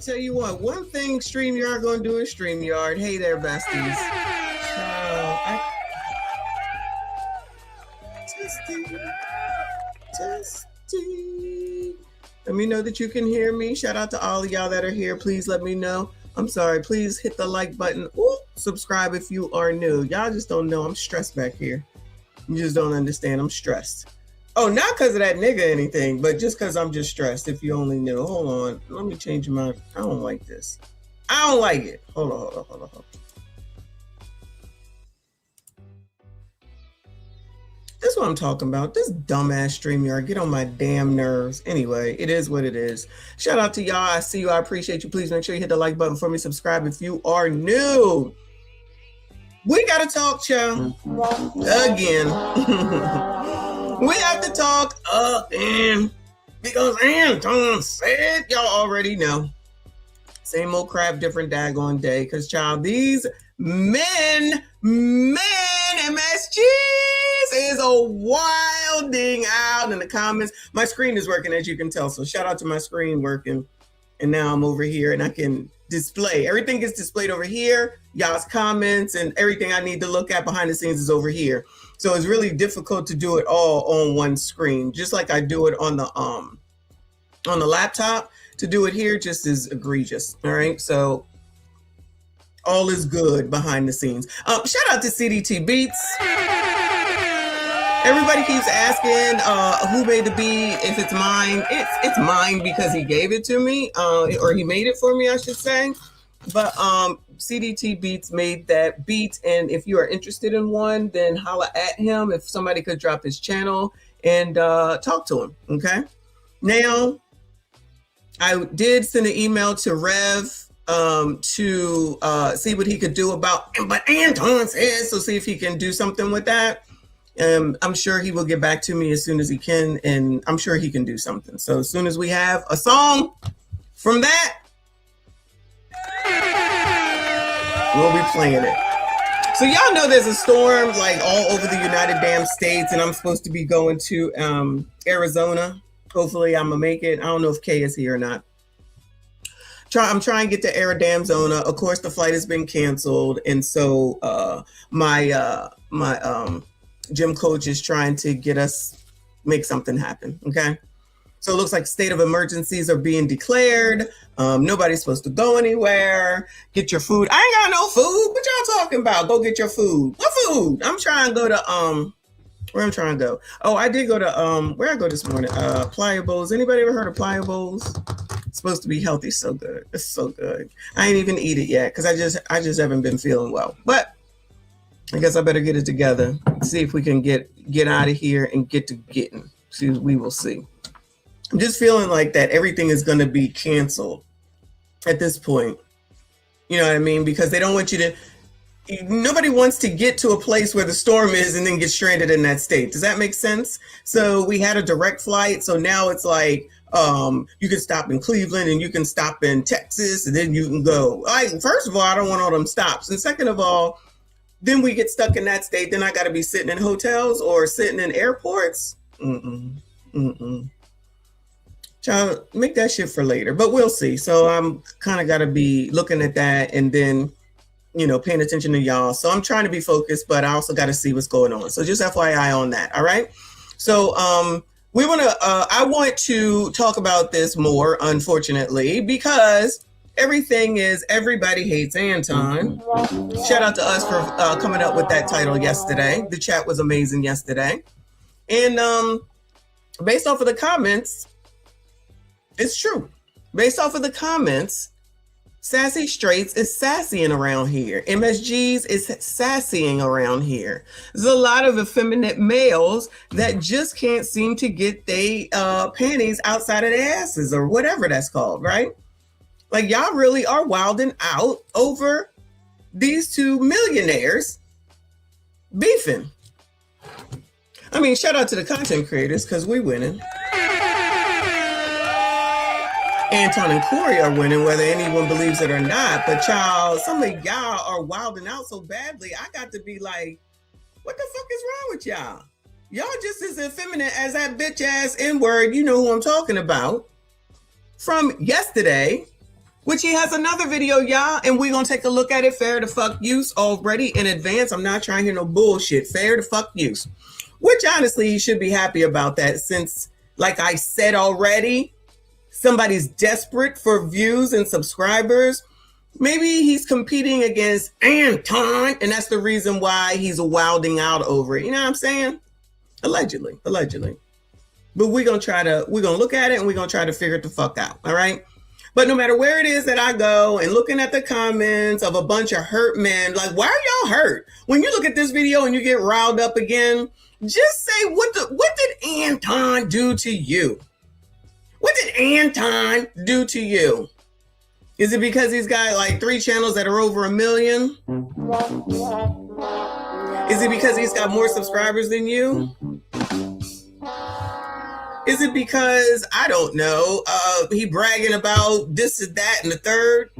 tell you what, one thing StreamYard gonna do is StreamYard. Hey there, besties. Testing. Let me know that you can hear me. Shout out to all of y'all that are here. Please let me know. I'm sorry. Please hit the like button. Ooh, subscribe if you are new. Y'all just don't know I'm stressed back here. You just don't understand. I'm stressed. Oh, not because of that nigga or anything, but just because I'm just stressed. If you only knew. Hold on. Let me change my. I don't like this. I don't like it. Hold on. That's what I'm talking about. This dumbass StreamYard get on my damn nerves. Anyway, it is what it is. Shout out to y'all. I see you. I appreciate you. Please make sure you hit the like button for me. Subscribe if you are new. We got to talk, child. Again. We have to talk again. Because Anton said, y'all already know. Same old crap, different daggone day. Because, child, these men, MSGs is a wilding out in the comments. My screen is working, as you can tell. So shout out to my screen working. And now I'm over here and I can display. Everything is displayed over here. Y'all's comments and everything I need to look at behind the scenes is over here. So it's really difficult to do it all on one screen, just like I do it on the laptop. To do it here just is egregious. All right. So all is good behind the scenes. Shout out to CDT Beats. Everybody keeps asking who made the beat, if it's mine. It's mine because he gave it to me, or he made it for me, I should say. But CDT Beats made that beat, and if you are interested in one, then holla at him. If somebody could drop his channel and talk to him, okay? Now, I did send an email to Rev to see what he could do about, but Anton says, so see if he can do something with that. I'm sure he will get back to me as soon as he can, and I'm sure he can do something. So as soon as we have a song from that, we'll be playing it. So y'all know there's a storm like all over the United damn States, and I'm supposed to be going to Arizona. Hopefully I'm gonna make it. I don't know if Kay is here or not. I'm trying to get to Arizona. Of course, the flight has been canceled, and so my gym coach is trying to get us make something happen. Okay, so it looks like state of emergencies are being declared. Nobody's supposed to go anywhere. Get your food. I ain't got no food. What y'all talking about? Go get your food. What food? I'm trying to go to where I'm trying to go. Oh, I did go to where I go this morning. Pliables. Anybody ever heard of Pliables? It's supposed to be healthy. So good. It's so good. I ain't even eat it yet because I just haven't been feeling well. But I guess I better get it together. See if we can get out of here and get to getting. See, we will see. I'm just feeling like that everything is going to be canceled at this point. You know what I mean? Because they don't want you to. Nobody wants to get to a place where the storm is and then get stranded in that state. Does that make sense? So we had a direct flight. So now it's like you can stop in Cleveland and you can stop in Texas and then you can go. Like, first of all, I don't want all them stops. And second of all, then we get stuck in that state. Then I got to be sitting in hotels or sitting in airports. Child, make that shit for later. But we'll see. So I'm kind of got to be looking at that and then, you know, paying attention to y'all. So I'm trying to be focused, but I also got to see what's going on. So just FYI on that. All right. So I want to talk about this more, unfortunately, because everybody hates Anton. Shout out to us for coming up with that title yesterday. The chat was amazing yesterday. And based off of the comments, it's true. Based off of the comments, Sassy Straights is sassying around here. MSGs is sassying around here. There's a lot of effeminate males that just can't seem to get their panties outside of their asses or whatever that's called, right? Like, y'all really are wilding out over these two millionaires beefing. I mean, shout out to the content creators because we winning. Anton and Corey are winning, whether anyone believes it or not. But y'all, some of y'all are wilding out so badly. I got to be like, what the fuck is wrong with y'all? Y'all just as effeminate as that bitch ass N-word. You know who I'm talking about. From yesterday, which he has another video, y'all, and we're going to take a look at it. Fair to fuck use already in advance. I'm not trying to hear no bullshit. Fair to fuck use, which honestly, he should be happy about that since, like I said already, somebody's desperate for views and subscribers. Maybe he's competing against Anton, and that's the reason why he's wilding out over it. You know what I'm saying? Allegedly. But we're going to look at it and we're going to try to figure it the fuck out. All right. But no matter where it is that I go and looking at the comments of a bunch of hurt men, like, why are y'all hurt? When you look at this video and you get riled up again, just say, what did Anton do to you? What did Anton do to you? Is it because he's got like 3 channels that are over 1 million? Is it because he's got more subscribers than you? Is it because, I don't know, he bragging about this and that and the third?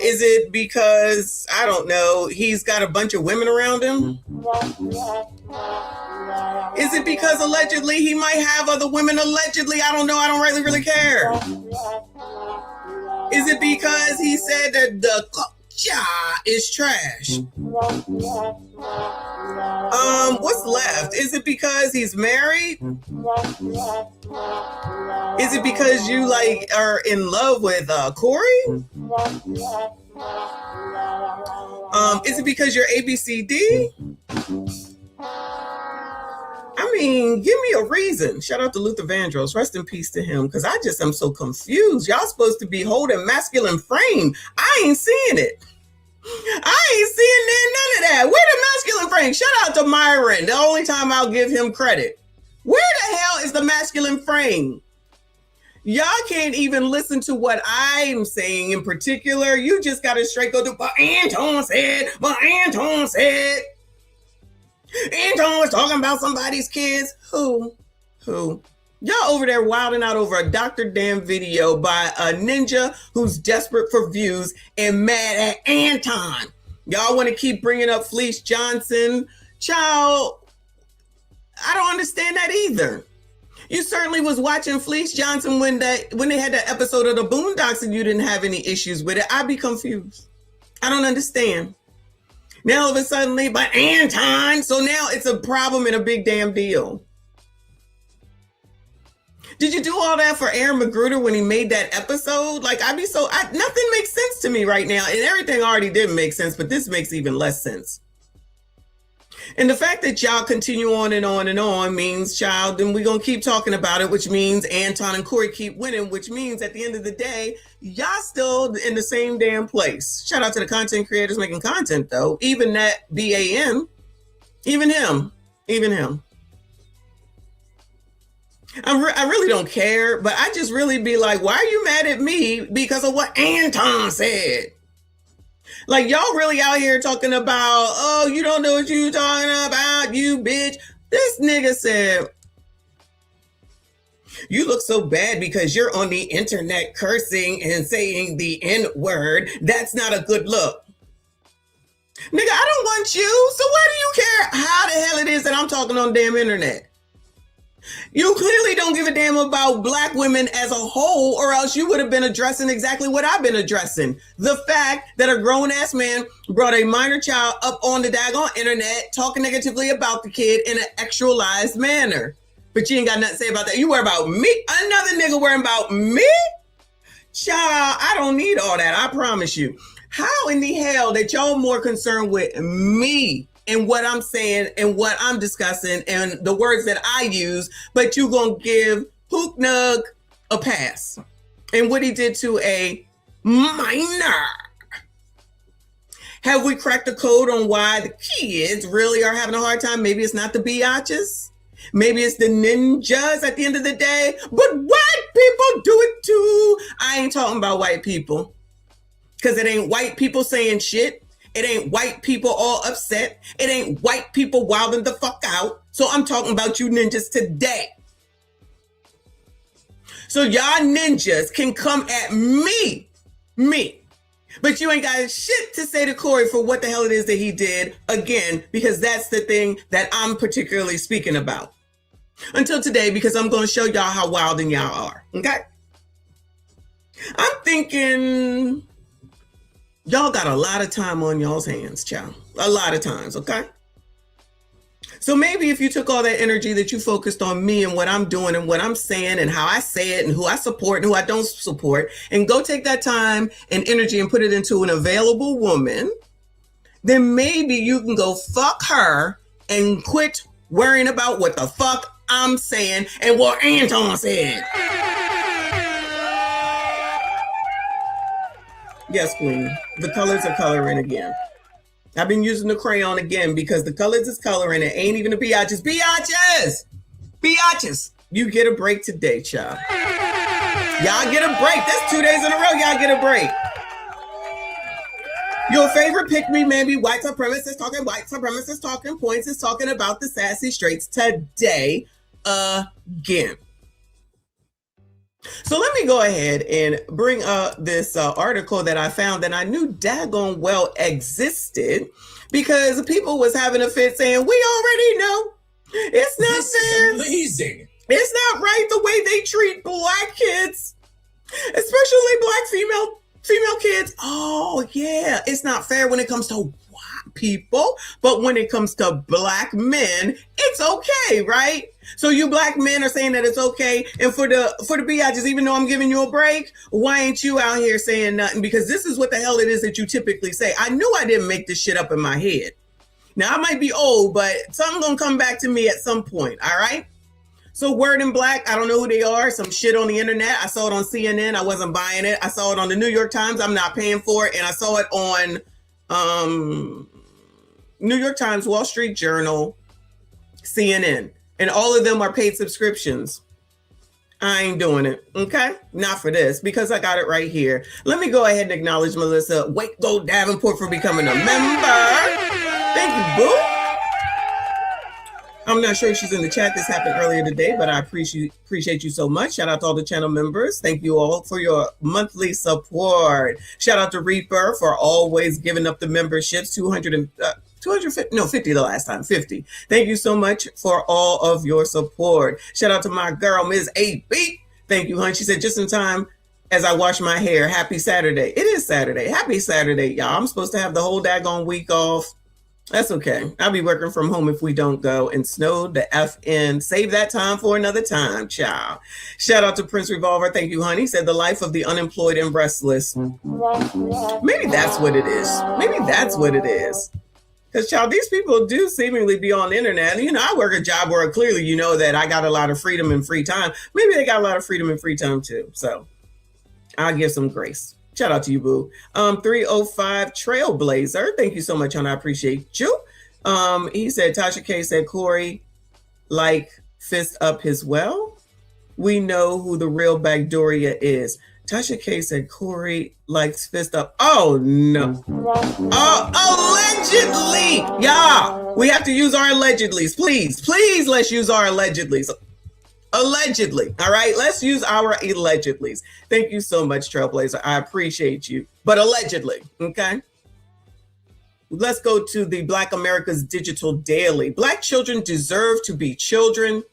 Is it because, I don't know, he's got a bunch of women around him? Is it because allegedly he might have other women? Allegedly, I don't know. I don't really care. Is it because he said that the culture is trash? What's left? Is it because he's married? Is it because you like are in love with Corey? Is it because you're ABCD? I mean, give me a reason. Shout out to Luther Vandross. Rest in peace to him, because I just am so confused. Y'all supposed to be holding masculine frame. I ain't seeing it. I ain't seeing none of that. Where the masculine frame? Shout out to Myron. The only time I'll give him credit. Where the hell is the masculine frame? Y'all can't even listen to what I'm saying in particular. You just got to straight go to, but Anton said. Anton was talking about somebody's kids. Who? Y'all over there wilding out over a Dr. Damn video by a ninja who's desperate for views and mad at Anton. Y'all want to keep bringing up Fleece Johnson. Child, I don't understand that either. You certainly was watching Fleece Johnson when they had that episode of the Boondocks and you didn't have any issues with it. I'd be confused. I don't understand. Now all of a sudden, but Anton, so now it's a problem and a big damn deal. Did you do all that for Aaron Magruder when he made that episode? Like, nothing makes sense to me right now. And everything already didn't make sense, but this makes even less sense. And the fact that y'all continue on and on and on means, child, then we're going to keep talking about it, which means Anton and Corey keep winning, which means at the end of the day, y'all still in the same damn place. Shout out to the content creators making content, though. Even that BAN, even him. I really don't care, but I just really be like, why are you mad at me because of what Anton said? Like, y'all really out here talking about, oh, you don't know what you talking about, you bitch. This nigga said, you look so bad because you're on the internet cursing and saying the N-word. That's not a good look. Nigga, I don't want you. So why do you care how the hell it is that I'm talking on the damn internet? You clearly don't give a damn about black women as a whole, or else you would have been addressing exactly what I've been addressing. The fact that a grown-ass man brought a minor child up on the daggone internet talking negatively about the kid in an actualized manner. But you ain't got nothing to say about that. You worry about me? Another nigga worrying about me? Child, I don't need all that. I promise you. How in the hell that y'all more concerned with me and what I'm saying and what I'm discussing and the words that I use, but you gonna give Hook Nug a pass and what he did to a minor? Have we cracked the code on why the kids really are having a hard time? Maybe it's not the biatches. Maybe it's the ninjas at the end of the day, but white people do it too. I ain't talking about white people because it ain't white people saying shit. It ain't white people all upset. It ain't white people wilding the fuck out. So I'm talking about you ninjas today. So y'all ninjas can come at me. But you ain't got shit to say to Corey for what the hell it is that he did, again, because that's the thing that I'm particularly speaking about. until today, because I'm going to show y'all how wild and y'all are. Okay. I'm thinking y'all got a lot of time on y'all's hands, child. A lot of times. Okay. So maybe if you took all that energy that you focused on me and what I'm doing and what I'm saying and how I say it and who I support and who I don't support, and go take that time and energy and put it into an available woman, then maybe you can go fuck her and quit worrying about what the fuck I'm saying and what Anton said. Yes, queen. The colors are coloring again. I've been using the crayon again because the colors is coloring. It ain't even the biatches. Biatches! Biatches! You get a break today, child. Y'all get a break. That's 2 days in a row. Y'all get a break. Your favorite pick-me, maybe white supremacist talking points is talking about the sassy straights today again. So let me go ahead and bring up this article that I found that I knew daggone well existed, because people was having a fit saying, we already know. It's not this fair. Is amazing. It's not right the way they treat black kids, especially black female kids. Oh yeah, it's not fair when it comes to white people, but when it comes to black men, it's okay, right? So you black men are saying that it's okay, and for the biatches, even though I'm giving you a break, why ain't you out here saying nothing? Because this is what the hell it is that you typically say. I knew I didn't make this shit up in my head. Now I might be old, but something gonna come back to me at some point. All right. So Word in Black, I don't know who they are. Some shit on the internet. I saw it on CNN. I wasn't buying it. I saw it on the New York Times. I'm not paying for it. And I saw it on New York Times, Wall Street Journal, CNN. And all of them are paid subscriptions. I ain't doing it. Okay? Not for this, because I got it right here. Let me go ahead and acknowledge Melissa Waco Davenport for becoming a member. Thank you, boo. I'm not sure if she's in the chat. This happened earlier today, but I appreciate you so much. Shout out to all the channel members. Thank you all for your monthly support. Shout out to Reaper for always giving up the memberships. 50 the last time, 50. Thank you so much for all of your support. Shout out to my girl, Ms. 8B. Thank you, hon. She said, just in time as I wash my hair. Happy Saturday. It is Saturday. Happy Saturday, y'all. I'm supposed to have the whole daggone week off. That's okay. I'll be working from home if we don't go. And snow the FN. Save that time for another time, child. Shout out to Prince Revolver. Thank you, honey. Said the life of the unemployed and restless. Maybe that's what it is. Maybe that's what it is. Because, child, these people do seemingly be on the internet. You know, I work a job where clearly you know that I got a lot of freedom and free time. Maybe they got a lot of freedom and free time, too. So I'll give some grace. Shout out to you, boo. 305 Trailblazer. Thank you so much, hon. I appreciate you. He said, Tasha K said, Corey, like, fist up his well. We know who the real Bagdoria is. Tasha K said, Corey likes fist up. Oh, no. Oh, allegedly. Yeah. We have to use our allegedlys. Please, please, let's use our allegedlys. Allegedly. All right. Let's use our allegedlys. Thank you so much, Trailblazer. I appreciate you. But allegedly. Okay. Let's go to the Black America's Digital Daily. Black children deserve to be children.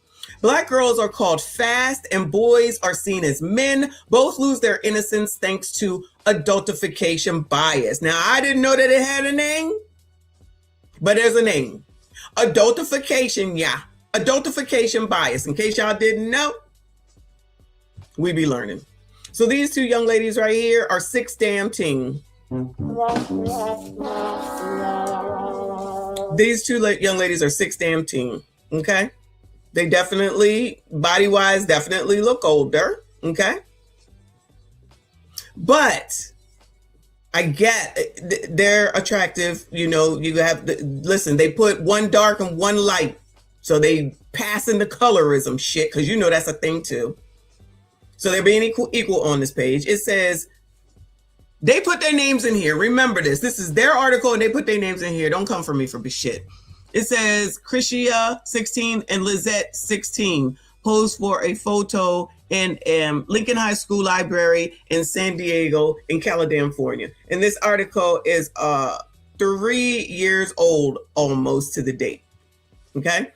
Black girls are called fast and boys are seen as men. Both lose their innocence thanks to adultification bias. Now, I didn't know that it had a name, but there's a name. Adultification, yeah. Adultification bias. In case y'all didn't know, we be learning. So these two young ladies right here are 6'10". These two young ladies are 6'10". Okay. They definitely, body-wise, definitely look older. Okay. But I get they're attractive. You know, you have, listen, they put one dark and one light. So they passing the colorism shit, because you know that's a thing too. So they're being equal on this page. It says they put their names in here. Remember this. This is their article and they put their names in here. Don't come for me for shit. It says Krishia 16 and Lizette 16 posed for a photo in Lincoln High School library in San Diego in California. And this article is 3 years old almost to the date. Okay.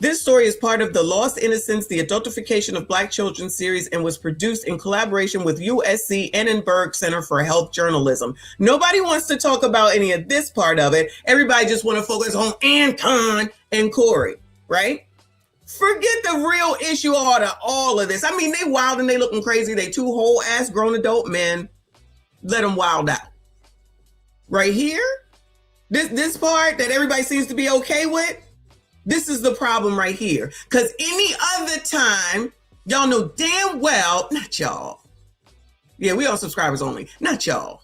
This story is part of the Lost Innocence, the Adultification of Black Children series, and was produced in collaboration with USC Annenberg Center for Health Journalism. Nobody wants to talk about any of this part of it. Everybody just want to focus on Anton and Corey, right? Forget the real issue of all of this. I mean, they wild and they looking crazy. They two whole ass grown adult men. Let them wild out. Right here, this part that everybody seems to be okay with, this is the problem right here. Because any other time, y'all know damn well, not y'all. Yeah, we all subscribers only, not y'all.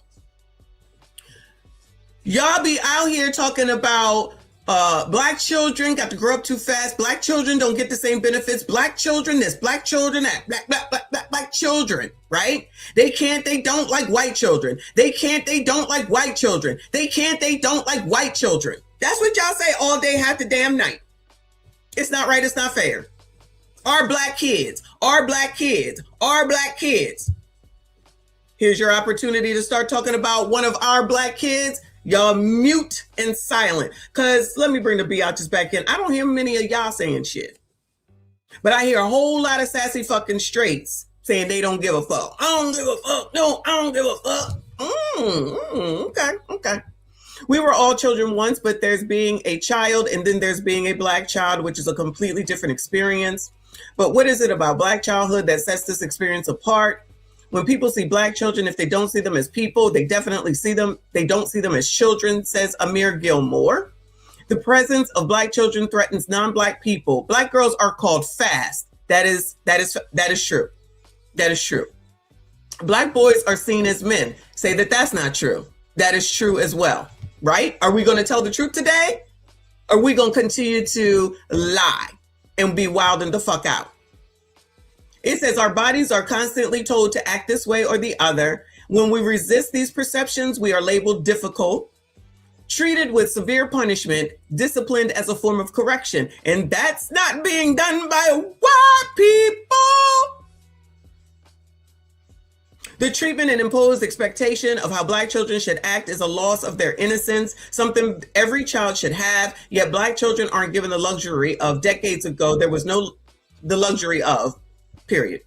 Y'all be out here talking about Black children got to grow up too fast. Black children don't get the same benefits. Black children this, Black children that, black children, right? They don't like white children. They don't like white children. They don't like white children. That's what y'all say all day, half the damn night. It's not right, it's not fair. Our black kids, our black kids, our black kids. Here's your opportunity to start talking about one of our black kids. Y'all mute and silent. Because let me bring the biatches back in. I don't hear many of y'all saying shit. But I hear a whole lot of sassy fucking straights saying they don't give a fuck. I don't give a fuck. No, I don't give a fuck. Okay. We were all children once, but there's being a child and then there's being a black child, which is a completely different experience. But what is it about black childhood that sets this experience apart? When people see black children, if they don't see them as people, they definitely see them. They don't see them as children, says Amir Gilmore. The presence of black children threatens non-black people. Black girls are called fast. That is true. That is true. Black boys are seen as men. Say that that's not true. That is true as well. Right? Are we going to tell the truth today? Or are we going to continue to lie and be wilding the fuck out? It says our bodies are constantly told to act this way or the other. When we resist these perceptions, we are labeled difficult, treated with severe punishment, disciplined as a form of correction. And that's not being done by white people. The treatment and imposed expectation of how black children should act is a loss of their innocence, something every child should have, yet black children aren't given the luxury of. Decades ago, there was no luxury of. Period.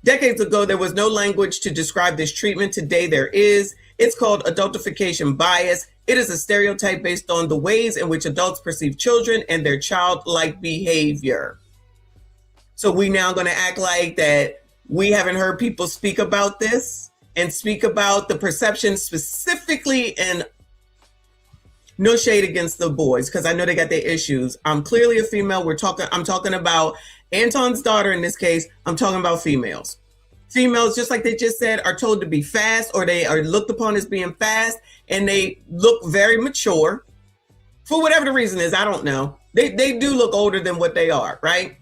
Decades ago, there was no language to describe this treatment. Today, there is. It's called adultification bias. It is a stereotype based on the ways in which adults perceive children and their childlike behavior. So we now going to act like that we haven't heard people speak about this and speak about the perception specifically, and no shade against the boys, because I know they got their issues. I'm clearly a female. I'm talking about Anton's daughter in this case. I'm talking about females. Females, just like they just said, are told to be fast, or they are looked upon as being fast, and they look very mature. For whatever the reason is, I don't know. They do look older than what they are, right?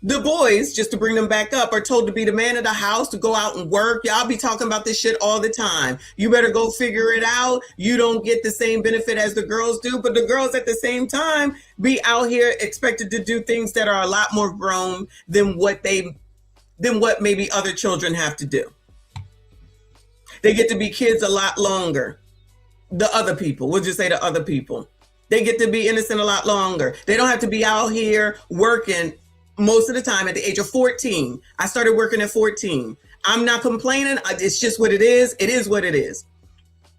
The boys, just to bring them back up, are told to be the man of the house, to go out and work. Y'all be talking about this shit all the time. You better go figure it out. You don't get the same benefit as the girls do, but the girls at the same time be out here expected to do things that are a lot more grown than what maybe other children have to do. They get to be kids a lot longer. The other people, we'll just say the other people. They get to be innocent a lot longer. They don't have to be out here working most of the time. At the age of 14, I started working at 14. I'm not complaining. It's just what it is. It is what it is.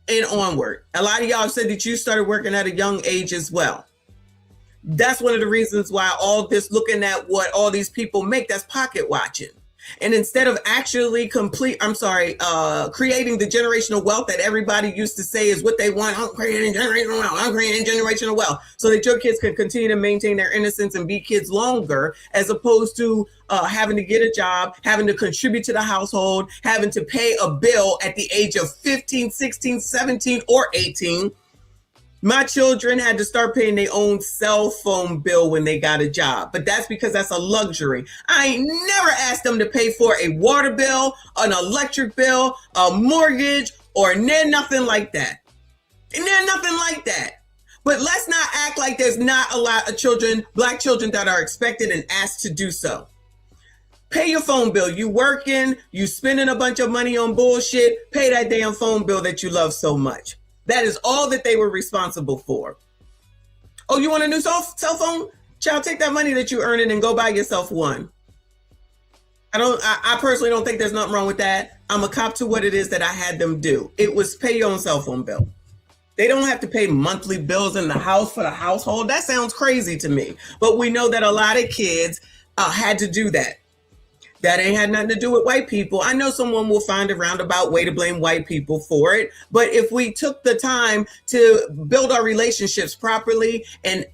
And onward. A lot of y'all said that you started working at a young age as well. That's one of the reasons why all this looking at what all these people make, that's pocket watching. And instead of actually creating the generational wealth that everybody used to say is what they want, I'm creating generational wealth, I'm creating generational wealth, so that your kids can continue to maintain their innocence and be kids longer, as opposed to having to get a job, having to contribute to the household, having to pay a bill at the age of 15, 16, 17, or 18. My children had to start paying their own cell phone bill when they got a job, but that's because that's a luxury. I ain't never asked them to pay for a water bill, an electric bill, a mortgage, or nothing like that. Nothing like that. But let's not act like there's not a lot of children, black children, that are expected and asked to do so. Pay your phone bill. You working, you spending a bunch of money on bullshit, pay that damn phone bill that you love so much. That is all that they were responsible for. Oh, you want a new cell phone? Child, take that money that you earn it and go buy yourself one. I personally don't think there's nothing wrong with that. I'm a cop to what it is that I had them do. It was pay your own cell phone bill. They don't have to pay monthly bills in the house for the household. That sounds crazy to me. But we know that a lot of kids had to do that. That ain't had nothing to do with white people. I know someone will find a roundabout way to blame white people for it. But if we took the time to build our relationships properly and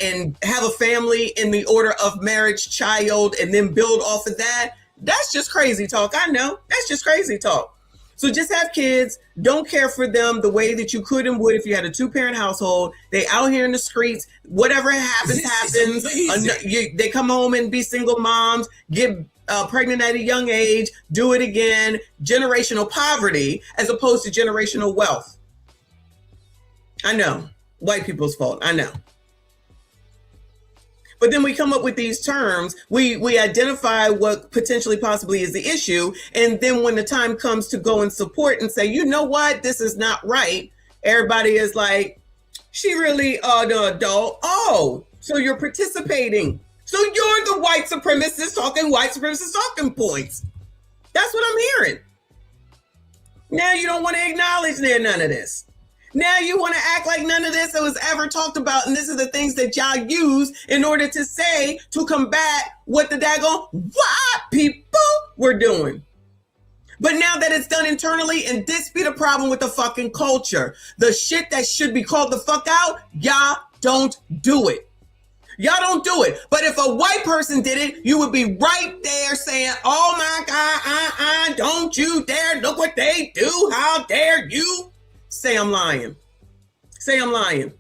have a family in the order of marriage, child, and then build off of that, that's just crazy talk. I know. That's just crazy talk. So just have kids. Don't care for them the way that you could and would if you had a 2-parent household. They out here in the streets. Whatever happens. They come home and be single moms, get pregnant at a young age, do it again. Generational poverty as opposed to generational wealth. I know. White people's fault. I know. But then we come up with these terms, we identify what potentially possibly is the issue. And then when the time comes to go and support and say, you know what, this is not right. Everybody is like, she really the adult. Oh, so you're participating. So you're the white supremacist talking points. That's what I'm hearing. Now you don't want to acknowledge none of this. Now you want to act like none of this was ever talked about, and this is the things that y'all use in order to say, to combat what the daggone white people were doing. But now that it's done internally, and this be the problem with the fucking culture, the shit that should be called the fuck out, y'all don't do it. Y'all don't do it. But if a white person did it, you would be right there saying, oh my God, don't you dare, look what they do, how dare you? Say I'm lying. Say I'm lying.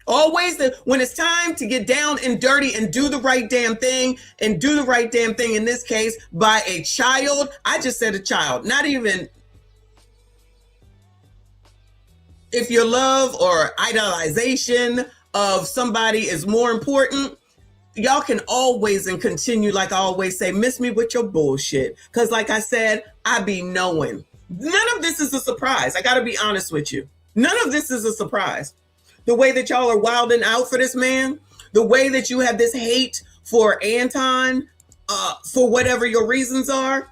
Always when it's time to get down and dirty and do the right damn thing, and do the right damn thing in this case by a child. I just said a child, not even if your love or idolization of somebody is more important. Y'all can always and continue, like I always say, miss me with your bullshit. Because like I said, I be knowing. None of this is a surprise. I got to be honest with you. None of this is a surprise. The way that y'all are wilding out for this man, the way that you have this hate for Anton, for whatever your reasons are,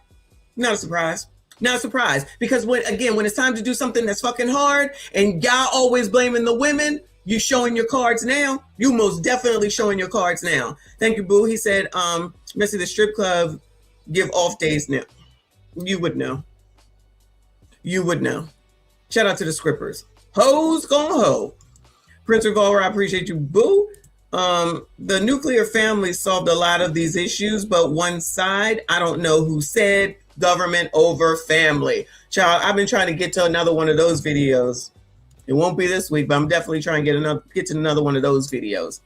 not a surprise. Not a surprise. Because when it's time to do something that's fucking hard and y'all always blaming the women, you showing your cards now. You most definitely showing your cards now. Thank you, boo. He said, Missy, the strip club give off days now. You would know. You would know. Shout out to the scrippers. Hoes gone ho. Prince Revolver, I appreciate you, boo. The nuclear family solved a lot of these issues, but one side, I don't know who said, government over family. Child, I've been trying to get to another one of those videos. It won't be this week, but I'm definitely trying to get to another one of those videos.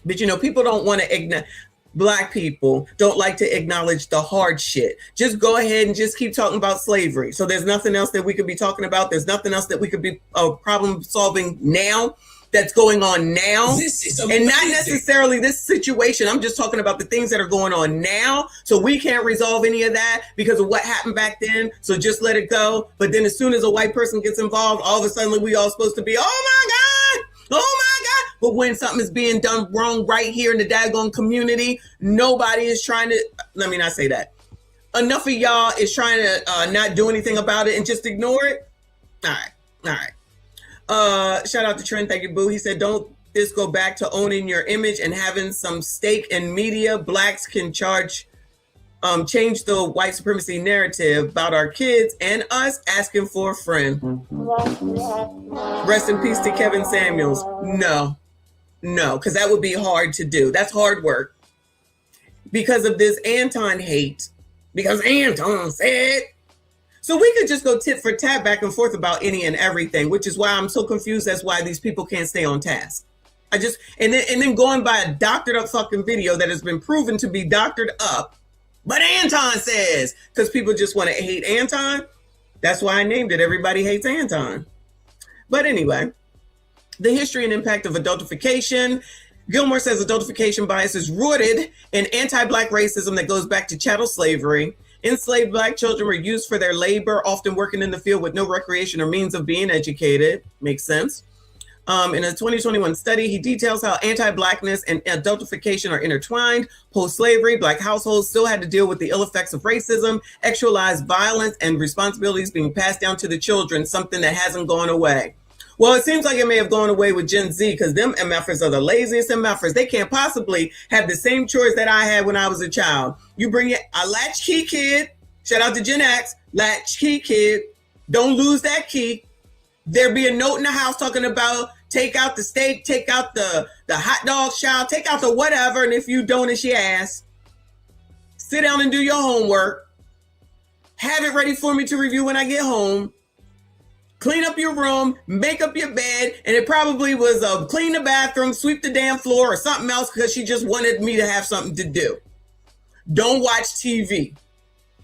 But you know, people don't want to Black people don't like to acknowledge the hard shit. Just go ahead and just keep talking about slavery. So there's nothing else that we could be talking about. There's nothing else that we could be problem solving now that's going on now. And not necessarily this situation. I'm just talking about the things that are going on now. So we can't resolve any of that because of what happened back then. So just let it go. But then as soon as a white person gets involved, all of a sudden we all supposed to be, oh my God. Oh my God. But when something is being done wrong right here in the daggone community, nobody is trying to, let me not say that. Enough of y'all is trying to not do anything about it and just ignore it. All right. Shout out to Trent. Thank you, boo. He said, don't this go back to owning your image and having some stake in media? Blacks can change the white supremacy narrative about our kids and us asking for a friend. Rest in peace to Kevin Samuels. No, because that would be hard to do. That's hard work. Because of this Anton hate, because Anton said. So we could just go tit for tat back and forth about any and everything, which is why I'm so confused as why these people can't stay on task. And then going by a doctored up fucking video that has been proven to be doctored up. But Anton says, because people just want to hate Anton. That's why I named it Everybody Hates Anton. But anyway, the history and impact of adultification. Gilmore says adultification bias is rooted in anti-Black racism that goes back to chattel slavery. Enslaved Black children were used for their labor, often working in the field with no recreation or means of being educated. Makes sense. In a 2021 study, he details how anti-Blackness and adultification are intertwined. Post-slavery, Black households still had to deal with the ill effects of racism, actualized violence, and responsibilities being passed down to the children, something that hasn't gone away. Well, it seems like it may have gone away with Gen Z because them MFers are the laziest MFers. They can't possibly have the same choice that I had when I was a child. You bring a latchkey kid, shout out to Gen X, latchkey kid, don't lose that key. There'd be a note in the house talking about take out the steak, take out the hot dog child, take out the whatever, and if you don't, it's your ass. Sit down and do your homework. Have it ready for me to review when I get home. Clean up your room, make up your bed, and it probably was clean the bathroom, sweep the damn floor, or something else because she just wanted me to have something to do. Don't watch TV.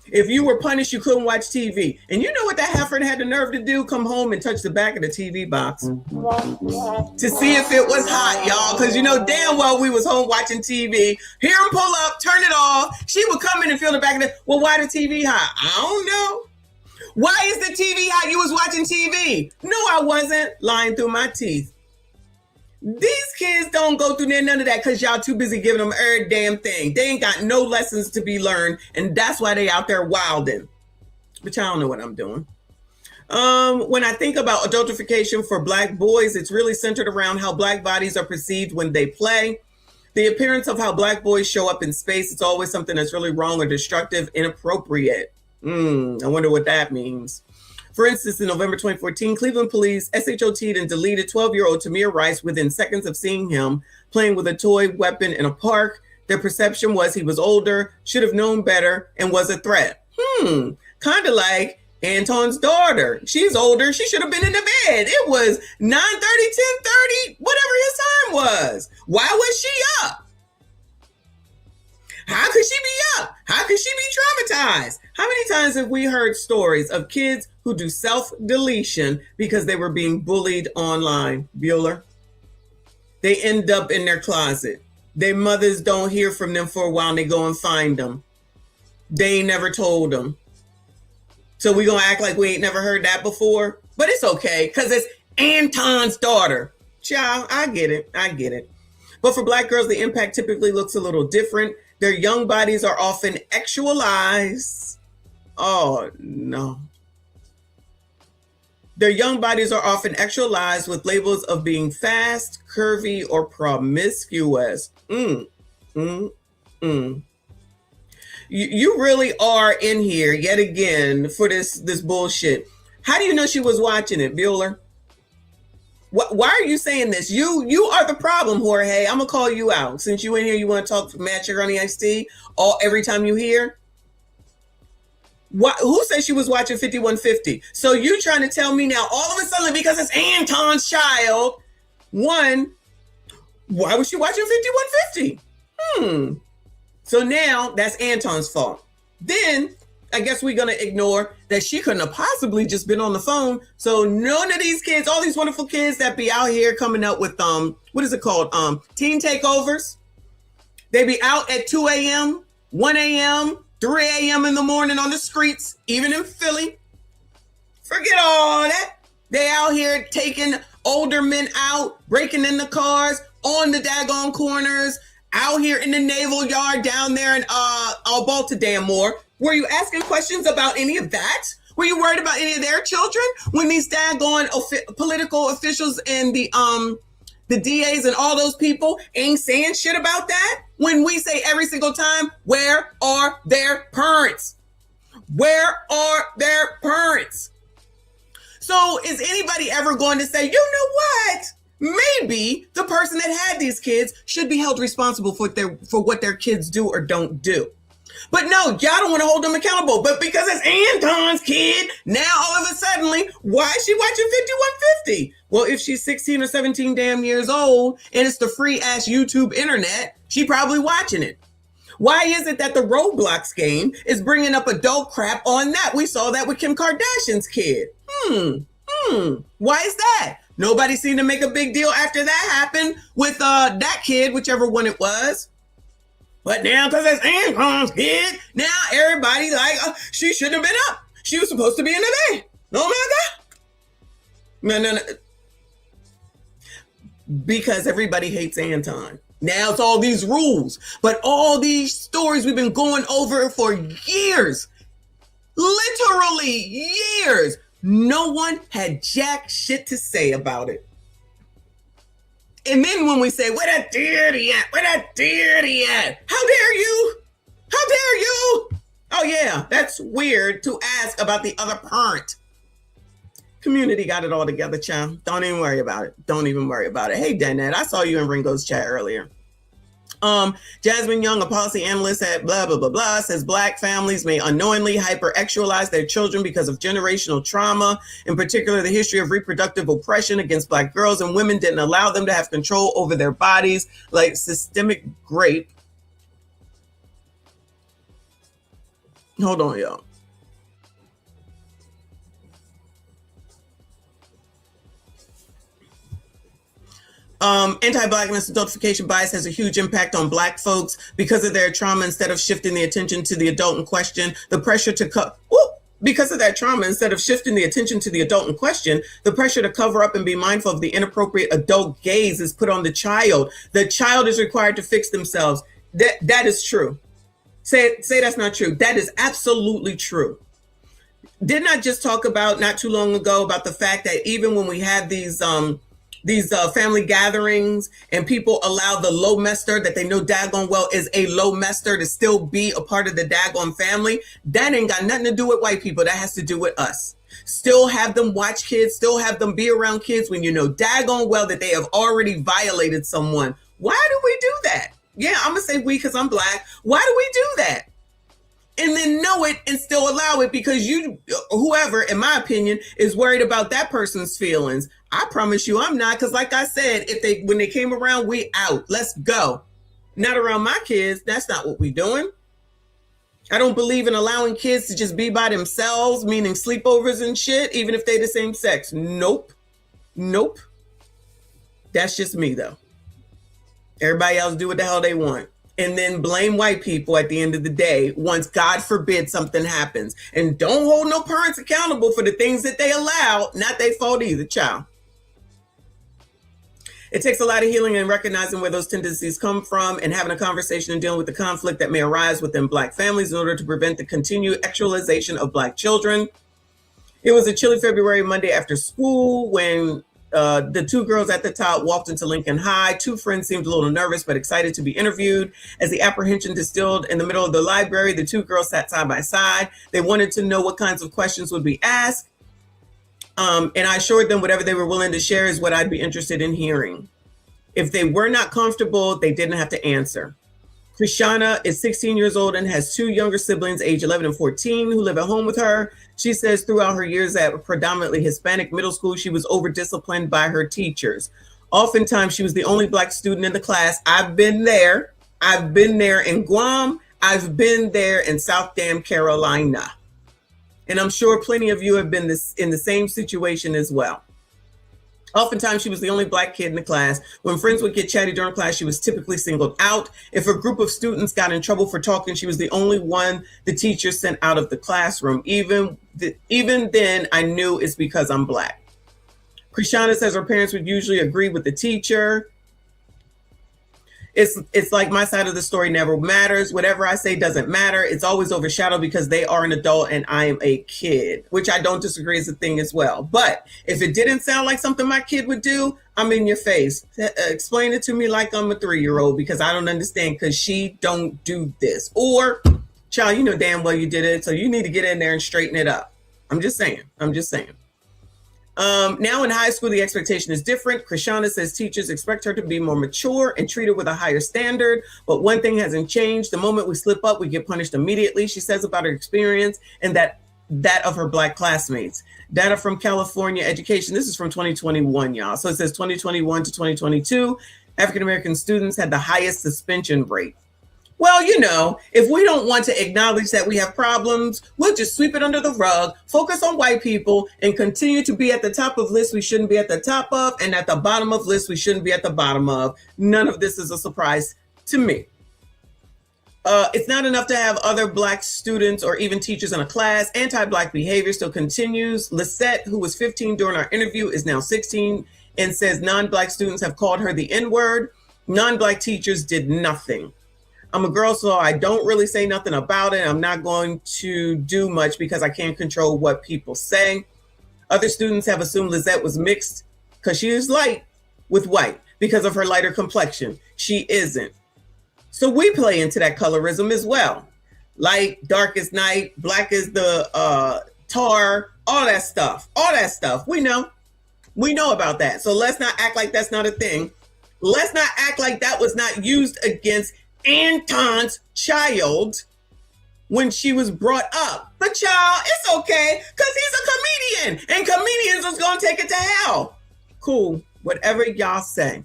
If you were punished, you couldn't watch TV. And you know what that heifer had the nerve to do? Come home and touch the back of the TV box to see if it was hot, y'all. Because you know damn well we was home watching TV. Hear him pull up, turn it off. She would come in and feel the back of the, well, why the TV hot? I don't know. Why is the TV hot? You was watching TV. No, I wasn't. Lying through my teeth. These kids don't go through none of that because y'all too busy giving them every damn thing. They ain't got no lessons to be learned, and that's why they out there wilding. But y'all don't know what I'm doing. When I think about adultification for Black boys, it's really centered around how Black bodies are perceived when they play. The appearance of how Black boys show up in space, it's always something that's really wrong or destructive, inappropriate. I wonder what that means. For instance, in November 2014, Cleveland police SHOT'd and deleted 12-year-old Tamir Rice within seconds of seeing him playing with a toy weapon in a park. Their perception was he was older, should have known better, and was a threat. Kind of like Anton's daughter. She's older. She should have been in the bed. It was 9:30, 10:30, whatever his time was. Why was she up? How could she be up? How could she be traumatized? How many times have we heard stories of kids who do self-deletion because they were being bullied online? Bueller. They end up in their closet. Their mothers don't hear from them for a while and they go and find them. They ain't never told them. So we gonna act like we ain't never heard that before? But it's okay, because it's Anton's daughter. Child, I get it. I get it. But for Black girls, the impact typically looks a little different. Their young bodies are often actualized. Oh, no. Their young bodies are often actualized with labels of being fast, curvy, or promiscuous. You really are in here yet again for this bullshit. How do you know she was watching it, Bueller? Why are you saying this? You are the problem, Jorge. I'm gonna call you out. Since you in here, you want to talk match your honey iced tea every time you hear. Who said she was watching 5150? So you trying to tell me now all of a sudden because it's Anton's child? One, why was she watching 5150? So now that's Anton's fault. Then I guess we're going to ignore that she couldn't have possibly just been on the phone. So none of these kids, all these wonderful kids that be out here coming up with, what is it called? Teen takeovers. They be out at 2 a.m., 1 a.m., 3 a.m. in the morning on the streets, even in Philly. Forget all that. They out here taking older men out, breaking in the cars, on the daggone corners, out here in the Naval Yard down there in Baltimore. Were you asking questions about any of that? Were you worried about any of their children when these daggone political officials and the DAs and all those people ain't saying shit about that? When we say every single time, where are their parents? Where are their parents? So is anybody ever going to say, you know what? Maybe the person that had these kids should be held responsible for what their kids do or don't do. But no, y'all don't want to hold them accountable. But because it's Anton's kid, now all of a sudden, why is she watching 5150? Well, if she's 16 or 17 damn years old and it's the free ass YouTube internet, she probably watching it. Why is it that the Roblox game is bringing up adult crap on that? We saw that with Kim Kardashian's kid. Why is that? Nobody seemed to make a big deal after that happened with that kid, whichever one it was. But now, because it's Anton's kid, now everybody she shouldn't have been up. She was supposed to be in the bed. No matter. No. because everybody hates Anton. Now it's all these rules, but all these stories we've been going over for years, literally years. No one had jack shit to say about it. And then when we say, where that deity at? Where that deity at? How dare you? How dare you? Oh yeah, that's weird to ask about the other parent. Community got it all together, child. Don't even worry about it. Don't even worry about it. Hey, Danette, I saw you in Ringo's chat earlier. Jasmine Young, a policy analyst at blah, blah, blah, blah, says Black families may unknowingly hyper-actualize their children because of generational trauma. In particular, the history of reproductive oppression against Black girls and women didn't allow them to have control over their bodies, like systemic rape. Hold on, y'all. Anti-Blackness adultification bias has a huge impact on Black folks because of their trauma. Instead of shifting the attention to the adult in question, the pressure to because of that trauma, instead of shifting the attention to the adult in question, the pressure to cover up and be mindful of the inappropriate adult gaze is put on the child. The child is required to fix themselves. That is true. Say that's not true. That is absolutely true. Didn't I just talk about not too long ago about the fact that even when we have these family gatherings and people allow the low mester that they know daggone well is a low mester to still be a part of the daggone family, that ain't got nothing to do with white people. That has to do with us. Still have them watch kids, still have them be around kids when you know daggone well that they have already violated someone. Why do we do that? Yeah, I'm gonna say we because I'm Black. Why do we do that? And then know it and still allow it because whoever, in my opinion, is worried about that person's feelings. I promise you I'm not, because like I said, when they came around, we out. Let's go. Not around my kids. That's not what we doing. I don't believe in allowing kids to just be by themselves, meaning sleepovers and shit, even if they the same sex. Nope. Nope. That's just me, though. Everybody else do what the hell they want. And then blame white people at the end of the day once, God forbid, something happens. And don't hold no parents accountable for the things that they allow. Not their fault either, child. It takes a lot of healing and recognizing where those tendencies come from and having a conversation and dealing with the conflict that may arise within Black families in order to prevent the continued actualization of Black children. It was a chilly February Monday after school when the two girls at the top walked into Lincoln High. Two friends seemed a little nervous but excited to be interviewed. As the apprehension distilled in the middle of the library, the two girls sat side by side. They wanted to know what kinds of questions would be asked. And I assured them whatever they were willing to share is what I'd be interested in hearing. If they were not comfortable, they didn't have to answer. Krishana is 16 years old and has two younger siblings, age 11 and 14, who live at home with her. She says throughout her years at a predominantly Hispanic middle school, she was over-disciplined by her teachers. Oftentimes, she was the only Black student in the class. I've been there. I've been there in Guam. I've been there in South Carolina. And I'm sure plenty of you have been in the same situation as well. Oftentimes, she was the only Black kid in the class. When friends would get chatty during class, she was typically singled out. If a group of students got in trouble for talking, she was the only one the teacher sent out of the classroom. Even then, I knew it's because I'm Black. Krishana says her parents would usually agree with the teacher. It's like my side of the story never matters. Whatever I say doesn't matter. It's always overshadowed because they are an adult and I am a kid, which I don't disagree is a thing as well. But if it didn't sound like something my kid would do, I'm in your face. Explain it to me like I'm a 3-year-old because I don't understand because she don't do this. Or, child, you know damn well you did it, so you need to get in there and straighten it up. I'm just saying. Now in high school, the expectation is different. Krishana says teachers expect her to be more mature and treat her with a higher standard. But one thing hasn't changed. The moment we slip up, we get punished immediately. She says about her experience and that of her Black classmates. Data from California Education. This is from 2021, y'all. So it says 2021 to 2022, African-American students had the highest suspension rate. Well, you know, if we don't want to acknowledge that we have problems, we'll just sweep it under the rug, focus on white people, and continue to be at the top of lists we shouldn't be at the top of, and at the bottom of lists we shouldn't be at the bottom of. None of this is a surprise to me. It's not enough to have other Black students or even teachers in a class. Anti-Black behavior still continues. Lisette, who was 15 during our interview, is now 16 and says non-Black students have called her the N-word. Non-Black teachers did nothing. I'm a girl, so I don't really say nothing about it. I'm not going to do much because I can't control what people say. Other students have assumed Lizette was mixed because she is light with white because of her lighter complexion. She isn't. So we play into that colorism as well. Light, dark as night, black as the tar, all that stuff. All that stuff. We know. We know about that. So let's not act like that's not a thing. Let's not act like that was not used against Anton's child when she was brought up. But child, it's okay because he's a comedian and comedians is going to take it to hell. Cool. Whatever y'all say.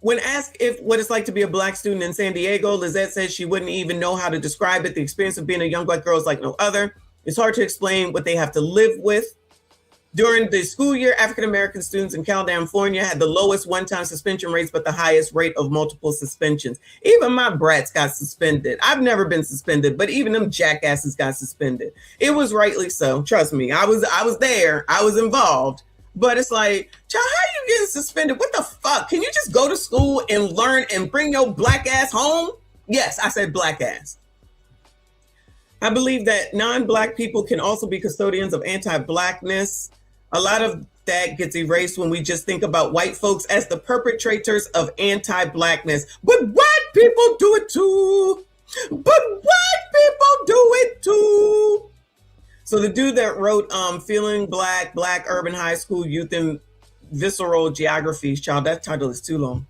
When asked what it's like to be a Black student in San Diego, Lizette says she wouldn't even know how to describe it. The experience of being a young Black girl is like no other. It's hard to explain what they have to live with. During the school year, African-American students in California had the lowest one-time suspension rates, but the highest rate of multiple suspensions. Even my brats got suspended. I've never been suspended, but even them jackasses got suspended. It was rightly so. Trust me. I was there. I was involved. But it's like, child, how are you getting suspended? What the fuck? Can you just go to school and learn and bring your Black ass home? Yes, I said Black ass. I believe that non-Black people can also be custodians of anti-Blackness. A lot of that gets erased when we just think about white folks as the perpetrators of anti-Blackness. But white people do it too. So the dude that wrote Feeling Black, Black Urban High School Youth and Visceral Geographies, child, that title is too long.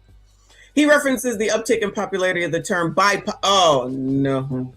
He references the uptick in popularity of the term BIPOC. Oh, no.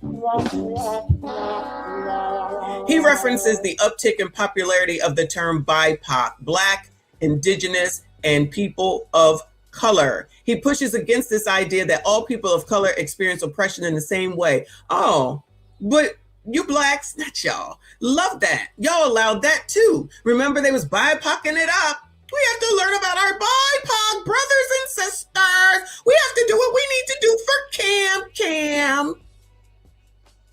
He references the uptick in popularity of the term BIPOC, Black, Indigenous, and people of color. He pushes against this idea that all people of color experience oppression in the same way. Oh, but you Blacks, not y'all, love that. Y'all allowed that too. Remember, they was BIPOCing it up. We have to learn about our BIPOC brothers and sisters. We have to do what we need to do for Cam.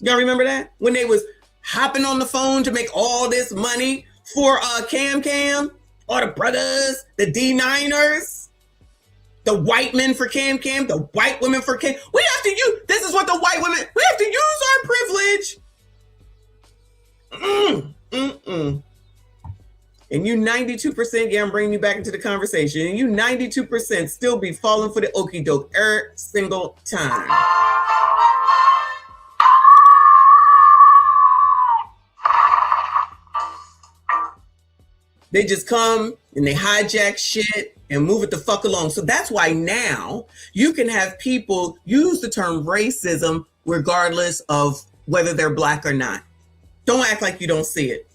Y'all remember that? When they was hopping on the phone to make all this money for Cam, all the brothers, the D9ers, the white men for Cam, the white women for Cam. We have to use, this is what the white women, we have to use our privilege. And you 92%, yeah, I'm bringing you back into the conversation, and you 92% still be falling for the okie doke every single time. They just come and they hijack shit and move it the fuck along. So that's why now you can have people use the term racism regardless of whether they're Black or not. Don't act like you don't see it.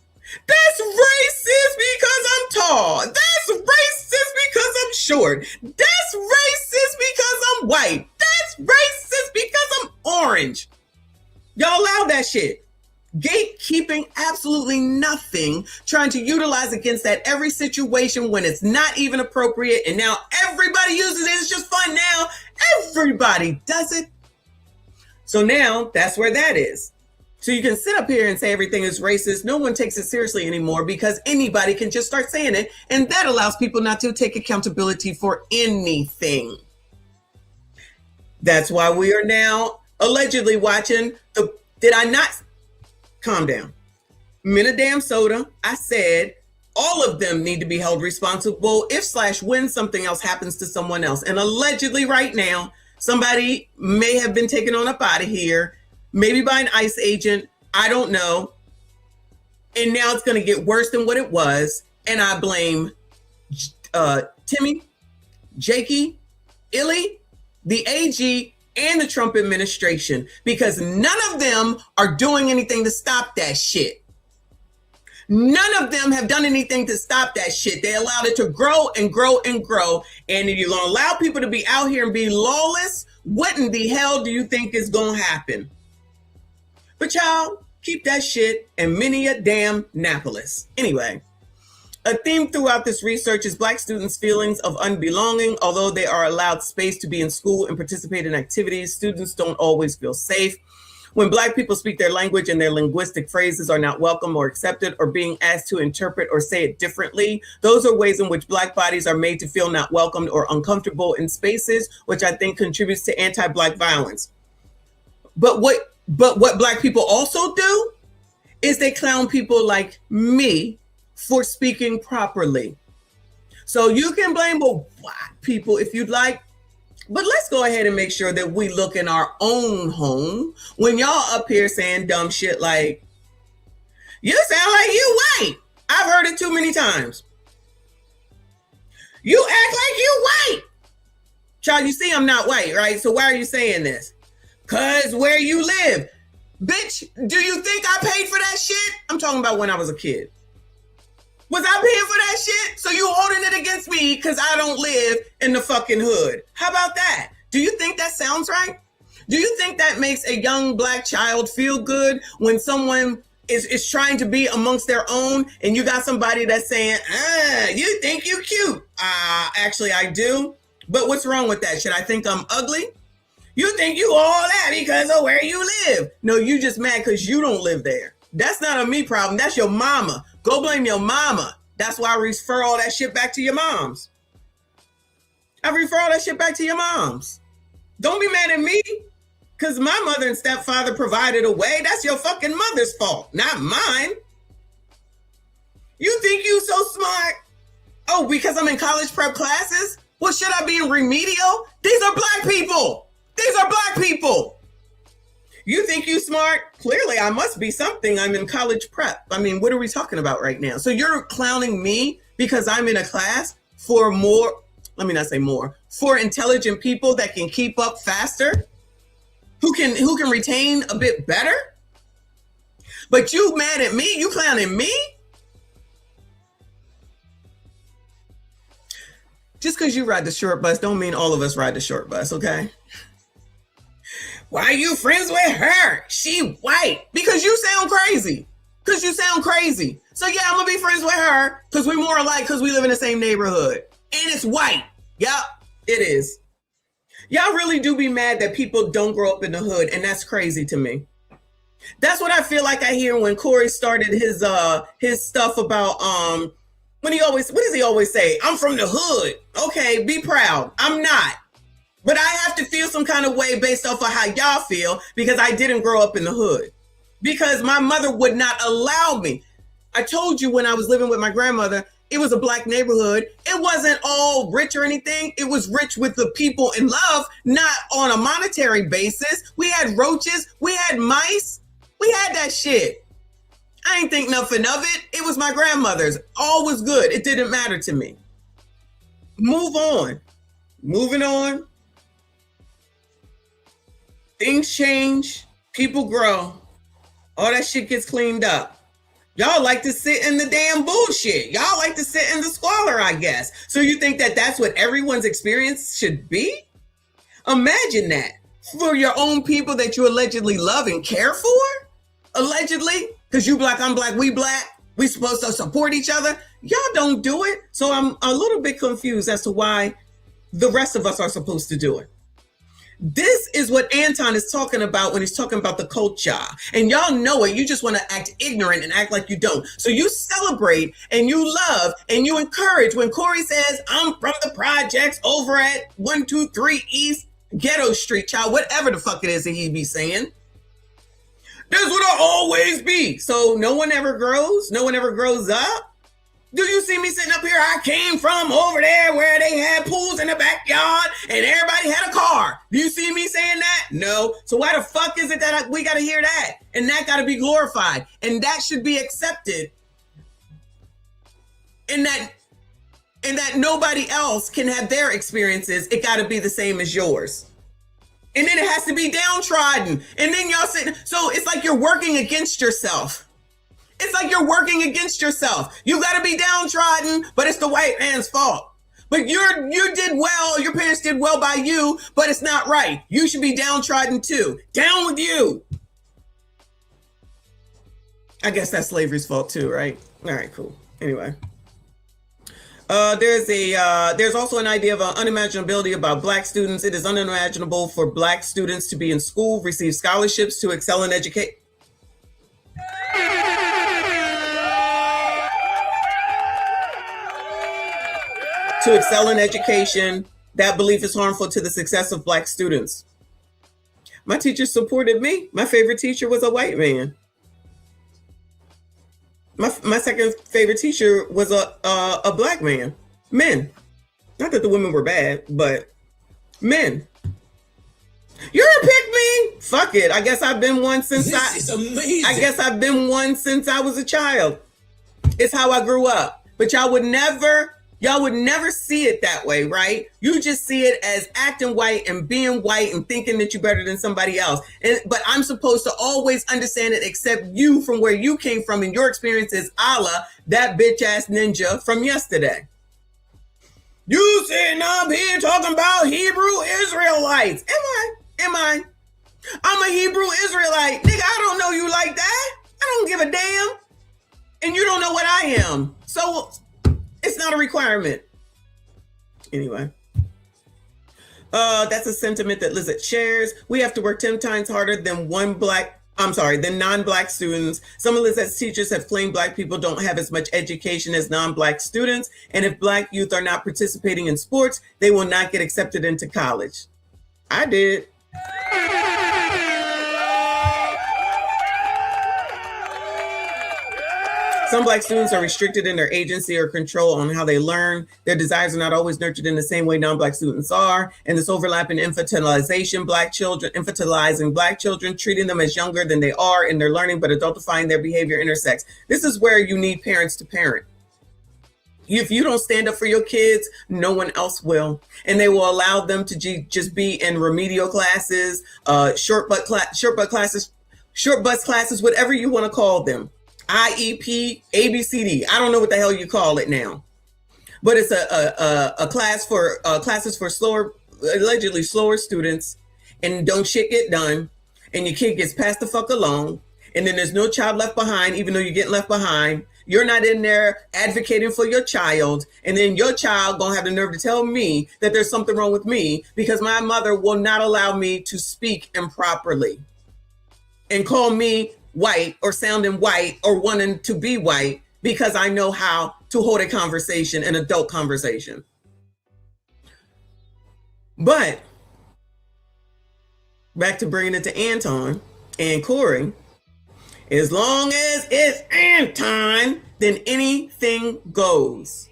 That's racist because I'm tall. That's racist because I'm short. That's racist because I'm white. That's racist because I'm orange. Y'all allow that shit. Gatekeeping absolutely nothing, trying to utilize against that every situation when it's not even appropriate, and now everybody uses it. It's just fun now. Everybody does it. So now that's where that is. So you can sit up here and say everything is racist. No one takes it seriously anymore because anybody can just start saying it, and that allows people not to take accountability for anything. That's why we are now allegedly watching the, did I not? Calm down. Damn soda. I said all of them need to be held responsible if / when something else happens to someone else. And allegedly right now, somebody may have been taken on up out of here, maybe by an ICE agent. I don't know. And now it's going to get worse than what it was. And I blame Timmy, Jakey, Illy, the AG, and the Trump administration, because none of them are doing anything to stop that shit. None of them have done anything to stop that shit. They allowed it to grow and grow and grow. And if you're going to allow people to be out here and be lawless, what in the hell do you think is going to happen? But y'all, keep that shit and many a damn Napolis. Anyway. A theme throughout this research is Black students' feelings of unbelonging. Although they are allowed space to be in school and participate in activities, students don't always feel safe. When Black people speak their language and their linguistic phrases are not welcome or accepted or being asked to interpret or say it differently, those are ways in which Black bodies are made to feel not welcomed or uncomfortable in spaces, which I think contributes to anti-Black violence. But what Black people also do is they clown people like me for speaking properly. So you can blame Black people if you'd like, but let's go ahead and make sure that we look in our own home when y'all up here saying dumb shit like, you sound like you white. I've heard it too many times. You act like you white. Child, you see I'm not white, right? So why are you saying this? Because where you live. Bitch, do you think I paid for that shit? I'm talking about when I was a kid. Was I paying for that shit? So you holding it against me because I don't live in the fucking hood. How about that? Do you think that sounds right? Do you think that makes a young Black child feel good when someone is trying to be amongst their own and you got somebody that's saying, you think you cute? Actually, I do. But what's wrong with that? Should I think I'm ugly? You think you all that because of where you live. No, you just mad because you don't live there. That's not a me problem. That's your mama. Go blame your mama. That's why I refer all that shit back to your moms. I refer all that shit back to your moms. Don't be mad at me because my mother and stepfather provided a way. That's your fucking mother's fault, not mine. You think you so smart? Oh, because I'm in college prep classes? Well, should I be in remedial? These are Black people. These are Black people. You think you smart? Clearly, I must be something. I'm in college prep. I mean, what are we talking about right now? So you're clowning me because I'm in a class for more, let me not say more, for intelligent people that can keep up faster, who can retain a bit better? But you mad at me? You clowning me? Just because you ride the short bus don't mean all of us ride the short bus, okay? Why are you friends with her? She white. Because you sound crazy. Because you sound crazy. So yeah, I'm going to be friends with her because we're more alike because we live in the same neighborhood. And it's white. Yep, it is. Y'all really do be mad that people don't grow up in the hood. And that's crazy to me. That's what I feel like I hear when Corey started his stuff about, what does he always say? I'm from the hood. Okay, be proud. I'm not. But I have to feel some kind of way based off of how y'all feel because I didn't grow up in the hood. Because my mother would not allow me. I told you when I was living with my grandmother, it was a Black neighborhood. It wasn't all rich or anything. It was rich with the people in love, not on a monetary basis. We had roaches. We had mice. We had that shit. I ain't think nothing of it. It was my grandmother's. All was good. It didn't matter to me. Move on. Moving on. Things change. People grow. All that shit gets cleaned up. Y'all like to sit in the damn bullshit. Y'all like to sit in the squalor, I guess. So you think that that's what everyone's experience should be? Imagine that. For your own people that you allegedly love and care for? Allegedly? Because you Black, I'm Black, we Black. We supposed to support each other. Y'all don't do it. So I'm a little bit confused as to why the rest of us are supposed to do it. This is what Anton is talking about when he's talking about the culture. And y'all know it. You just want to act ignorant and act like you don't. So you celebrate and you love and you encourage when Corey says, I'm from the projects over at 123 East Ghetto Street, child, whatever the fuck it is that he be saying. This would always be. So no one ever grows. No one ever grows up. Do you see me sitting up here? I came from over there where they had pools in the backyard and everybody had a car. Do you see me saying that? No. So why the fuck is it that we got to hear that? And that got to be glorified. And that should be accepted. And that nobody else can have their experiences. It got to be the same as yours. And then it has to be downtrodden. And then y'all sit. So it's like you're working against yourself. It's like you're working against yourself. You got to be downtrodden, but it's the white man's fault. But you did well. Your parents did well by you, but it's not right. You should be downtrodden too. Down with you. I guess that's slavery's fault too, right? All right, cool. Anyway. There's also an idea of an unimaginability about Black students. It is unimaginable for Black students to be in school, receive scholarships to excel in education. To excel in education. That belief is harmful to the success of Black students. My teacher supported me. My favorite teacher was a white man. My second favorite teacher was a Black man. Men. Not that the women were bad, but men. You're a pick me? Fuck it. I guess I've been one since This is amazing. I guess I've been one since I was a child. It's how I grew up. But y'all would never see it that way, right? You just see it as acting white and being white and thinking that you're better than somebody else. But I'm supposed to always understand it, except you from where you came from and your experience is a la that bitch ass ninja from yesterday. You sitting up here talking about Hebrew Israelites. Am I? I'm a Hebrew Israelite. Nigga, I don't know you like that. I don't give a damn. And you don't know what I am. So it's not a requirement. Anyway. That's a sentiment that Lizette shares. We have to work 10 times harder than non-Black students. Some of Lizette's teachers have claimed Black people don't have as much education as non-Black students. And if Black youth are not participating in sports, they will not get accepted into college. I did. Some Black students are restricted in their agency or control on how they learn. Their desires are not always nurtured in the same way non-Black students are. And this overlap in infantilizing Black children, treating them as younger than they are in their learning, but adultifying their behavior intersects. This is where you need parents to parent. If you don't stand up for your kids, no one else will. And they will allow them to just be in remedial classes, short bus classes, whatever you want to call them. IEP, ABCD. I don't know what the hell you call it now, but it's a class for classes for allegedly slower students, and don't shit get done, and your kid gets passed the fuck along, and then there's no child left behind, even though you're getting left behind. You're not in there advocating for your child, and then your child gonna have the nerve to tell me that there's something wrong with me because my mother will not allow me to speak improperly and call me white or sounding white or wanting to be white because I know how to hold a conversation, an adult conversation. But back to bringing it to Anton and Corey, as long as it's Anton, then anything goes.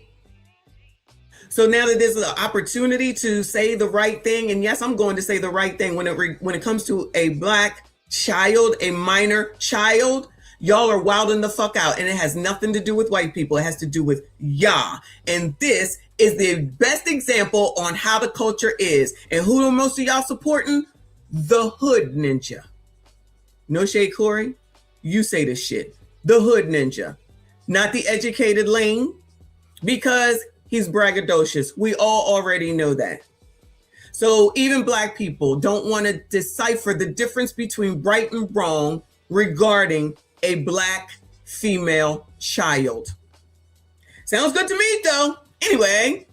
So now that there's an opportunity to say the right thing, and yes, I'm going to say the right thing when it comes to a Black child, a minor child, y'all are wilding the fuck out, and it has nothing to do with white people. It has to do with y'all. And this is the best example on how the culture is. And who are most of y'all supporting? The hood ninja. No shade, Corey. You say the shit. The hood ninja, not the educated lane, because he's braggadocious. We all already know that. So even Black people don't want to decipher the difference between right and wrong regarding a Black female child. Sounds good to me though. Anyway,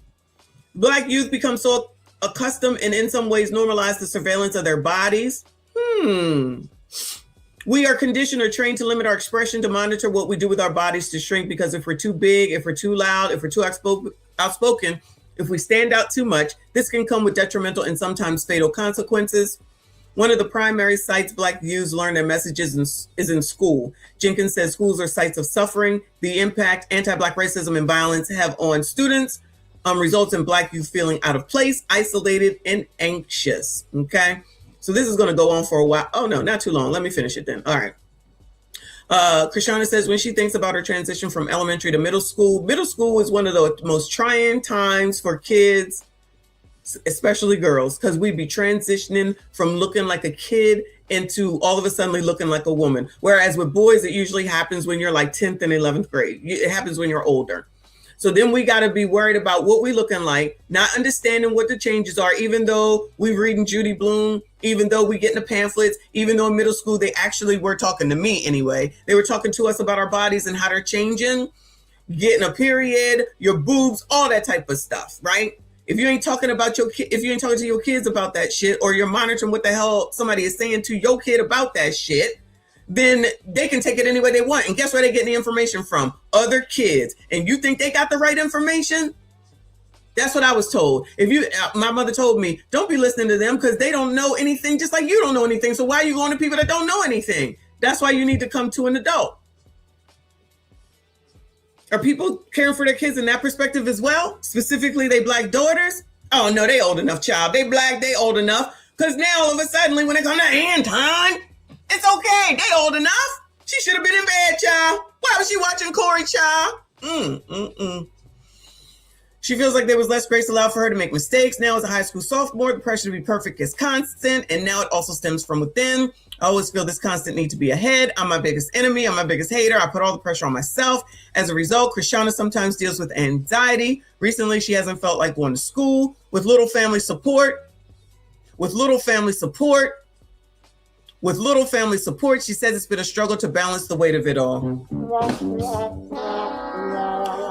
Black youth become so accustomed and in some ways normalize the surveillance of their bodies. We are conditioned or trained to limit our expression, to monitor what we do with our bodies, to shrink, because if we're too big, if we're too loud, if we're too outspoken, if we stand out too much, this can come with detrimental and sometimes fatal consequences. One of the primary sites Black youths learn their messages is in school. Jenkins says schools are sites of suffering. The impact anti-Black racism and violence have on students results in Black youth feeling out of place, isolated, and anxious. Okay, so this is going to go on for a while. Oh no, not too long. Let me finish it then. All right. Krishana says when she thinks about her transition from elementary to middle school is one of the most trying times for kids, especially girls, because we be transitioning from looking like a kid into all of a sudden looking like a woman. Whereas with boys, it usually happens when you're like 10th and 11th grade. It happens when you're older. So then we got to be worried about what we looking like, not understanding what the changes are, even though we reading Judy Blume, even though we getting the pamphlets, even though in middle school, they actually were talking to me anyway. They were talking to us about our bodies and how they're changing. getting a period, your boobs, all that type of stuff, right? If you ain't talking about if you ain't talking to your kids about that shit, or you're monitoring what the hell somebody is saying to your kid about that shit, then they can take it any way they want. And guess where they're getting the information from? Other kids. And you think they got the right information? That's what I was told. My mother told me, don't be listening to them because they don't know anything, just like you don't know anything. So why are you going to people that don't know anything? That's why you need to come to an adult. Are people caring for their kids in that perspective as well? Specifically, they black daughters? Oh, no, they old enough, child. They black, they old enough. Because now, all of a sudden, when it comes to Anton, it's okay. They old enough. She should have been in bed, child. Why was she watching Corey, child? She feels like there was less grace allowed for her to make mistakes. Now, as a high school sophomore, the pressure to be perfect is constant. And now it also stems from within. I always feel this constant need to be ahead. I'm my biggest enemy. I'm my biggest hater. I put all the pressure on myself. As a result, Krishana sometimes deals with anxiety. Recently, she hasn't felt like going to school. With little family support, she says it's been a struggle to balance the weight of it all.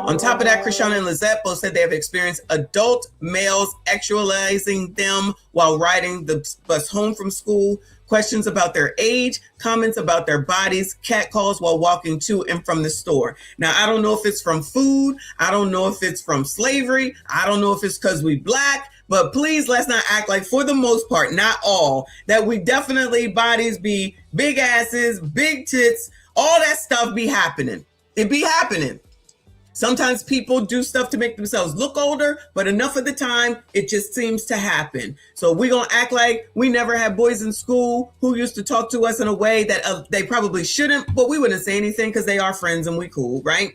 On top of that, Krishana and Lizette both said they have experienced adult males actualizing them while riding the bus home from school. Questions about their age, comments about their bodies, catcalls while walking to and from the store. Now, I don't know if it's from food. I don't know if it's from slavery. I don't know if it's because we black. But please, let's not act like, for the most part, not all, that we definitely bodies be big asses, big tits, all that stuff be happening. It be happening. Sometimes people do stuff to make themselves look older, but enough of the time, it just seems to happen. So we're going to act like we never had boys in school who used to talk to us in a way that they probably shouldn't, but we wouldn't say anything because they are friends and we cool, right?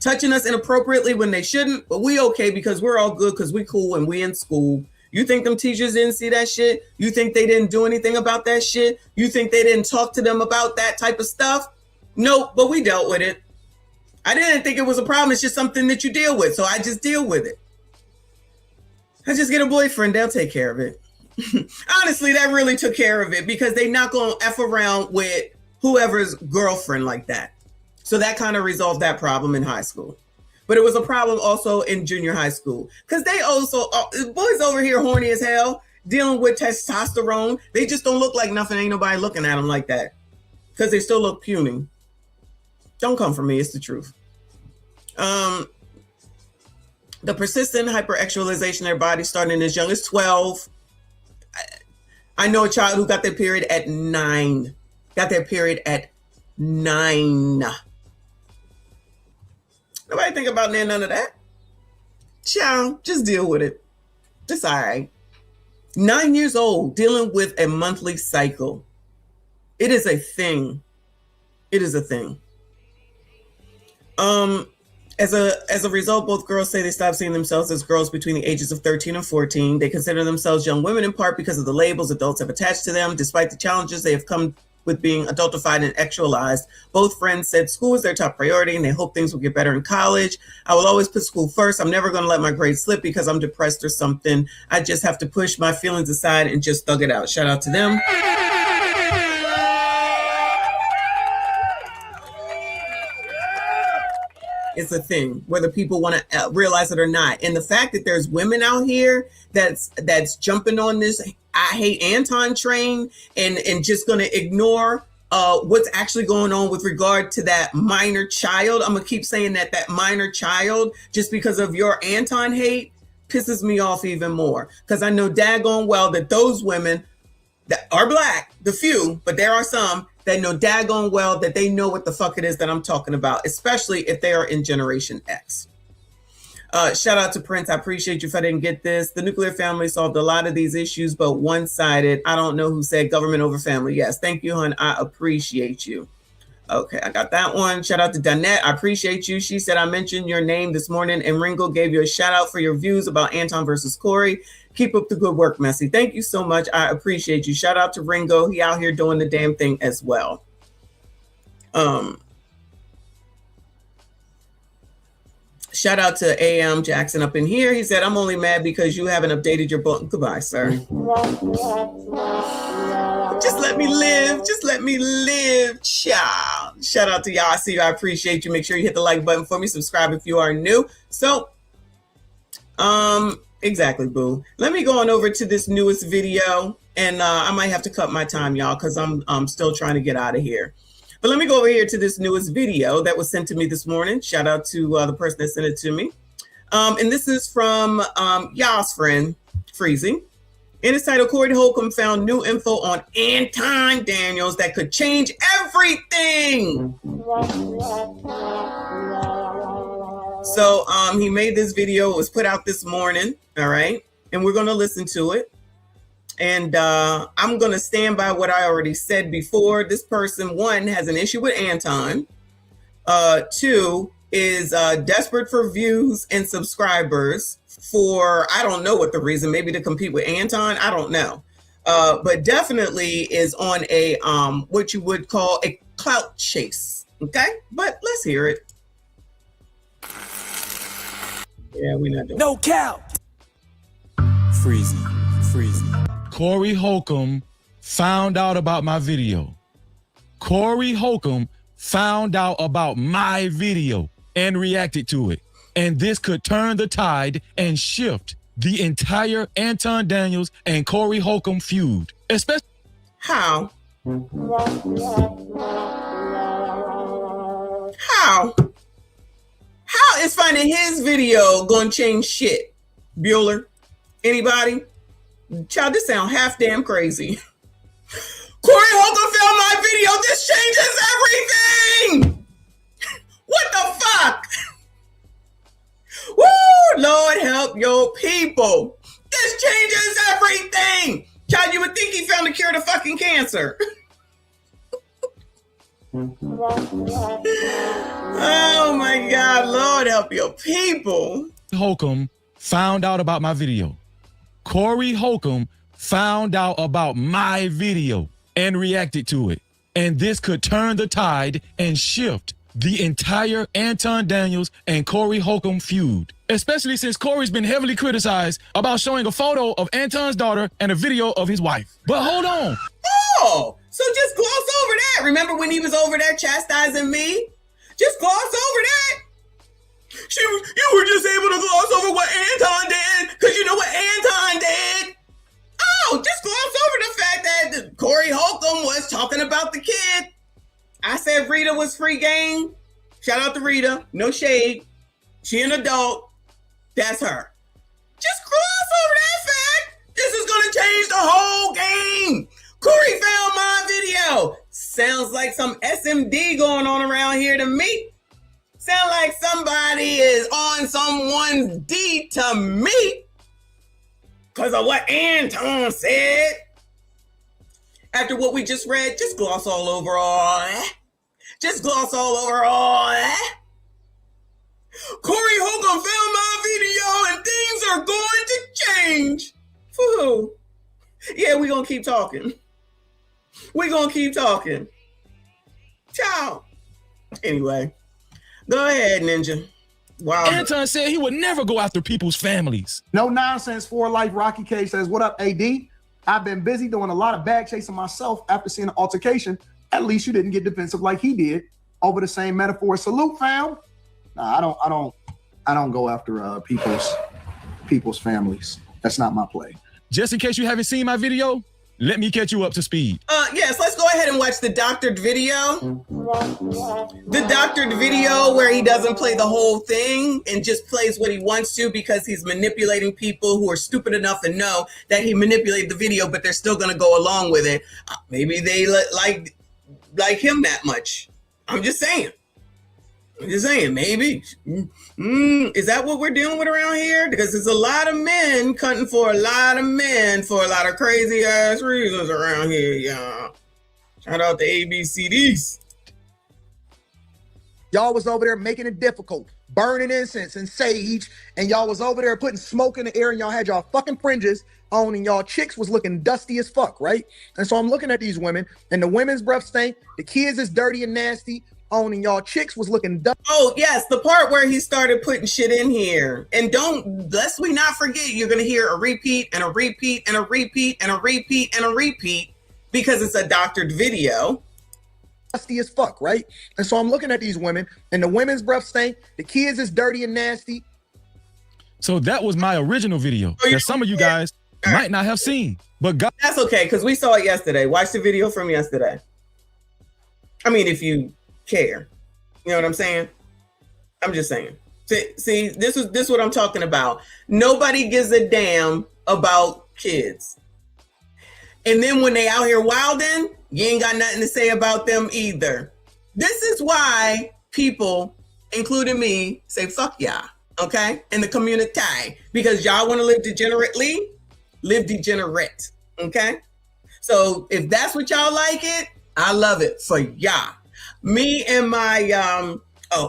Touching us inappropriately when they shouldn't, but we okay because we're all good because we cool and we in school. You think them teachers didn't see that shit? You think they didn't do anything about that shit? You think they didn't talk to them about that type of stuff? Nope, but we dealt with it. I didn't think it was a problem. It's just something that you deal with. So I just deal with it. I just get a boyfriend. They'll take care of it. Honestly, that really took care of it because they not going to F around with whoever's girlfriend like that. So that kind of resolved that problem in high school. But it was a problem also in junior high school because they also, boys over here horny as hell, dealing with testosterone. They just don't look like nothing. Ain't nobody looking at them like that because they still look puny. Don't come for me. It's the truth. The persistent hyperactualization of their body starting as young as 12. I know a child who got their period at 9. Nobody think about none of that. Child, just deal with it. It's all right. 9 years old, dealing with a monthly cycle. It is a thing. It is a thing. As a result, both girls say they stopped seeing themselves as girls between the ages of 13 and 14. They consider themselves young women in part because of the labels adults have attached to them. Despite the challenges they have come with being adultified and actualized, both friends said school is their top priority and they hope things will get better in college. I will always put school first. I'm never going to let my grades slip because I'm depressed or something. I just have to push my feelings aside and just thug it out. Shout out to them. It's a thing, whether people want to realize it or not. And the fact that there's women out here that's jumping on this I hate Anton train and just going to ignore what's actually going on with regard to that minor child. I'm going to keep saying that minor child, just because of your Anton hate, pisses me off even more. Because I know daggone well that those women that are black, the few, but there are some that know daggone well that they know what the fuck it is that I'm talking about, especially if they are in Generation X. Shout out to Prince. I appreciate you if I didn't get this. The nuclear family solved a lot of these issues, but one-sided. I don't know who said government over family. Yes, thank you, hon. I appreciate you. Okay, I got that one. Shout out to Danette. I appreciate you. She said I mentioned your name this morning, and Ringo gave you a shout out for your views about Anton versus Corey. Keep up the good work, Messy. Thank you so much. I appreciate you. Shout out to Ringo. He out here doing the damn thing as well. Shout out to A.M. Jackson up in here. He said, I'm only mad because you haven't updated your book. Goodbye, sir. Just let me live. Just let me live, child. Shout out to y'all. I see you. I appreciate you. Make sure you hit the like button for me. Subscribe if you are new. So, exactly, boo. Let me go on over to this newest video, and I might have to cut my time, y'all, because I'm still trying to get out of here. But let me go over here to this newest video that was sent to me this morning. Shout out to the person that sent it to me. And this is from y'all's friend, Freezy. And it's titled, Corey Holcomb found new info on Anton Daniels that could change everything. So he made this video. It was put out this morning. All right. And we're going to listen to it. And I'm going to stand by what I already said before. This person, one, has an issue with Anton. Two, is desperate for views and subscribers for, I don't know what the reason, maybe to compete with Anton. I don't know. But definitely is on a, what you would call a clout chase. Okay. But let's hear it. Yeah, we're not doing no cap. Freezy. Corey Holcomb found out about my video. Corey Holcomb found out about my video and reacted to it. And this could turn the tide and shift the entire Anton Daniels and Corey Holcomb feud. Especially how? How is finding his video going to change shit? Bueller? Anybody? Child, this sound half damn crazy. Corey Holcomb found my video. This changes everything. What the fuck? Woo! Lord help your people. This changes everything. Child, you would think he found a cure to fucking cancer. Oh my God, Lord help your people. Holcomb found out about my video. Corey Holcomb found out about my video and reacted to it. And this could turn the tide and shift the entire Anton Daniels and Corey Holcomb feud. Especially since Corey's been heavily criticized about showing a photo of Anton's daughter and a video of his wife. But hold on. Oh, so just gloss over that. Remember when he was over there chastising me? Just gloss over that. You were just able to gloss over what Anton did because you know what Anton did. Oh, just gloss over the fact that Corey Holcomb was talking about the kid. I said Rita was free game. Shout out to Rita. No shade. She an adult. That's her. Just gloss over that fact. This is going to change the whole game. Corey found my video. Sounds like some SMD going on around here to me. Sound like somebody is on someone's D to me because of what Anton said. After what we just read, just gloss all over all that. Just gloss all over all that. Corey Holcomb found my video and things are going to change. For who? Yeah, we're going to keep talking. We're going to keep talking. Ciao. Anyway. Go ahead, Ninja. Wow. Anton said he would never go after people's families. No nonsense for life. Rocky K says, what up, AD? I've been busy doing a lot of bag chasing myself after seeing an altercation. At least you didn't get defensive like he did over the same metaphor. Salute, fam. Nah, I don't go after people's families. That's not my play. Just in case you haven't seen my video, let me catch you up to speed. Yes, let's go ahead and watch the doctored video. The doctored video where he doesn't play the whole thing and just plays what he wants to because he's manipulating people who are stupid enough to know that he manipulated the video, but they're still going to go along with it. Maybe they like him that much. I'm just saying, maybe. Is that what we're dealing with around here? Because there's a lot of men cutting for a lot of men for a lot of crazy ass reasons around here, y'all. Shout out to ABCDs. Y'all was over there making it difficult, burning incense and sage, and y'all was over there putting smoke in the air, and y'all had y'all fucking fringes on, and y'all chicks was looking dusty as fuck, right? And so I'm looking at these women, and the women's breath stink, the kids is dirty and nasty, and y'all chicks was looking dusty. Oh, yes, the part where he started putting shit in here. And lest we not forget, you're going to hear a repeat and a repeat and a repeat and a repeat and a repeat because it's a doctored video. dusty as fuck, right? And so I'm looking at these women, and the women's breath stink, the kids is dirty and nasty. So that was my original video that some of you guys might not have seen. But God, That's okay, because we saw it yesterday. Watch the video from yesterday. I mean, if you care. You know what I'm saying? I'm just saying. See, this is what I'm talking about. Nobody gives a damn about kids. And then when they out here wilding, you ain't got nothing to say about them either. This is why people, including me, say fuck y'all, okay? In the community. Because y'all want to live degenerately, live degenerate, okay? So if that's what y'all like it, I love it for y'all. Me and my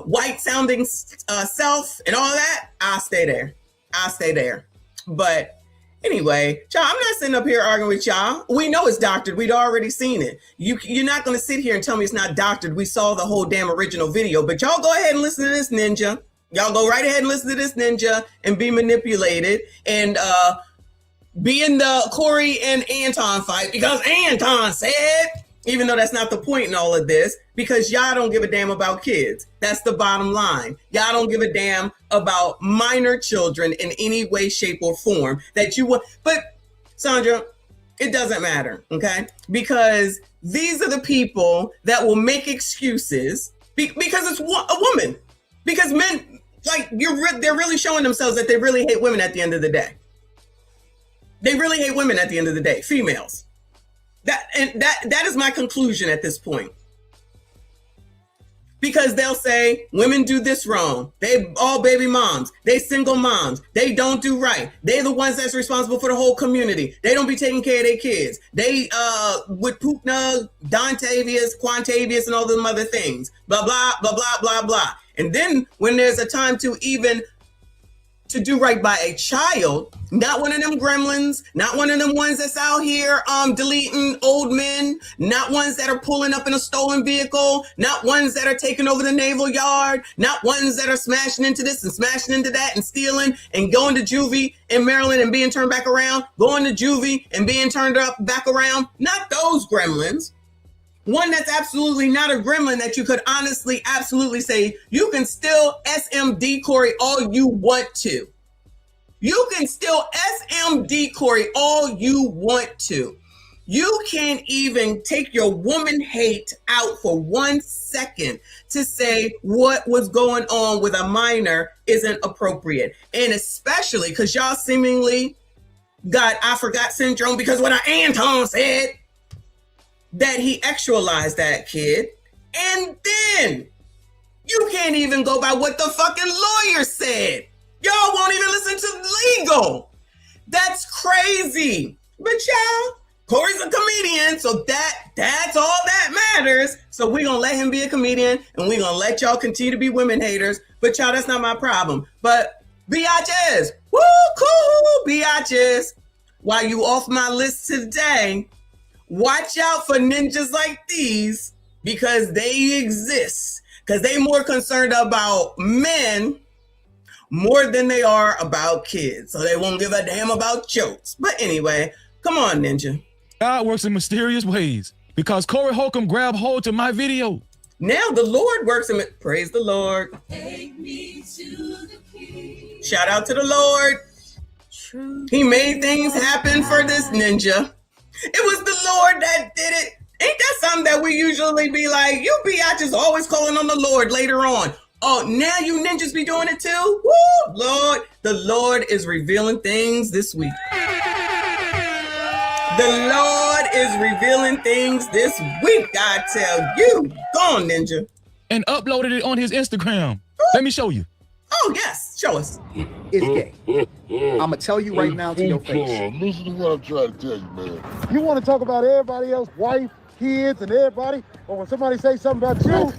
white sounding self and all that, I'll stay there. I'll stay there. But anyway, y'all, I'm not sitting up here arguing with y'all. We know it's doctored. We'd already seen it. You're not going to sit here and tell me it's not doctored. We saw the whole damn original video. But y'all go ahead and listen to this ninja. Y'all go right ahead and listen to this ninja and be manipulated and be in the Corey and Anton fight because Anton said, even though that's not the point in all of this, because y'all don't give a damn about kids. That's the bottom line. Y'all don't give a damn about minor children in any way, shape, or form that you want. But Sandra, it doesn't matter, okay? Because these are the people that will make excuses because it's a woman. Because men, like, they're really showing themselves that they really hate women at the end of the day. They really hate women at the end of the day, females. That is my conclusion at this point. Because they'll say women do this wrong. They all baby moms. They single moms. They don't do right. They the ones that's responsible for the whole community. They don't be taking care of their kids. They with Putna, Dontavius, Quantavius, and all them other things. Blah blah blah blah blah blah. And then when there's a time to even to do right by a child, not one of them gremlins, not one of them ones that's out here deleting old men, not ones that are pulling up in a stolen vehicle, not ones that are taking over the naval yard, not ones that are smashing into this and smashing into that and stealing and going to juvie in Maryland and being turned back around, going to juvie and being turned back around, not those gremlins. One that's absolutely not a gremlin that you could honestly, absolutely say, you can still SMD Corey all you want to. You can still SMD Corey all you want to. You can't even take your woman hate out for 1 second to say what was going on with a minor isn't appropriate. And especially because y'all seemingly got I forgot syndrome because what Anton said, that he actualized that kid, and then you can't even go by what the fucking lawyer said. Y'all won't even listen to legal. That's crazy. But y'all, Corey's a comedian, so that's all that matters. So we're gonna let him be a comedian, and we're gonna let y'all continue to be women haters. But y'all, that's not my problem. But biatches, woo, cool, biatches. While you off my list today, watch out for ninjas like these because they exist. Because they more concerned about men more than they are about kids. So they won't give a damn about jokes. But anyway, come on, ninja. God works in mysterious ways because Corey Holcomb grabbed hold to my video. Now the Lord works in it. Praise the Lord. Take me to the king. Shout out to the Lord. He made things happen for this ninja. It was the Lord that did it. Ain't that something that we usually be like, you biatches always calling on the Lord later on. Oh, now you ninjas be doing it too? Woo, Lord. The Lord is revealing things this week. The Lord is revealing things this week, I tell you. Go on, ninja. And uploaded it on his Instagram. Let me show you. Oh, yes. Show us. It's gay. I'm gonna tell you right now to your face. Listen to what I'm trying to tell you, man. You want to talk about everybody else, wife, kids, and everybody, but when somebody say something about you,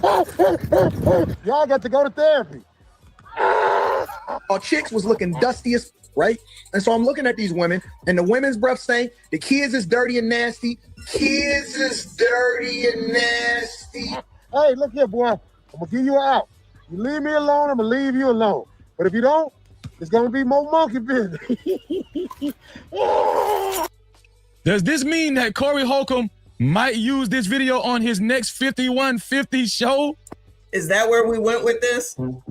y'all got to go to therapy. Our chicks was looking dusty as right? And so I'm looking at these women, and the women's breath saying the kids is dirty and nasty. Kids is dirty and nasty. Hey, look here, boy. I'm gonna give you out. You leave me alone, I'm gonna leave you alone. But if you don't, it's gonna be more monkey business. Does this mean that Corey Holcomb might use this video on his next 5150 show. Is that where we went with this? Oh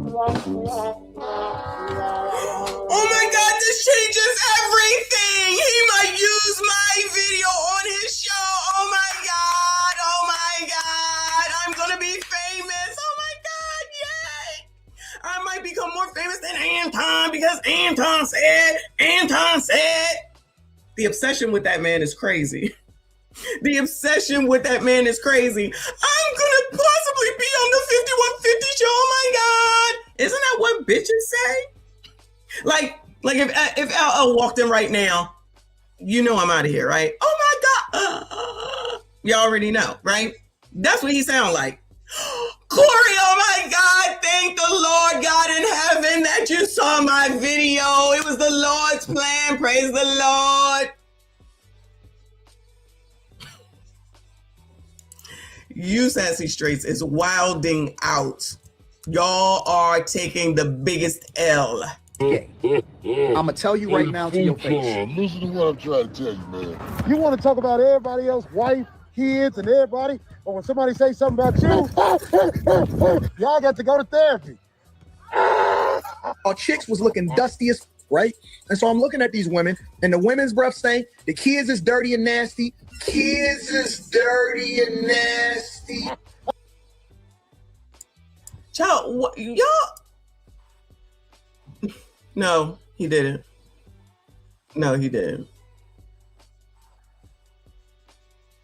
my God, this changes everything. He might use my video on his show. Oh my God. Oh my God. I'm going to be famous. Oh my God. Yay. I might become more famous than Anton because Anton said. The obsession with that man is crazy. The obsession with that man is crazy. I'm gonna possibly be on the 5150 show. Oh my God. Isn't that what bitches say? Like if LL walked in right now, you know I'm out of here, right? Oh my God. You already know, right? That's what he sound like. Corey, oh my God, thank the Lord God in heaven that you saw my video. It was the Lord's plan. Praise the Lord. You Sassy Straights is wilding out. Y'all are taking the biggest L. I'm gonna tell you right now to your face. Listen to what I'm trying to tell you, man. You want to talk about everybody else, wife, kids, and everybody, but when somebody say something about you, y'all got to go to therapy. Our chicks was looking dusty as right? And so I'm looking at these women, and the women's breath stink. The kids is dirty and nasty. Kids is dirty and nasty. Y'all. No, he didn't. No, he didn't.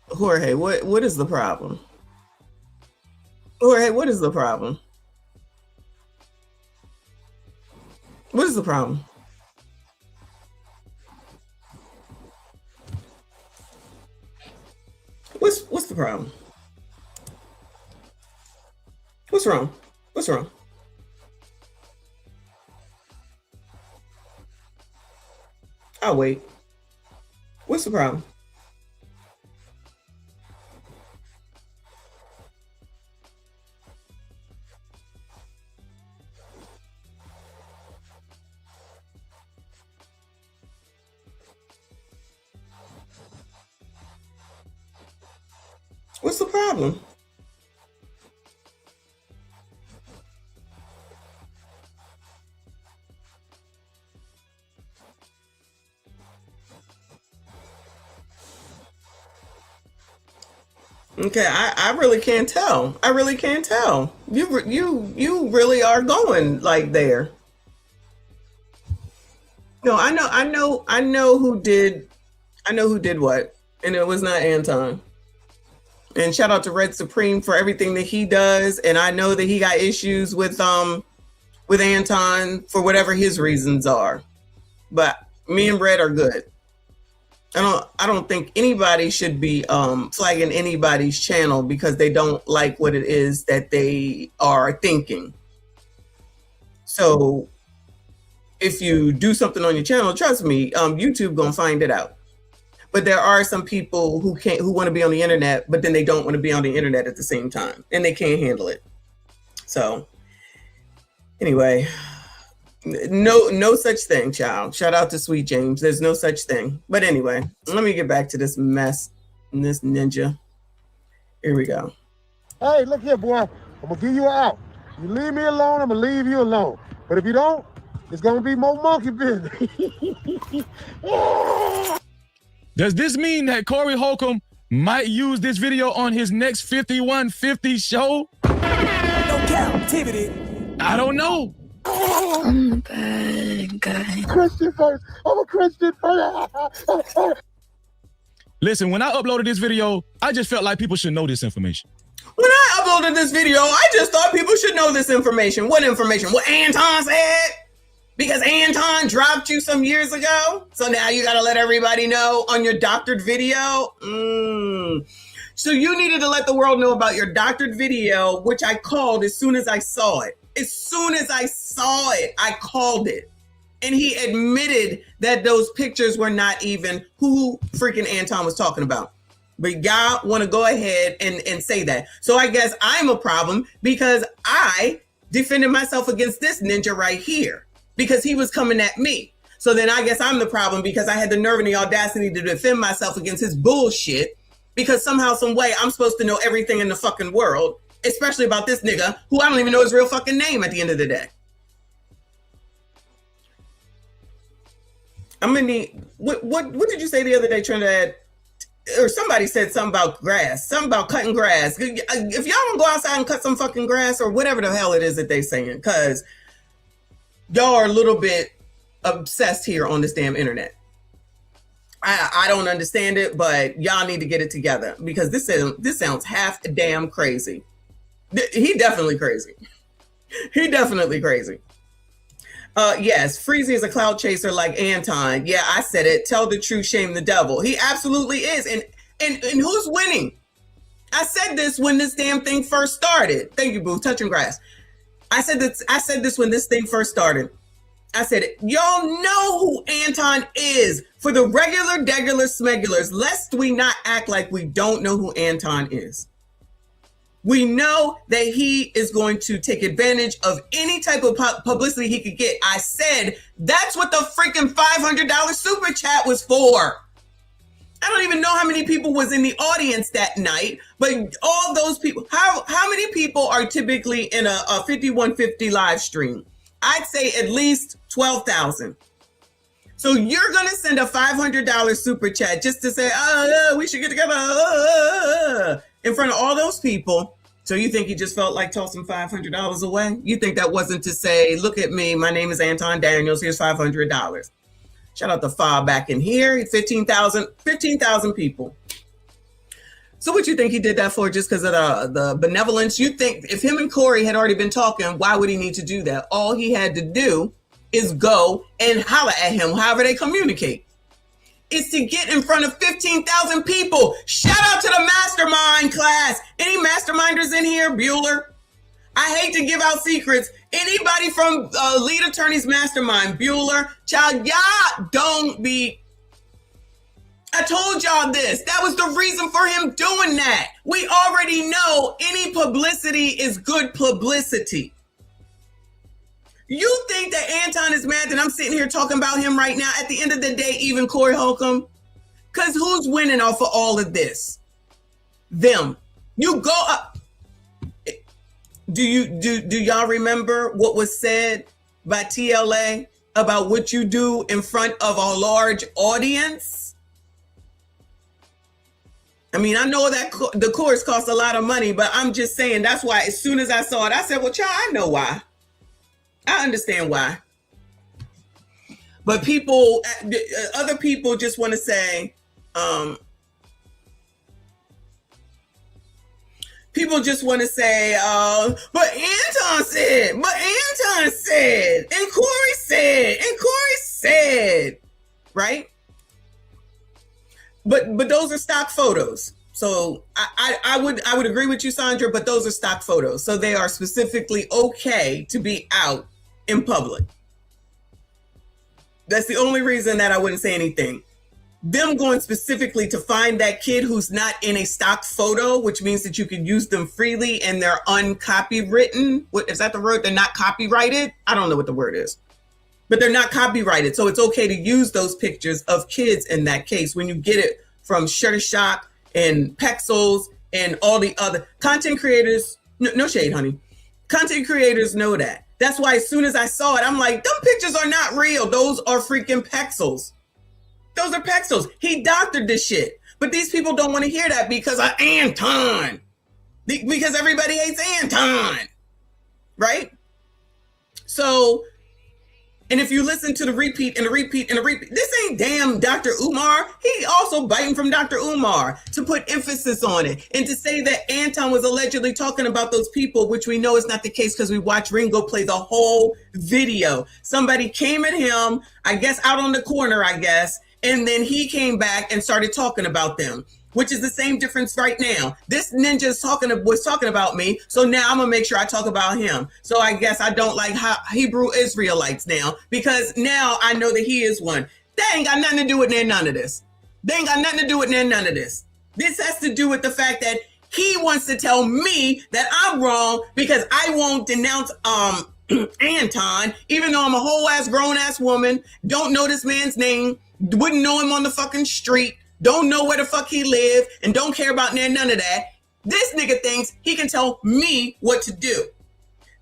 Jorge, what is the problem? Jorge, what is the problem? What is the problem? What's the problem? What's wrong? What's wrong? I'll wait. What's the problem? What's the problem? Okay, I really can't tell. I really can't tell. You really are going like there. No, I know who did what, and it was not Anton. And shout out to Red Supreme for everything that he does. And I know that he got issues with Anton for whatever his reasons are. But me and Red are good. I don't think anybody should be flagging anybody's channel because they don't like what it is that they are thinking. So if you do something on your channel, trust me, YouTube gonna find it out. But there are some people who want to be on the internet, but then they don't want to be on the internet at the same time, and they can't handle it. So anyway, no such thing, child. Shout out to Sweet James. There's no such thing. But anyway, let me get back to this mess, this ninja. Here we go. Hey, look here, boy. I'm gonna give you an out. You leave me alone, I'm gonna leave you alone. But if you don't, it's gonna be more monkey business. Does this mean that Corey Holcomb might use this video on his next 5150 show? No captivity. I don't know. I'm a bad guy. Christian first. I'm a Christian first. Listen, when I uploaded this video, I just felt like people should know this information. When I uploaded this video, I just thought people should know this information. What information? What Anton said? Because Anton dropped you some years ago? So now you got to let everybody know on your doctored video? So you needed to let the world know about your doctored video, which I called as soon as I saw it. As soon as I saw it, I called it. And he admitted that those pictures were not even who freaking Anton was talking about. But y'all want to go ahead and say that. So I guess I'm a problem because I defended myself against this ninja right here because he was coming at me. So then I guess I'm the problem because I had the nerve and the audacity to defend myself against his bullshit because somehow, some way, I'm supposed to know everything in the fucking world, especially about this nigga who I don't even know his real fucking name at the end of the day. I'm gonna need, what did you say the other day, Trinidad? Or somebody said something about grass, something about cutting grass. If y'all don't go outside and cut some fucking grass or whatever the hell it is that they saying, because y'all are a little bit obsessed here on this damn internet. I don't understand it, but y'all need to get it together, because this sounds half damn crazy. He definitely crazy. He definitely crazy. Yes, Freezy is a cloud chaser like Anton. Yeah, I said it. Tell the truth, shame the devil. He absolutely is. And who's winning? I said this when this damn thing first started. Thank you, boo. Touching grass. I said this when this thing first started. I said it. Y'all know who Anton is. For the regular smegulars, lest we not act like we don't know who Anton is. We know that he is going to take advantage of any type of publicity he could get. I said that's what the freaking $500 super chat was for. I don't even know how many people was in the audience that night, but all those people, how many people are typically in a 5150 live stream? I'd say at least 12,000. So you're going to send a $500 super chat just to say, oh, we should get together in front of all those people. So you think he just felt like tossing $500 away? You think that wasn't to say, look at me, my name is Anton Daniels, here's $500. Shout out to Fa back in here, 15,000 people. So what you think he did that for, just because of the benevolence? You think if him and Corey had already been talking, why would he need to do that? All he had to do is go and holler at him, however they communicate. Is to get in front of 15,000 people. Shout out to the mastermind class. Any masterminders in here? Bueller? I hate to give out secrets. Anybody from Lead Attorneys Mastermind? Bueller? Child, y'all don't be... I told y'all this. That was the reason for him doing that. We already know any publicity is good publicity. You think that Anton is mad that I'm sitting here talking about him right now? At the end of the day, even Corey Holcomb? Because who's winning off of all of this? Them. You go up. Do y'all remember what was said by TLA about what you do in front of a large audience? I mean, I know that the course costs a lot of money, but I'm just saying that's why as soon as I saw it, I said, well, child, I know why. I understand why. But people, other people just want to say, people just want to say, but Anton said, and Corey said, right? But those are stock photos. So I would agree with you, Sandra, but those are stock photos. So they are specifically okay to be out in public. That's the only reason that I wouldn't say anything. Them going specifically to find that kid who's not in a stock photo, which means that you can use them freely and they're uncopywritten. What is that the word? They're not copyrighted? I don't know what the word is. But they're not copyrighted. So it's okay to use those pictures of kids in that case when you get it from Shutterstock and Pexels and all the other content creators. No shade, honey. Content creators know that. That's why as soon as I saw it, I'm like, them pictures are not real. Those are freaking Pexels. Those are Pexels. He doctored this shit. But these people don't want to hear that because of Anton. Because everybody hates Anton. Right? So, and if you listen to the repeat, this ain't damn Dr. Umar. He also biting from Dr. Umar to put emphasis on it and to say that Anton was allegedly talking about those people, which we know is not the case because we watched Ringo play the whole video. Somebody came at him, I guess out on the corner, and then he came back and started talking about them, which is the same difference right now. This ninja was talking about me, so now I'm gonna make sure I talk about him. So I guess I don't like Hebrew Israelites now, because now I know that he is one. They ain't got nothing to do with none of this. This has to do with the fact that he wants to tell me that I'm wrong because I won't denounce Anton, even though I'm a whole ass grown ass woman, don't know this man's name, wouldn't know him on the fucking street, don't know where the fuck he live, and don't care about none of that. This nigga thinks he can tell me what to do.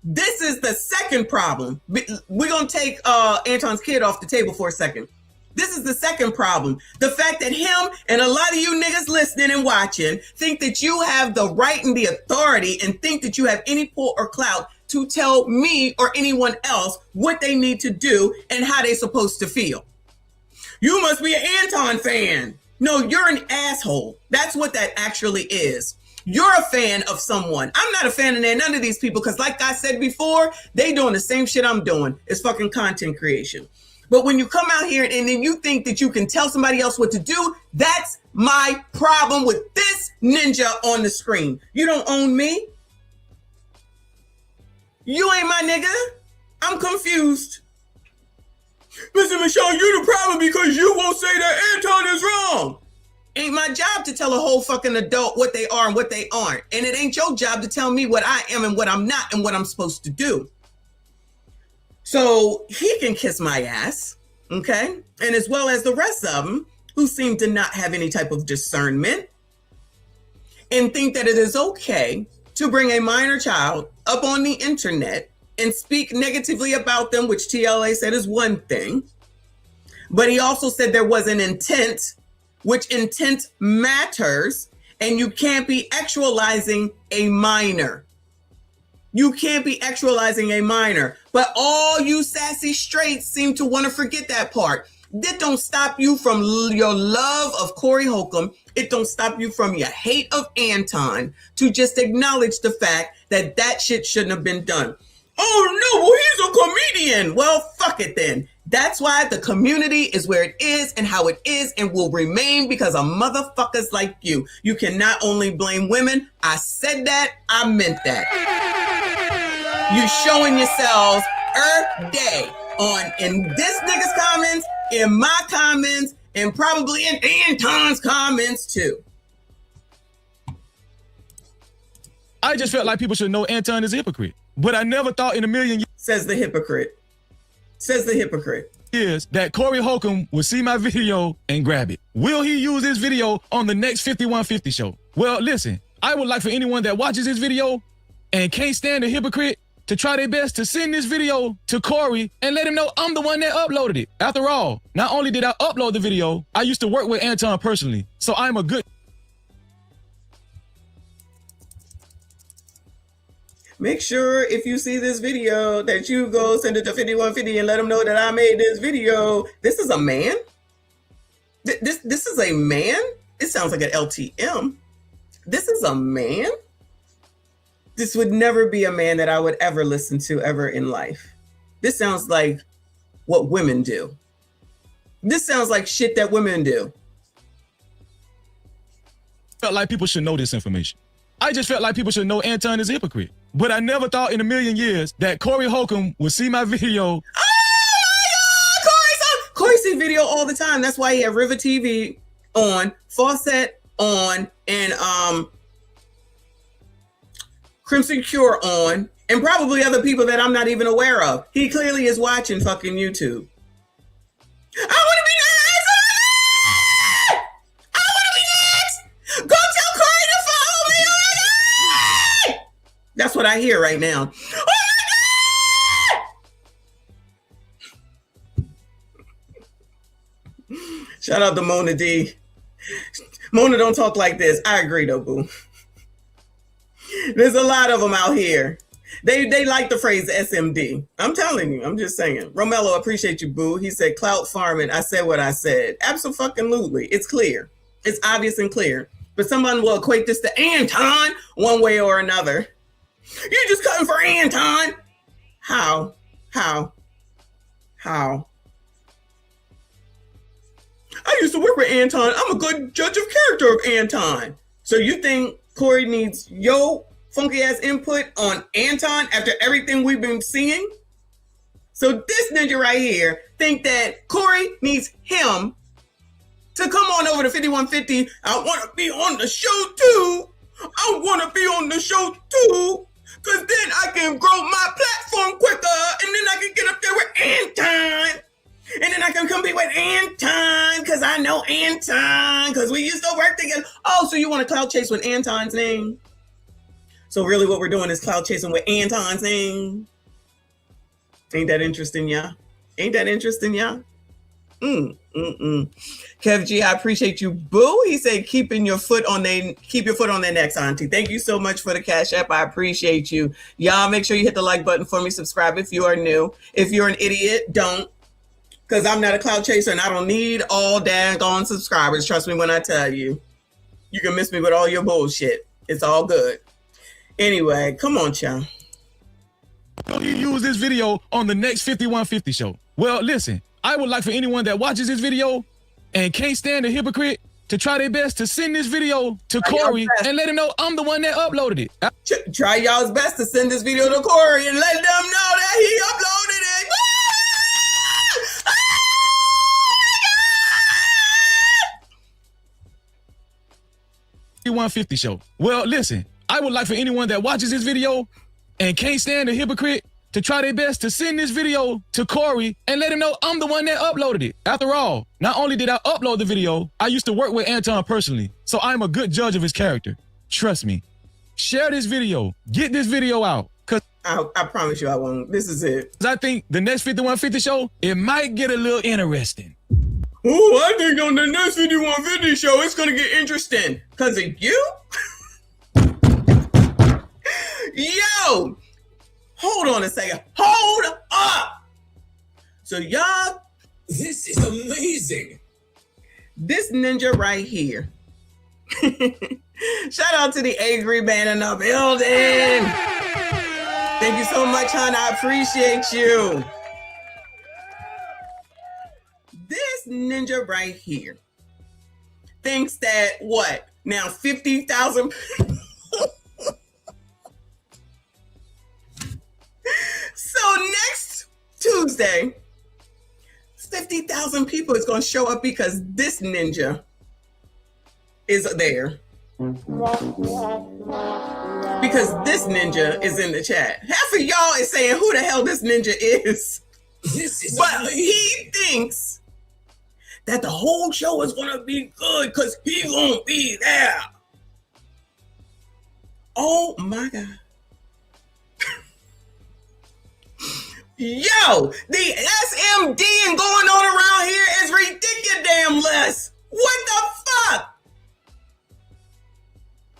This is the second problem. We're going to take Anton's kid off the table for a second. This is the second problem. The fact that him and a lot of you niggas listening and watching think that you have the right and the authority and think that you have any pull or clout to tell me or anyone else what they need to do and how they're supposed to feel. You must be an Anton fan. No, you're an asshole. That's what that actually is. You're a fan of someone. I'm not a fan of none of these people because like I said before, they doing the same shit I'm doing. It's fucking content creation. But when you come out here and then you think that you can tell somebody else what to do, that's my problem with this ninja on the screen. You don't own me. You ain't my nigga. I'm confused. Mr. Michelle, you the problem because you won't say that Anton is wrong. Ain't my job to tell a whole fucking adult what they are and what they aren't. And it ain't your job to tell me what I am and what I'm not and what I'm supposed to do. So he can kiss my ass, okay? And as well as the rest of them who seem to not have any type of discernment and think that it is okay to bring a minor child up on the internet and speak negatively about them, which TLA said is one thing. But he also said there was an intent, which intent matters, and you can't be actualizing a minor. You can't be actualizing a minor. But all you sassy straights seem to want to forget that part. That don't stop you from your love of Corey Holcomb. It don't stop you from your hate of Anton to just acknowledge the fact that that shit shouldn't have been done. Oh no, well, he's a comedian. Well, fuck it then. That's why the community is where it is and how it is and will remain because of motherfuckers like you. You can not only blame women. I said that. I meant that. You showing yourselves every day in this nigga's comments, in my comments, and probably in Anton's comments too. I just felt like people should know Anton is a hypocrite. But I never thought in a million Says the hypocrite. Says the hypocrite. years that Corey Holcomb would see my video and grab it. Will he use this video on the next 5150 show? Well, listen, I would like for anyone that watches this video and can't stand a hypocrite to try their best to send this video to Corey and let him know I'm the one that uploaded it. After all, not only did I upload the video, I used to work with Anton personally, so I'm a good... Make sure if you see this video that you go send it to 5150 and let them know that I made this video. This is a man? This is a man? It sounds like an LTM. This is a man? This would never be a man that I would ever listen to ever in life. This sounds like what women do. This sounds like shit that women do. Felt like people should know this information. I just felt like people should know Anton is a hypocrite. But I never thought in a million years that Corey Holcomb would see my video. Oh my God, Corey see video all the time. That's why he had River TV on, Fawcett on, and Crimson Cure on, and probably other people that I'm not even aware of. He clearly is watching fucking YouTube. I want to be next! I want to be next! Go tell Corey to follow me! Oh my God! That's what I hear right now. Oh my God! Shout out to Mona D. Mona don't talk like this. I agree though, boo. There's a lot of them out here. They like the phrase SMD. I'm telling you, I'm just saying. Romello, appreciate you, boo. He said, clout farming. I said what I said. Absolutely. It's clear. It's obvious and clear. But someone will equate this to Anton one way or another. You're just cutting for Anton. How? I used to work with Anton. I'm a good judge of character of Anton. So you think Corey needs your funky ass input on Anton after everything we've been seeing? So this ninja right here think that Corey needs him to come on over to 5150. I want to be on the show too. I want to be on the show too. Because then I can grow my platform quicker and then I can get up there with Anton. And then I can compete with Anton because I know Anton because we used to work together. Oh, so you want to cloud chase with Anton's name? So really what we're doing is cloud chasing with Anton's name. Ain't that interesting, y'all? Ain't that interesting, y'all? Kev G, I appreciate you. Boo. He said, keep your foot on their necks, Auntie. Thank you so much for the Cash App. I appreciate you. Y'all make sure you hit the like button for me. Subscribe if you are new. If you're an idiot, don't. Because I'm not a cloud chaser and I don't need all daggone subscribers. Trust me when I tell you. You can miss me with all your bullshit. It's all good. Anyway, come on, y'all. You use this video on the next 5150 show. Well, listen, I would like for anyone that watches this video and can't stand a hypocrite to try their best to send this video to Corey and let him know I'm the one that uploaded it. Try y'all's best to send this video to Corey and let them know that he uploaded it. 5150 show. Well, listen, I would like for anyone that watches this video and can't stand a hypocrite to try their best to send this video to Corey and let him know I'm the one that uploaded it. After all, not only did I upload the video, I used to work with Anton personally, so I'm a good judge of his character. Trust me. Share this video. Get this video out. Cause I promise you I won't. This is it. I think the next 5150 show, it might get a little interesting. Oh, I think on the next 5150 show, it's going to get interesting. Because of you? Yo! Hold on a second. Hold up! So y'all... This is amazing. This ninja right here. Shout out to the Angry Band in the building. Thank you so much, hon. I appreciate you. This ninja right here thinks that what? Now 50,000. So next Tuesday, 50,000 people is going to show up because this ninja is there. Because this ninja is in the chat. Half of y'all is saying who the hell this ninja is. But he thinks that the whole show is going to be good because he's going to be there. Oh my God. Yo, the SMD going on around here is ridiculous. What the fuck?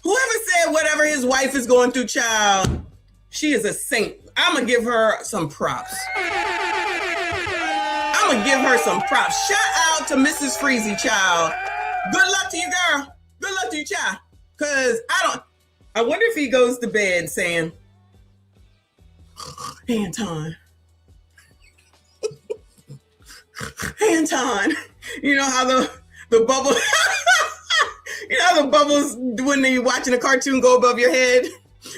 Whoever said whatever his wife is going through, child, she is a saint. I'm going to give her some props. I'm going to give her some props. Shout out to Mrs. Freezy, child. Good luck to you, girl. Good luck to you, child. Because I wonder if he goes to bed saying, Anton. Anton. You know how the bubble... You know how the bubbles when you're watching a cartoon go above your head?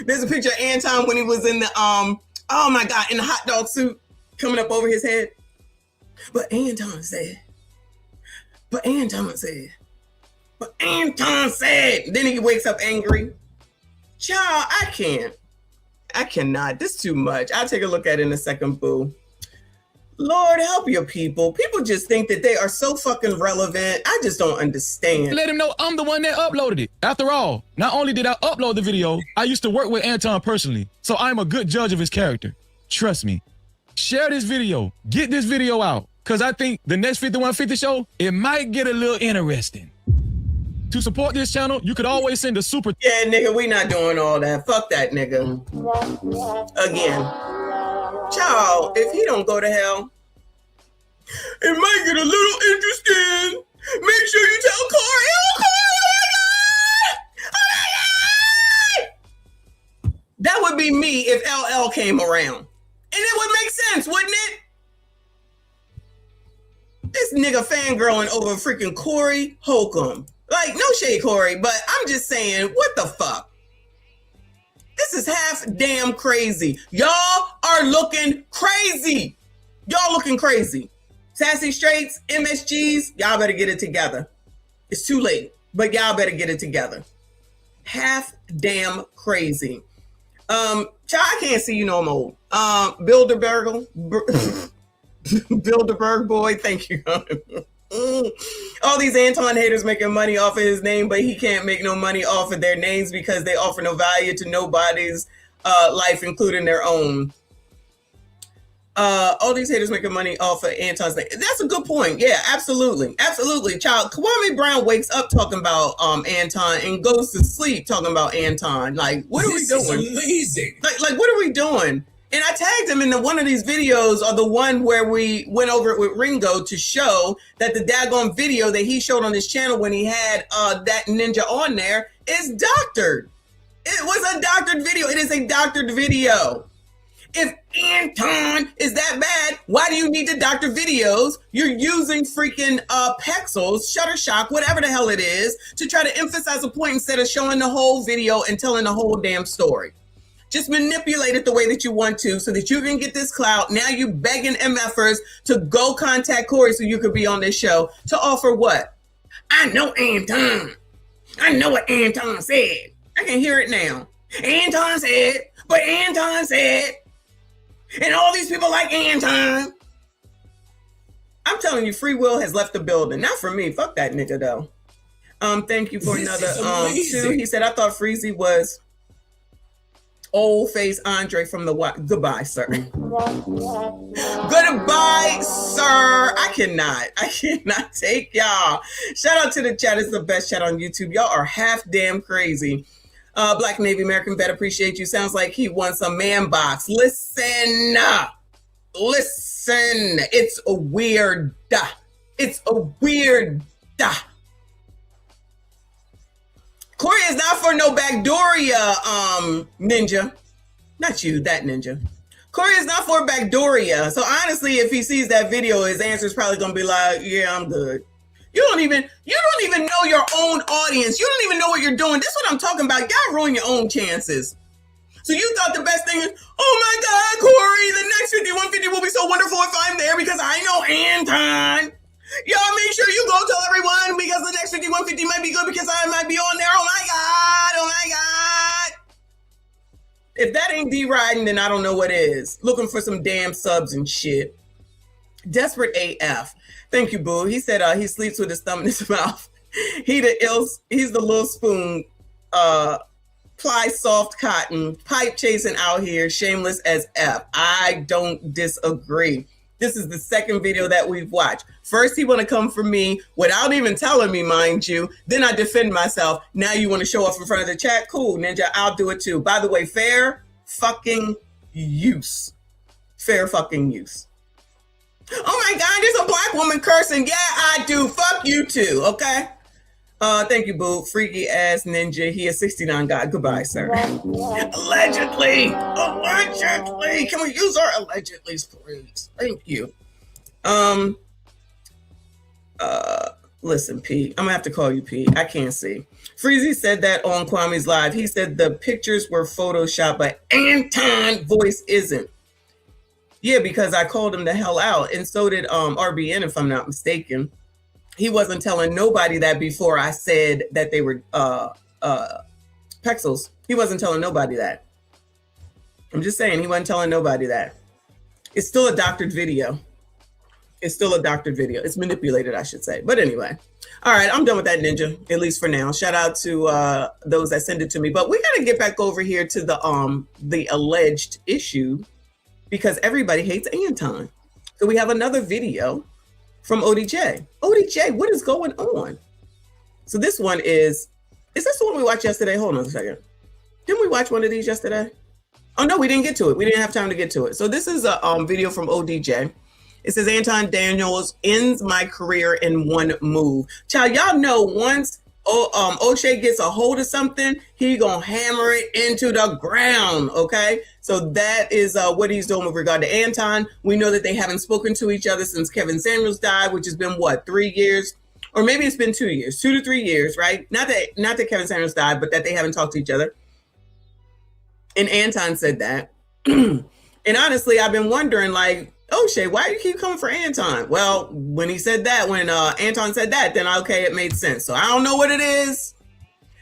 There's a picture of Anton when he was in the, oh my God, in the hot dog suit coming up over his head. But Anton said. Then he wakes up angry. Child, I cannot. This is too much. I'll take a look at it in a second, boo. Lord, help your people. People just think that they are so fucking relevant. I just don't understand. Let him know I'm the one that uploaded it. After all, not only did I upload the video, I used to work with Anton personally, so I'm a good judge of his character. Trust me. Share this video. Get this video out. Because I think the next 5150 show, it might get a little interesting. To support this channel, you could always send a super... Yeah, nigga, we not doing all that. Fuck that, nigga. Again. Child, if he don't go to hell, it might get a little interesting. Make sure you tell Corey. Oh, Corey, oh my God! That would be me if LL came around. And it would make sense, wouldn't it? This nigga fangirling over freaking Corey Holcomb. Like, no shade, Corey, but I'm just saying, what the fuck? This is half damn crazy. Y'all are looking crazy. Y'all looking crazy. Sassy Straights, MSGs, y'all better get it together. It's too late, but y'all better get it together. Half damn crazy. Child, I can't see you no more. Bilderberg. Bilderberg boy, thank you. All these Anton haters making money off of his name, but he can't make no money off of their names because they offer no value to nobody's life, including their own. All these haters making money off of Anton's name. That's a good point. Yeah, absolutely. Absolutely. Child, Kwame Brown wakes up talking about Anton and goes to sleep talking about Anton. Like, what are we doing? This is amazing. Like, what are we doing? And I tagged him in one of these videos, or the one where we went over it with Ringo to show that the daggone video that he showed on his channel when he had that ninja on there is doctored. It was a doctored video. It is a doctored video. If Anton is that bad, why do you need to doctor videos? You're using freaking pixels, Shutterstock, whatever the hell it is, to try to emphasize a point instead of showing the whole video and telling the whole damn story. Just manipulate it the way that you want to so that you can get this clout. Now you begging MFers to go contact Corey so you could be on this show to offer what? I know Anton. I know what Anton said. I can hear it now. Anton said, but Anton said, and all these people like Anton. I'm telling you, free will has left the building. Not for me. Fuck that nigga though. Thank you for This another is two. amazing. He said, I thought Freezy was old face Andre from the what? Goodbye, sir. Goodbye, sir. I cannot take y'all. Shout out to the chat. It's the best chat on YouTube. Y'all are half damn crazy. Black Navy American vet, appreciate you. Sounds like he wants a man box. Listen. It's a weird. It's a weird. Corey is not for no Backdooria, ninja. Not you, that ninja. Corey is not for Backdooria. So honestly, if he sees that video, his answer is probably gonna be like, yeah, I'm good. You don't even know your own audience. You don't even know what you're doing. This is what I'm talking about. Y'all ruin your own chances. So you thought the best thing is, oh my God, Corey, the next 5150 will be so wonderful if I'm there because I know Anton. Y'all make sure you go tell everyone because the next 5150 might be good because I might be on there. Oh my God, oh my God. If that ain't D-riding, then I don't know what is. Looking for some damn subs and shit. Desperate AF. Thank you, boo. He said he sleeps with his thumb in his mouth. He's the little spoon, ply soft cotton, pipe chasing out here, shameless as F. I don't disagree. This is the second video that we've watched. First, he want to come for me without even telling me, mind you. Then I defend myself. Now you want to show off in front of the chat? Cool, Ninja, I'll do it too. By the way, fair fucking use. Fair fucking use. Oh my God, there's a black woman cursing. Yeah, I do. Fuck you too, okay? Thank you, boo. Freaky ass ninja. He is 69 God. Goodbye, sir. Allegedly. Allegedly. Can we use our allegedlys, please? Thank you. Listen, Pete. I'm gonna have to call you Pete. I can't see. Freezy said that on Kwame's live. He said the pictures were photoshopped, but Anton voice isn't. Yeah, because I called him the hell out, and so did RBN, if I'm not mistaken. He wasn't telling nobody that before I said that they were pixels. He wasn't telling nobody that. I'm just saying, he wasn't telling nobody that. It's still a doctored video. It's still a doctored video. It's manipulated, I should say. But anyway, all right, I'm done with that, Ninja, at least for now. Shout out to those that send it to me. But we got to get back over here to the alleged issue, because everybody hates Anton. So we have another video from ODJ. ODJ, what is going on? So this one is this the one we watched yesterday? Hold on a second. Didn't we watch one of these yesterday? Oh no, we didn't get to it. We didn't have time to get to it. So this is a video from ODJ. It says, Anton Daniels ends my career in one move. Child, y'all know once O'Shea gets a hold of something, he gonna hammer it into the ground, okay? So that is what he's doing with regard to Anton. We know that they haven't spoken to each other since Kevin Samuels died, which has been what, 3 years? Or maybe it's been 2 years, 2 to 3 years, right? Not that Kevin Samuels died, but that they haven't talked to each other. And Anton said that. And honestly, I've been wondering, like, O'Shea, why do you keep coming for Anton? Well, when he said that, when Anton said that, then okay, it made sense. So I don't know what it is,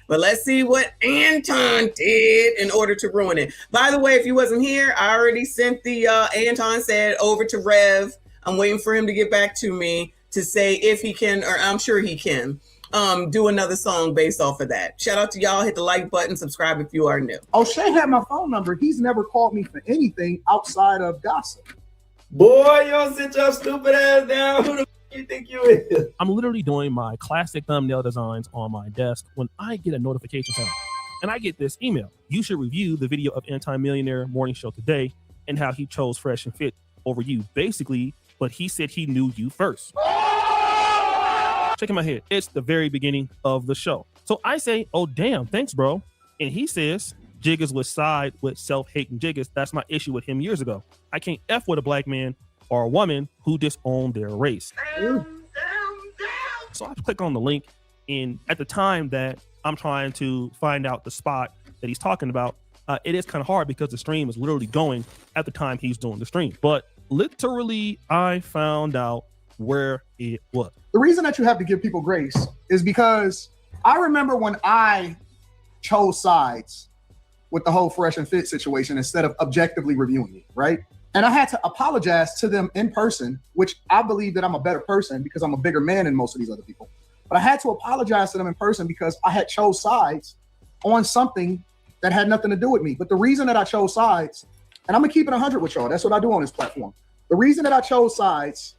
but let's see what Anton did in order to ruin it. By the way, if you wasn't here, I already sent the Anton said over to Rev I'm waiting for him to get back to me to say if he can, or I'm sure he can, do another song based off of that. Shout out to y'all. Hit the like button, subscribe if you are new. O'Shea had my phone number. He's never called me for anything outside of gossip. Boy, you don't sit your stupid ass down. Who the f you think you is? I'm literally doing my classic thumbnail designs on my desk when I get a notification sound. And I get this email. You should review the video of Anti-Millionaire Morning Show today and how he chose Fresh and Fit over you. Basically, but he said he knew you first. Check in my head. It's the very beginning of the show. So I say, oh, damn, thanks, bro. And he says, Jiggers would side with self-hating Jiggers. That's my issue with him years ago. I can't F with a black man or a woman who disowned their race. So I click on the link, and at the time that I'm trying to find out the spot that he's talking about, it is kind of hard because the stream is literally going at the time he's doing the stream. But literally, I found out where it was. The reason that you have to give people grace is because I remember when I chose sides with the whole Fresh and Fit situation instead of objectively reviewing it, right? And I had to apologize to them in person, which I believe that I'm a better person because I'm a bigger man than most of these other people. But I had to apologize to them in person because I had chose sides on something that had nothing to do with me. But the reason that I chose sides, and I'm gonna keep it 100 with y'all, that's what I do on this platform. The reason that I chose sides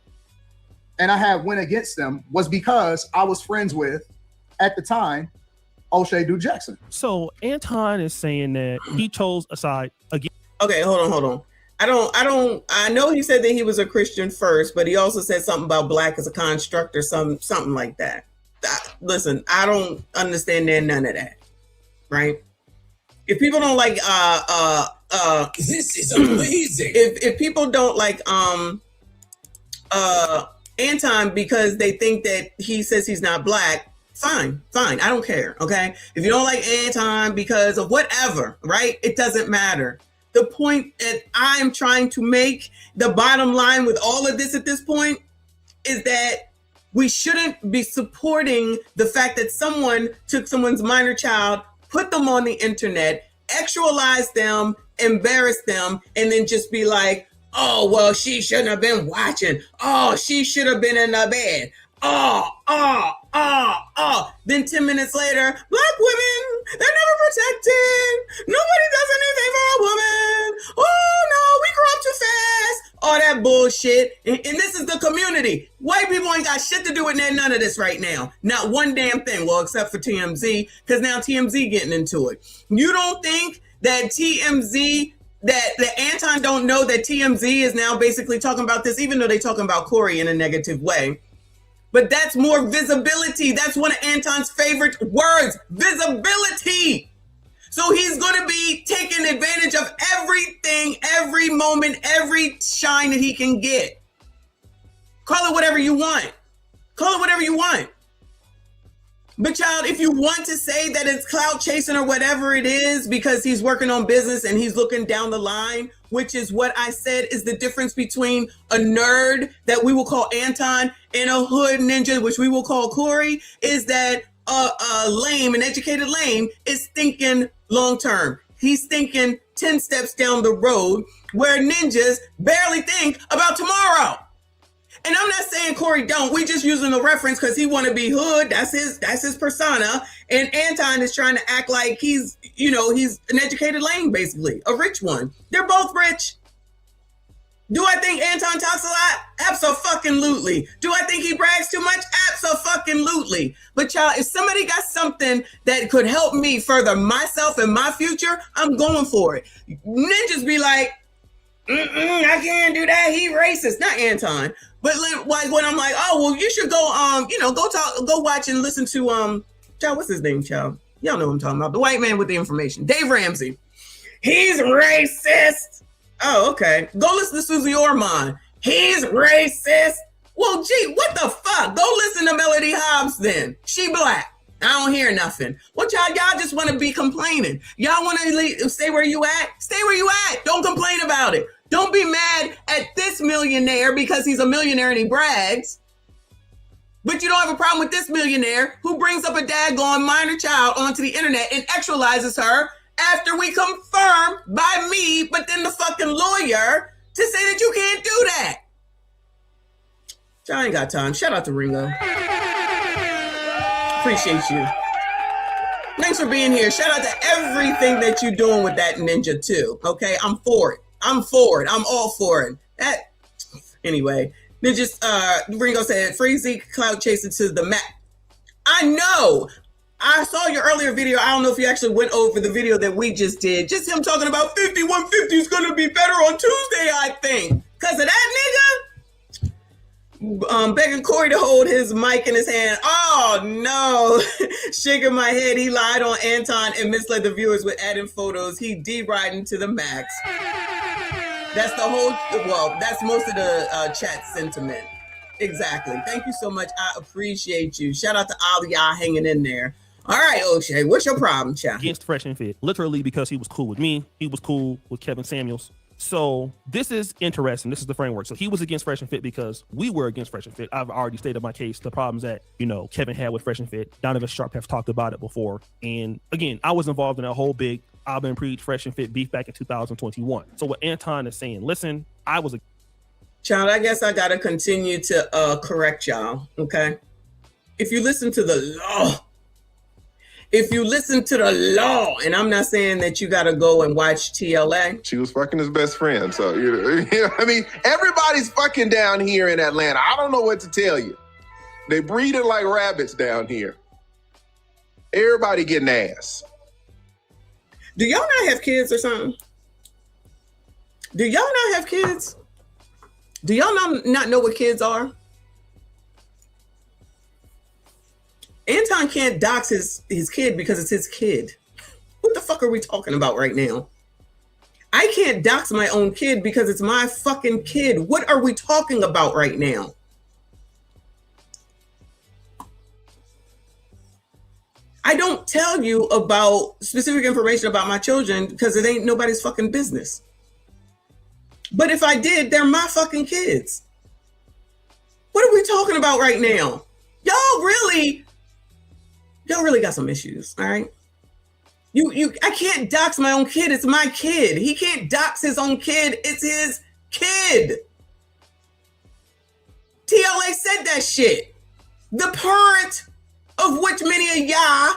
and I went against them was because I was friends with, at the time, O'Shea Duke Jackson. So Anton is saying that he chose a side again. Okay, hold on. I know he said that he was a Christian first, but he also said something about black as a construct or something like that. Listen, I don't understand none of that, right? If people don't like This is amazing. if people don't like Anton because they think that he says he's not black, fine, I don't care, okay? If you don't like Anton because of whatever, right? It doesn't matter. The point that I'm trying to make, the bottom line with all of this at this point, is that we shouldn't be supporting the fact that someone took someone's minor child, put them on the internet, actualized them, embarrassed them, and then just be like, oh, well, she shouldn't have been watching. Oh, she should have been in the bed. Then 10 minutes later, black women, they're never protected. Nobody does anything for a woman. Oh, no, we grow up too fast. All that bullshit. And this is the community. White people ain't got shit to do with none of this right now. Not one damn thing. Well, except for TMZ, because now TMZ getting into it. You don't think that TMZ, that Anton don't know that TMZ is now basically talking about this, even though they talking about Corey in a negative way. But that's more visibility. That's one of Anton's favorite words, visibility. So he's going to be taking advantage of everything, every moment, every shine that he can get. Call it whatever you want. Call it whatever you want. But child, if you want to say that it's clout chasing or whatever it is because he's working on business and he's looking down the line, which is what I said is the difference between a nerd that we will call Anton and a hood ninja, which we will call Corey, is that a lame, an educated lame is thinking long term. He's thinking 10 steps down the road where ninjas barely think about tomorrow. And I'm not saying Corey don't. We just using the reference because he want to be hood. That's his persona. And Anton is trying to act like he's an educated lame, basically, a rich one. They're both rich. Do I think Anton talks a lot? Abso-fucking-lutely. Do I think he brags too much? Abso-fucking-lutely. But y'all, if somebody got something that could help me further myself and my future, I'm going for it. Ninjas be like, I can't do that. He racist. Not Anton. But like when I'm like, oh, well, you should go, go watch and listen to, child, what's his name, child? Y'all know what I'm talking about. The white man with the information. Dave Ramsey. He's racist. Oh, okay. Go listen to Susie Orman. He's racist. Well, gee, what the fuck? Go listen to Melody Hobbs then. She black. I don't hear nothing. What y'all just want to be complaining. Y'all want to stay where you at? Stay where you at. Don't complain about it. Don't be mad at this millionaire because he's a millionaire and he brags. But you don't have a problem with this millionaire who brings up a daggone minor child onto the internet and actualizes her after we confirm by me, but then the fucking lawyer to say that you can't do that. I ain't got time. Shout out to Ringo. Appreciate you. Thanks for being here. Shout out to everything that you're doing with that ninja too. Okay, I'm for it. I'm for it. I'm all for it. That anyway. Ninjas. Ringo said, "Freezy cloud chaser to the map." I know. I saw your earlier video. I don't know if you actually went over the video that we just did. Just him talking about 5150 is going to be better on Tuesday, I think. Because of that nigga? Begging Corey to hold his mic in his hand. Oh, no. Shaking my head. He lied on Anton and misled the viewers with adding photos. He D-riding to the max. That's the whole, well, that's most of the chat sentiment. Exactly. Thank you so much. I appreciate you. Shout out to all of y'all hanging in there. All right, O'Shea, what's your problem, child? Against Fresh and Fit, literally because he was cool with me. He was cool with Kevin Samuels. So this is interesting. This is the framework. So he was against Fresh and Fit because we were against Fresh and Fit. I've already stated my case, the problems that, you know, Kevin had with Fresh and Fit. Donovan Sharp has talked about it before. And again, I was involved in a whole big I've been preached Fresh and Fit beef back in 2021. So what Anton is saying, listen, I was a child. I guess I got to continue to correct y'all. Okay. If you listen to the law, and I'm not saying that you got to go and watch TLA. She was fucking his best friend. So, you know, I mean, everybody's fucking down here in Atlanta. I don't know what to tell you. They breeding like rabbits down here. Everybody getting ass. Do y'all not have kids or something? Do y'all not have kids? Do y'all not know what kids are? Anton can't dox his kid because it's his kid. What the fuck are we talking about right now? I can't dox my own kid because it's my fucking kid. What are we talking about right now? I don't tell you about specific information about my children because it ain't nobody's fucking business. But if I did, they're my fucking kids. What are we talking about right now? Y'all really got some issues, all right? I can't dox my own kid. It's my kid. He can't dox his own kid. It's his kid. TLA said that shit. The parent of which many of y'all,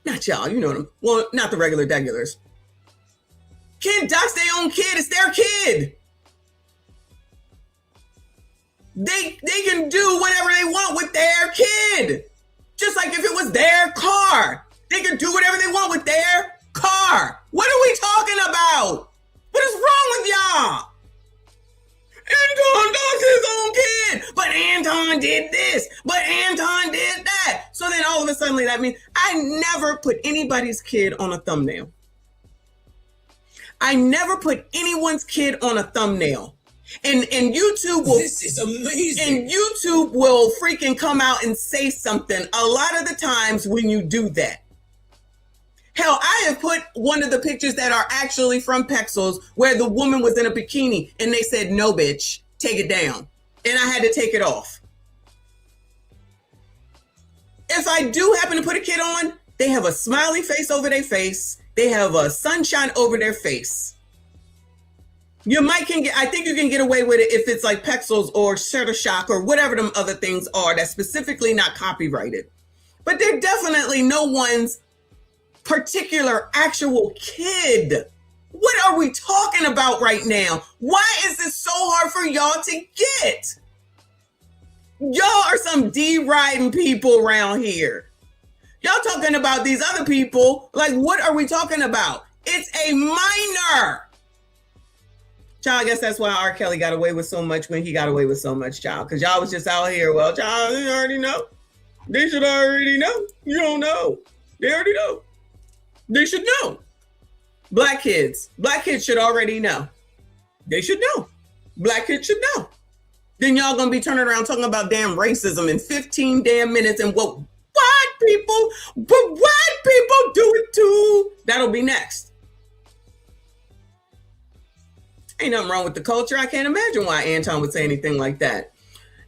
not y'all, you know them, well, not the regular degulars, can't dox their own kid. It's their kid. They can do whatever they want with their kid. Just like if it was their car, they can do whatever they want with their car. What are we talking about? What is wrong with y'all? Anton doxed his own kid, but Anton did this, but Anton did that. So then all of a sudden that means I never put anybody's kid on a thumbnail. I never put anyone's kid on a thumbnail. And YouTube will, this is amazing. And YouTube will freaking come out and say something a lot of the times when you do that. Hell, I have put one of the pictures that are actually from Pexels where the woman was in a bikini and they said, no, bitch, take it down. And I had to take it off. If I do happen to put a kid on, they have a smiley face over their face. They have a sunshine over their face. I think you can get away with it if it's like Pexels or Shuttershock or whatever them other things are that's specifically not copyrighted. But they're definitely no one's particular actual kid. What are we talking about right now? Why is this so hard for y'all to get? Y'all are some D-riding people around here. Y'all talking about these other people. Like, what are we talking about? It's a minor. Child, I guess that's why R. Kelly got away with so much when he got away with so much, child. Because y'all was just out here, well, child, they already know. They should already know. You don't know. They already know. They should know. Black kids should already know. They should know. Black kids should know. Then y'all gonna be turning around talking about damn racism in 15 damn minutes and what white people do it too. That'll be next. Ain't nothing wrong with the culture. I can't imagine why Anton would say anything like that.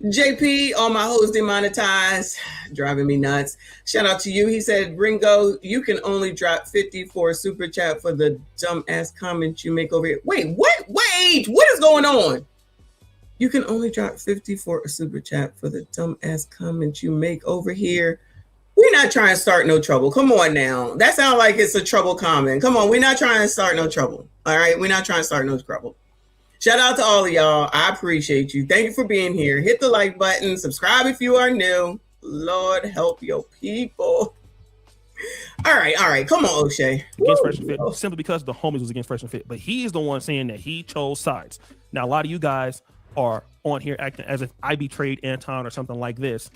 JP, all my hoes demonetized, driving me nuts. Shout out to you. He said, Ringo, you can only drop 50 for a super chat for the dumb ass comments you make over here. Wait, what? Wait, what is going on? You can only drop 50 for a super chat for the dumbass comment you make over here. We're not trying to start no trouble. Come on now. That sounds like it's a trouble comment. Come on, we're not trying to start no trouble. All right, we're not trying to start no trouble. Shout out to all of y'all. I appreciate you. Thank you for being here. Hit the like button. Subscribe if you are new. Lord help your people. All right. Come on, O'Shea. Against Fresh and Fit, simply because the homies was against Fresh and Fit. But he is the one saying that he chose sides. Now, a lot of you guys are on here acting as if I betrayed Anton or something like this.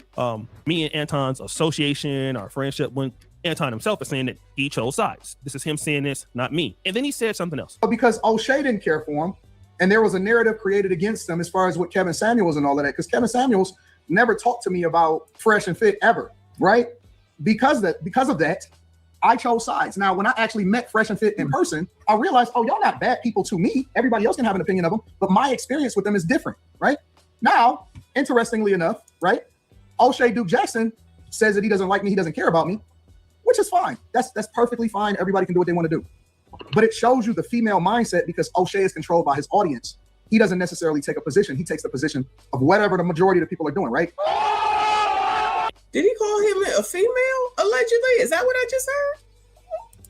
Me and Anton's association, our friendship, when Anton himself is saying that he chose sides. This is him saying this, not me. And then he said something else. Because O'Shea didn't care for him, and there was a narrative created against him as far as what Kevin Samuels and all of that, because Kevin Samuels never talked to me about Fresh and Fit ever, right? Because of that, I chose sides. Now, when I actually met Fresh and Fit in person, I realized, oh, y'all not bad people to me. Everybody else can have an opinion of them, but my experience with them is different, right? Now, interestingly enough, right, O'Shea Duke Jackson says that he doesn't like me, he doesn't care about me, which is fine. That's perfectly fine. Everybody can do what they want to do. But it shows you the female mindset, because O'Shea is controlled by his audience. He doesn't necessarily take a position. He takes the position of whatever the majority of the people are doing, right? Did he call him a female, allegedly? Is that what I just heard?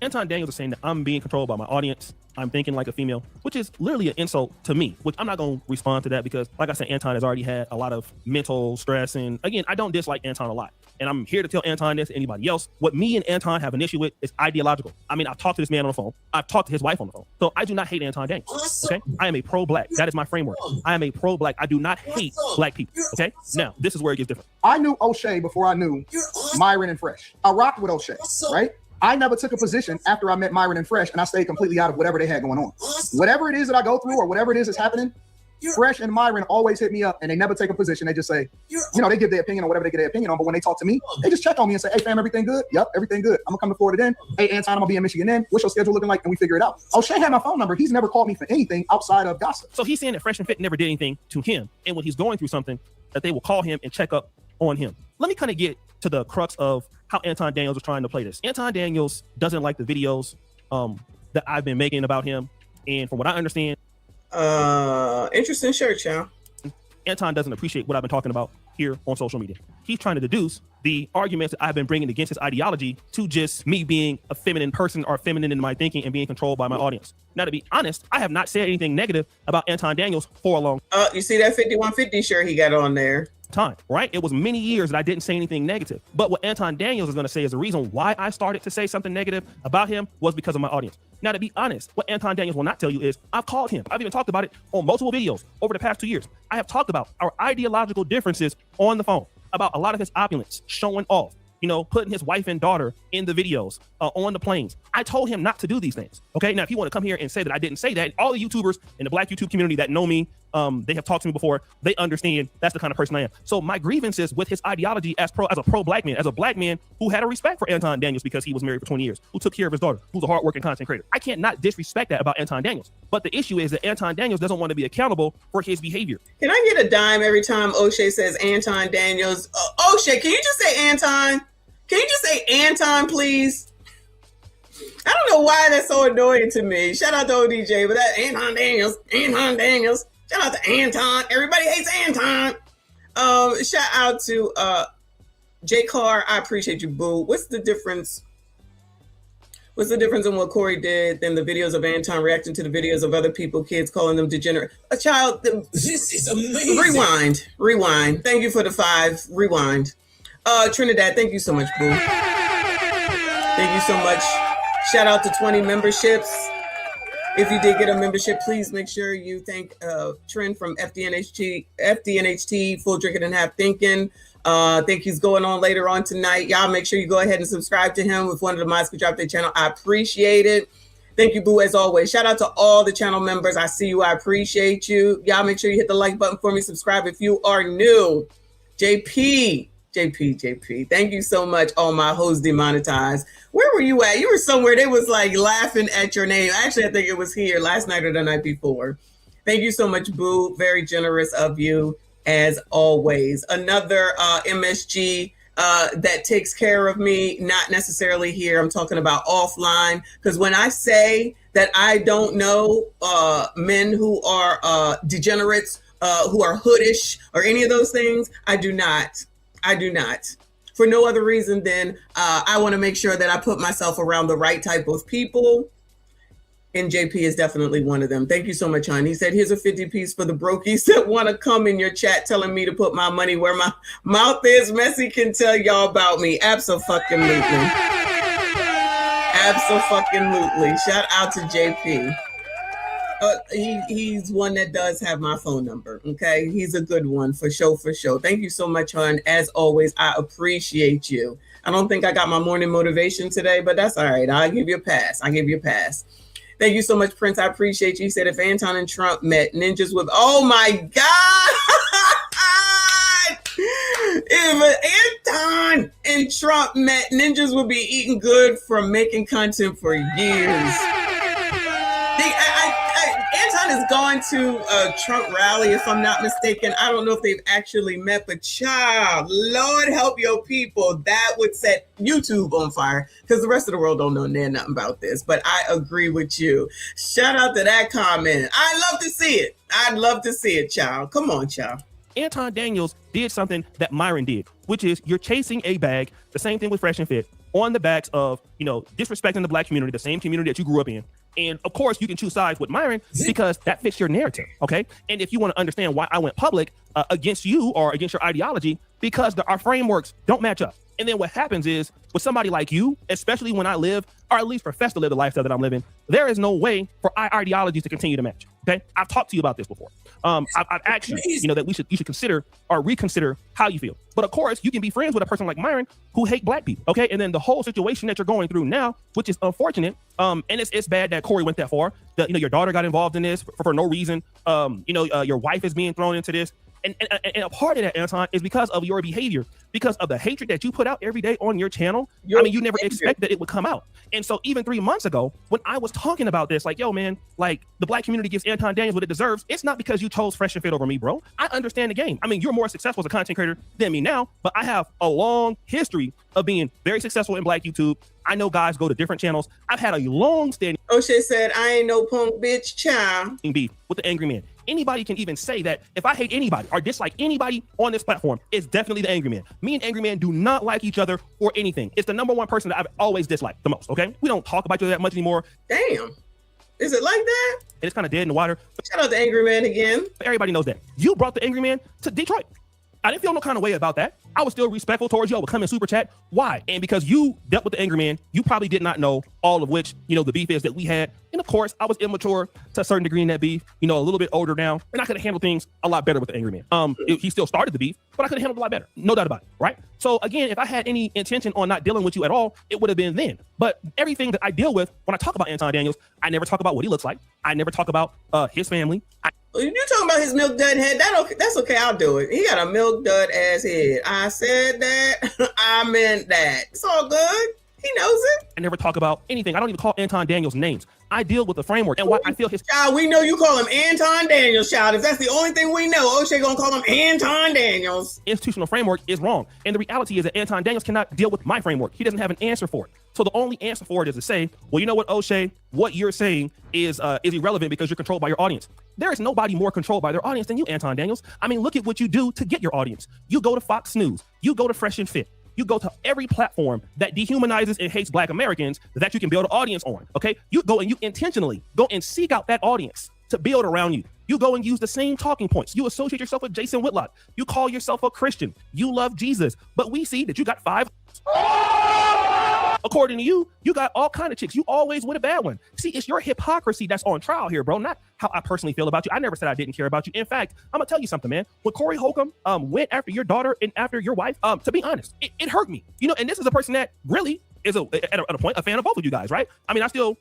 Anton Daniels is saying that I'm being controlled by my audience. I'm thinking like a female, which is literally an insult to me, which I'm not going to respond to that because, like I said, Anton has already had a lot of mental stress. And again, I don't dislike Anton a lot. And I'm here to tell Anton this, anybody else. What me and Anton have an issue with is ideological. I mean, I've talked to this man on the phone. I've talked to his wife on the phone. So I do not hate Anton Daniels. Okay? I am a pro-black. That is my framework. I am a pro-black. I do not hate black people. Okay? Now, this is where it gets different. I knew O'Shea before I knew Myron and Fresh. I rocked with O'Shea, right? I never took a position after I met Myron and Fresh, and I stayed completely out of whatever they had going on. Whatever it is that I go through or whatever it is that's happening, Fresh and Myron always hit me up, and they never take a position. They just say, they give their opinion on whatever they get their opinion on, but when they talk to me, they just check on me and say, hey, fam, everything good? Yep, everything good. I'm going to come to Florida then. Hey, Anton, I'm going to be in Michigan then. What's your schedule looking like? And we figure it out. O'Shea had my phone number. He's never called me for anything outside of gossip. So he's saying that Fresh and Fit never did anything to him, and when he's going through something, that they will call him and check up on him. Let me kind of get to the crux of how Anton Daniels is trying to play this. Anton Daniels doesn't like the videos that I've been making about him. And from what I understand, interesting shirt, y'all. Anton doesn't appreciate what I've been talking about here on social media. He's trying to deduce the arguments that I've been bringing against his ideology to just me being a feminine person or feminine in my thinking and being controlled by my audience. Now, to be honest, I have not said anything negative about Anton Daniels for a long time. You see that 5150 shirt he got on there? Right? It was many years that I didn't say anything negative. But what Anton Daniels is going to say is the reason why I started to say something negative about him was because of my audience. Now, to be honest, what Anton Daniels will not tell you is I've called him. I've even talked about it on multiple videos over the past 2 years. I have talked about our ideological differences on the phone, about a lot of his opulence, showing off, putting his wife and daughter in the videos, on the planes. I told him not to do these things. Okay. Now, if you want to come here and say that I didn't say that, all the YouTubers in the black YouTube community that know me, they have talked to me before, they understand that's the kind of person I am. So my grievances with his ideology as a pro-black man, as a black man who had a respect for Anton Daniels because he was married for 20 years, who took care of his daughter, who's a hardworking content creator. I can't not disrespect that about Anton Daniels. But the issue is that Anton Daniels doesn't want to be accountable for his behavior. Can I get a dime every time O'Shea says Anton Daniels? O'Shea, can you just say Anton? Can you just say Anton, please? I don't know why that's so annoying to me. Shout out to ODJ, but that Anton Daniels. Shout out to Anton. Everybody hates Anton. Shout out to J. Carr. I appreciate you, boo. What's the difference? What's the difference in what Corey did than the videos of Anton reacting to the videos of other people, kids calling them degenerate? A child. This is amazing. Rewind. Thank you for the 5. Rewind. Trinidad, thank you so much, boo. Thank you so much. Shout out to 20 memberships. If you did get a membership, please make sure you thank Trin from FDNHT, Full Drinking and Half Thinking. I think he's going on later on tonight. Y'all make sure you go ahead and subscribe to him. If one of the mods could drop their channel, I appreciate it. Thank you, boo, as always. Shout out to all the channel members. I see you. I appreciate you. Y'all make sure you hit the like button for me. Subscribe if you are new. JP. Thank you so much. All my hoes demonetized. Where were you at? You were somewhere. They was like laughing at your name. Actually, I think it was here last night or the night before. Thank you so much, boo. Very generous of you as always. Another MSG that takes care of me, not necessarily here. I'm talking about offline. Because when I say that I don't know men who are degenerates who are hoodish or any of those things. I do not. For no other reason than I want to make sure that I put myself around the right type of people. And JP is definitely one of them. Thank you so much, hon. He said, here's a 50 piece for the brokies that want to come in your chat telling me to put my money where my mouth is. Messi can tell y'all about me. Abso-fucking-lutely. Abso-fucking-lutely. Shout out to JP. He's one that does have my phone number. Okay. He's a good one for sure. Thank you so much, hon. As always, I appreciate you. I don't think I got my morning motivation today, but that's all right. I'll give you a pass. Thank you so much, Prince. I appreciate you. He said if Anton and Trump met, ninjas would, oh my God. If Anton and Trump met, ninjas would be eating good from making content for years. Anton is going to a Trump rally, if I'm not mistaken. I don't know if they've actually met, but child, Lord help your people. That would set YouTube on fire because the rest of the world don't know nothing about this. But I agree with you. Shout out to that comment. I'd love to see it. I'd love to see it, child. Come on, child. Anton Daniels did something that Myron did, which is you're chasing a bag, the same thing with Fresh and Fit, on the backs of, disrespecting the black community, the same community that you grew up in. And of course, you can choose sides with Myron because that fits your narrative, okay? And if you want to understand why I went public against you or against your ideology, because our frameworks don't match up. And then what happens is, with somebody like you, especially when I live, or at least profess to live the lifestyle that I'm living, there is no way for our ideologies to continue to match, okay? I've talked to you about this before. I've asked you, that you should consider or reconsider how you feel. But of course, you can be friends with a person like Myron who hate black people, okay? And then the whole situation that you're going through now, which is unfortunate, and it's bad that Corey went that far. That your daughter got involved in this for no reason. Your wife is being thrown into this. And a part of that, Anton, is because of your behavior, because of the hatred that you put out every day on your channel. You never expect that it would come out. And so even 3 months ago, when I was talking about this, like, yo, man, like the black community gives Anton Daniels what it deserves. It's not because you chose Fresh and Fit over me, bro. I understand the game. I mean, you're more successful as a content creator than me now, but I have a long history of being very successful in black YouTube. I know guys go to different channels. I've had a long standing O'Shea said, I ain't no punk bitch, child. Beef with the angry man. Anybody can even say that if I hate anybody or dislike anybody on this platform, it's definitely the angry man. Me and angry man do not like each other or anything. It's the number one person that I've always disliked the most, okay? We don't talk about each other that much anymore. Damn. Is it like that? And it's kind of dead in the water. Shout out to Angry Man again. Everybody knows that. You brought the angry man to Detroit. I didn't feel no kind of way about that. I was still respectful towards you. I would come in super chat. Why? And because you dealt with the angry man, you probably did not know all of which, the beef is that we had. And of course, I was immature to a certain degree in that beef, a little bit older now. And I could have handled things a lot better with the angry man. He still started the beef, but I could have handled it a lot better. No doubt about it, right? So again, if I had any intention on not dealing with you at all, it would have been then. But everything that I deal with when I talk about Anton Daniels, I never talk about what he looks like. I never talk about his family. You talking about his milk dud head? That's okay. I'll do it. He got a milk dud ass head. I said that. I meant that. It's all good. He knows it. I never talk about anything. I don't even call Anton Daniels names. I deal with the framework and what I feel his. Child, we know you call him Anton Daniels, child. If that's the only thing we know, O'Shea gonna call him Anton Daniels. Institutional framework is wrong. And the reality is that Anton Daniels cannot deal with my framework. He doesn't have an answer for it. So the only answer for it is to say, well, you know what, O'Shea, what you're saying is irrelevant because you're controlled by your audience. There is nobody more controlled by their audience than you, Anton Daniels. I mean, look at what you do to get your audience. You go to Fox News. You go to Fresh and Fit. You go to every platform that dehumanizes and hates black Americans that you can build an audience on, okay? You go and you intentionally go and seek out that audience to build around you. You go and use the same talking points. You associate yourself with Jason Whitlock. You call yourself a Christian. You love Jesus. But we see that you got 5. According to you, you got all kind of chicks. You always with a bad one. See, it's your hypocrisy that's on trial here, bro, not how I personally feel about you. I never said I didn't care about you. In fact, I'm going to tell you something, man. When Corey Holcomb went after your daughter and after your wife, to be honest, it hurt me. And this is a person that really is at a point a fan of both of you guys, right? I mean, I still,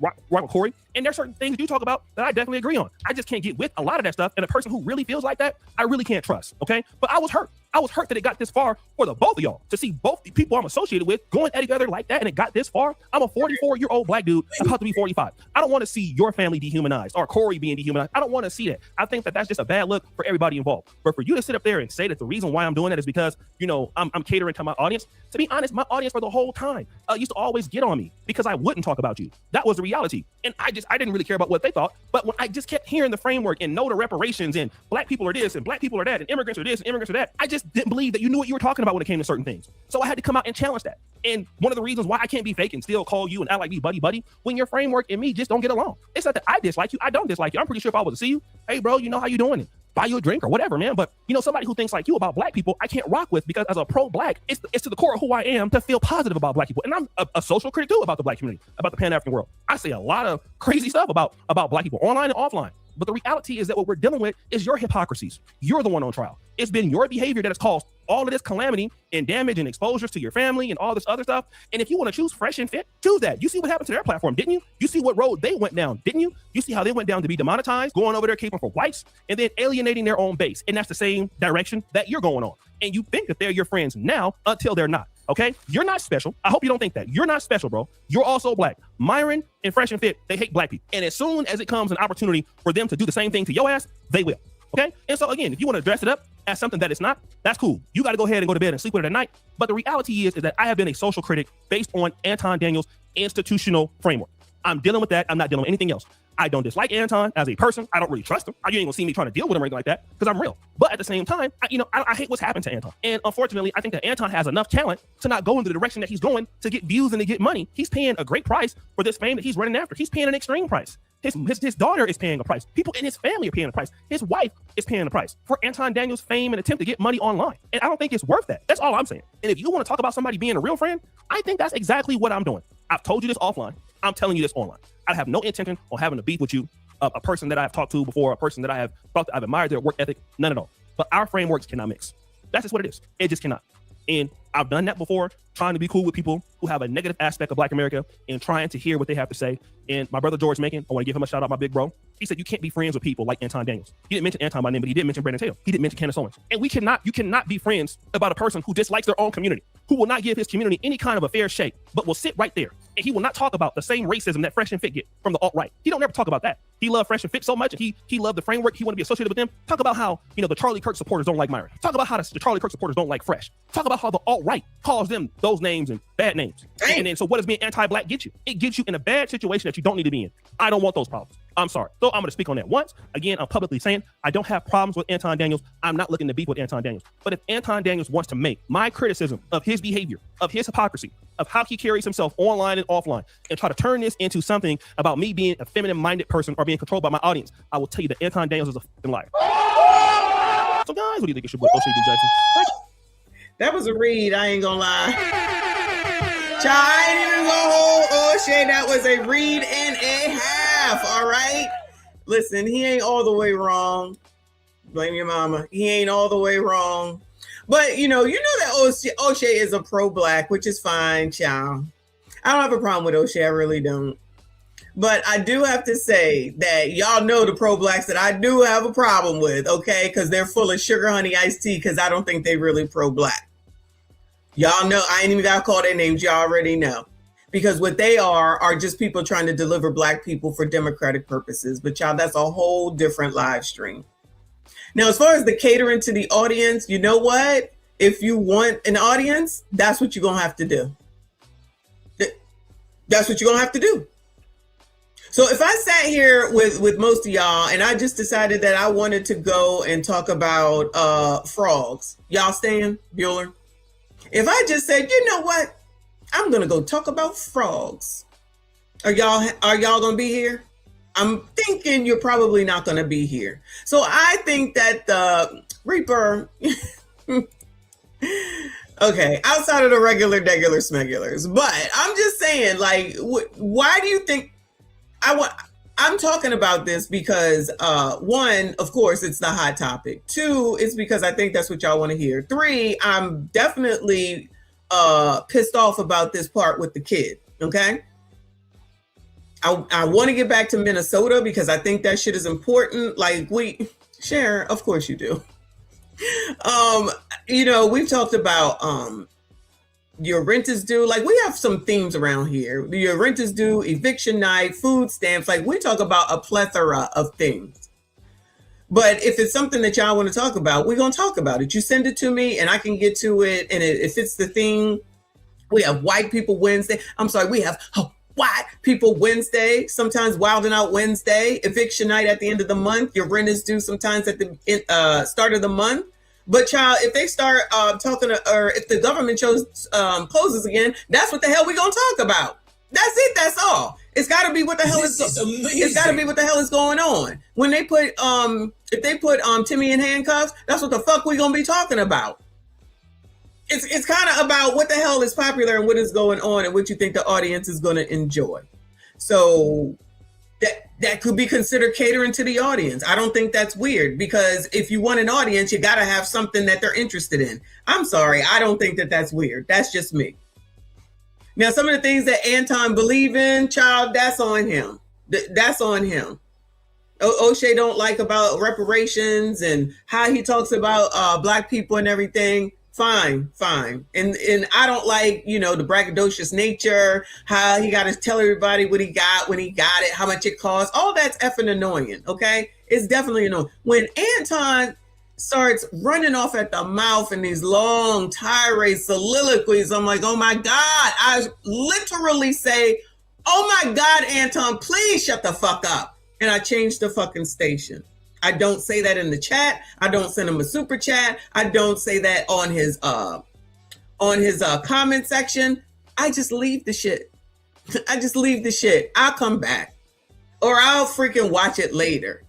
rock with Corey, and there's certain things that you talk about that I definitely agree on. I just can't get with a lot of that stuff, and a person who really feels like that, I really can't trust, okay? But I was hurt. I was hurt that it got this far for the both of y'all, to see both the people I'm associated with going at each other like that, and it got this far. I'm a 44-year-old black dude about to be 45. I don't want to see your family dehumanized or Corey being dehumanized. I don't want to see that. I think that that's just a bad look for everybody involved. But for you to sit up there and say that the reason why I'm doing that is because, you know, I'm catering to my audience. To be honest, my audience for the whole time used to always get on me because I wouldn't talk about you. That was the reality. And I didn't really care about what they thought. But when I just kept hearing the framework and know the reparations and black people are this and black people are that and immigrants are this and immigrants are that, I just didn't believe that you knew what you were talking about when it came to certain things. So I had to come out and challenge that. And one of the reasons why I can't be fake and still call you and act like me buddy when your framework and me just don't get along. It's not that I dislike you. I don't dislike you. I'm pretty sure if I was to see you, hey bro, you know how you doing it? Buy you a drink or whatever, man. But you know, somebody who thinks like you about black people, I can't rock with, because as a pro-black, it's to the core of who I am to feel positive about black people. And I'm a social critic too about the black community, about the Pan-African world. I say a lot of crazy stuff about black people online and offline. But the reality is that what we're dealing with is your hypocrisies. You're the one on trial. It's been your behavior that has caused all of this calamity and damage and exposures to your family and all this other stuff. And if you want to choose fresh and fit, choose that. You see what happened to their platform, didn't you? You see what road they went down, didn't you? You see how they went down to be demonetized, going over there caping for whites, and then alienating their own base. And that's the same direction that you're going on. And you think that they're your friends now until they're not. Okay, you're not special. I hope you don't think that. You're not special, bro. You're also black. Myron and Fresh and Fit, they hate black people. And as soon as it comes an opportunity for them to do the same thing to your ass, they will. Okay, and so again, if you want to dress it up as something that it's not, that's cool. You got to go ahead and go to bed and sleep with it at night. But the reality is that I have been a social critic based on Anton Daniels' institutional framework. I'm dealing with that. I'm not dealing with anything else. I don't dislike Anton as a person. I don't really trust him. You ain't gonna see me trying to deal with him or anything like that because I'm real. But at the same time, I hate what's happened to Anton. And unfortunately, I think that Anton has enough talent to not go in the direction that he's going to get views and to get money. He's paying a great price for this fame that he's running after. He's paying an extreme price. His daughter is paying a price. People in his family are paying a price. His wife is paying a price for Anton Daniels' fame and attempt to get money online. And I don't think it's worth that. That's all I'm saying. And if you want to talk about somebody being a real friend, I think that's exactly what I'm doing. I've told you this offline. I'm telling you this online. I have no intention on having a beef with you, a person that I've talked to before, a person that I have thought that I've admired their work ethic, none at all. But our frameworks cannot mix. That's just what it is. It just cannot. And I've done that before, trying to be cool with people who have a negative aspect of Black America and trying to hear what they have to say. And my brother George Macon, I want to give him a shout out, my big bro. He said you can't be friends with people like Anton Daniels. He didn't mention Anton by name, but he did mention Brandon Taylor. He didn't mention Candace Owens. And you cannot be friends about a person who dislikes their own community, who will not give his community any kind of a fair shake, but will sit right there. And he will not talk about the same racism that Fresh and Fit get from the alt-right. He don't ever talk about that. He loved Fresh and Fit so much, and he loved the framework. He want to be associated with them. Talk about how, the Charlie Kirk supporters don't like Myron. Talk about how the Charlie Kirk supporters don't like Fresh. Talk about how the alt-right calls them those names and bad names. And then, so what does being anti-Black get you? It gets you in a bad situation that you don't need to be in. I don't want those problems. I'm sorry. So I'm going to speak on that once. Again, I'm publicly saying I don't have problems with Anton Daniels. I'm not looking to beef with Anton Daniels. But if Anton Daniels wants to make my criticism of his behavior, of his hypocrisy, of how he carries himself online and offline, and try to turn this into something about me being a feminine-minded person or being controlled by my audience, I will tell you that Anton Daniels is a fucking liar. So guys, what do you think it should be? Jackson? That was a read. I ain't gonna lie. Child, I ain't even gonna hold O'Shea. That was a read and a half. All right. Listen, he ain't all the way wrong. Blame your mama. He ain't all the way wrong. But you know that O'Shea is a pro-Black, which is fine, child. I don't have a problem with O'Shea. I really don't. But I do have to say that y'all know the pro-Blacks that I do have a problem with, okay? Because they're full of sugar, honey, iced tea, because I don't think they really pro-Black. Y'all know, I ain't even got to call their names. Y'all already know. Because what they are just people trying to deliver Black people for democratic purposes. But y'all, that's a whole different live stream. Now, as far as the catering to the audience, you know what? If you want an audience, that's what you're going to have to do. That's what you're going to have to do. So if I sat here with most of y'all and I just decided that I wanted to go and talk about frogs, y'all staying, Bueller? If I just said, you know what? I'm going to go talk about frogs. Are y'all going to be here? I'm thinking you're probably not going to be here. So I think that the Reaper, okay, outside of the regular smegulars, but I'm just saying, like, why do you think I'm talking about this? Because one, of course, it's the hot topic. Two, it's because I think that's what y'all want to hear. Three, I'm definitely pissed off about this part with the kid. Okay. I want to get back to Minnesota because I think that shit is important. Like Sharon, of course you do. We've talked about your rent is due. Like, we have some themes around here. Your rent is due, eviction night, food stamps. Like, we talk about a plethora of things. But if it's something that y'all want to talk about, we're going to talk about it. You send it to me and I can get to it. And if it's the thing, we have White People Wednesday. We have White People Wednesday, sometimes Wilding Out Wednesday, eviction night at the end of the month. Your rent is due sometimes at the start of the month. But child, if they start or if the government closes again, that's what the hell we're going to talk about. That's it. That's all. It's got to be what the hell it's got to be what the hell is going on. When they put if they put Timmy in handcuffs, that's what the fuck we're gonna be talking about. It's kind of about what the hell is popular and what is going on and what you think the audience is going to enjoy. So that could be considered catering to the audience. I don't think that's weird, because if you want an audience, you got to have something that they're interested in. I'm sorry, I don't think that that's weird. That's just me. Now, some of the things that Anton believe in, child, that's on him. That's on him. O'Shea don't like about reparations and how he talks about Black people and everything. Fine. And I don't like, the braggadocious nature, how he got to tell everybody what he got, when he got it, how much it costs. All that's effing annoying, okay? It's definitely annoying. When Anton starts running off at the mouth in these long tirade soliloquies, I'm like, oh my God. I literally say, oh my God, Anton, please shut the fuck up. And I change the fucking station. I don't say that in the chat. I don't send him a super chat. I don't say that on his comment section. I just leave the shit. I'll come back, or I'll freaking watch it later.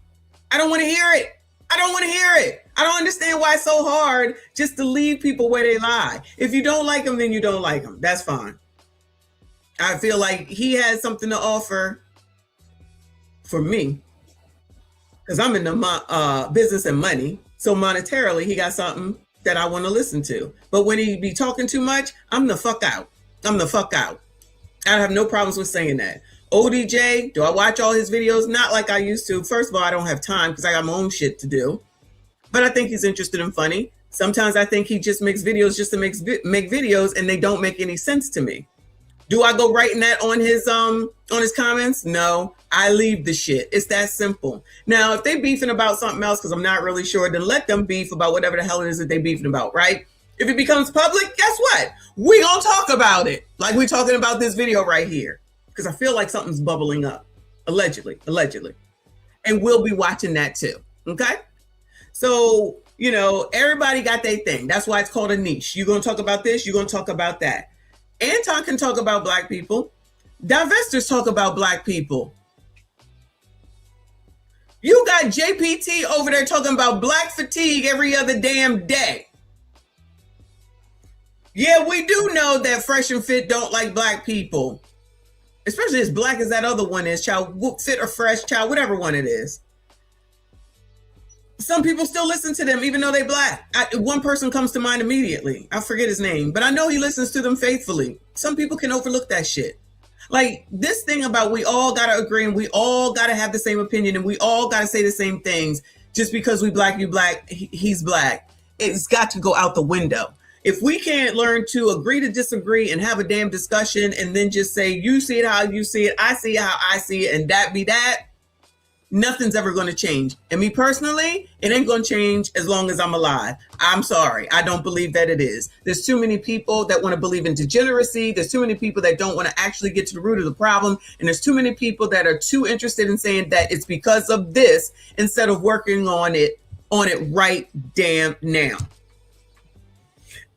I don't want to hear it. I don't understand why it's so hard just to leave people where they lie. If you don't like them, then you don't like them. That's fine. I feel like he has something to offer for me, because I'm in the business and money. So monetarily, he got something that I want to listen to. But when he be talking too much, I'm the fuck out. I have no problems with saying that. ODJ, do I watch all his videos? Not like I used to. First of all, I don't have time because I got my own shit to do. But I think he's interested and funny. Sometimes I think he just makes videos just to make videos, and they don't make any sense to me. Do I go writing that on his comments? No, I leave the shit. It's that simple. Now, if they beefing about something else, because I'm not really sure, then let them beef about whatever the hell it is that they beefing about, right? If it becomes public, guess what? We gonna talk about it. Like we talking about this video right here. Because I feel like something's bubbling up. Allegedly. And we'll be watching that too. Okay? So, everybody got their thing. That's why it's called a niche. You're going to talk about this. You're going to talk about that. Anton can talk about Black people. Divestors talk about Black people. You got JPT over there talking about Black fatigue every other damn day. Yeah, we do know that Fresh and Fit don't like Black people. Especially as Black as that other one is, child. Fit or Fresh, child, whatever one it is. Some people still listen to them even though they Black. One person comes to mind immediately. I forget his name, but I know he listens to them faithfully. Some people can overlook that shit. Like this thing about we all got to agree and we all got to have the same opinion and we all got to say the same things just because we Black, you Black, he's Black. It's got to go out the window. If we can't learn to agree to disagree and have a damn discussion and then just say, you see it how you see it, I see it how I see it, and that be that, nothing's ever going to change. And me personally, it ain't going to change as long as I'm alive. I'm sorry. I don't believe that it is. There's too many people that want to believe in degeneracy. There's too many people that don't want to actually get to the root of the problem. And there's too many people that are too interested in saying that it's because of this instead of working on it right damn now.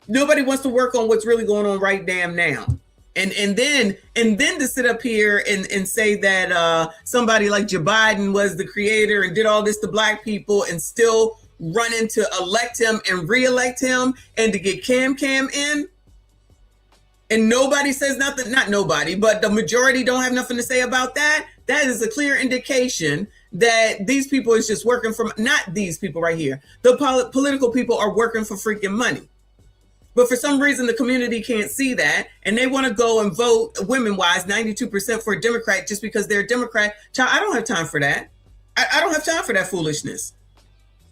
Nobody wants to work on what's really going on right damn now. And then to sit up here and say that somebody like Joe Biden was the creator and did all this to Black people and still running to elect him and re-elect him and to get Cam in, and nobody says nothing, not nobody, but the majority don't have nothing to say about that, that is a clear indication that these people is just working for, not these people right here, the political people are working for freaking money. But for some reason, the community can't see that. And they want to go and vote women-wise 92% for a Democrat just because they're a Democrat. Child, I don't have time for that. I don't have time for that foolishness.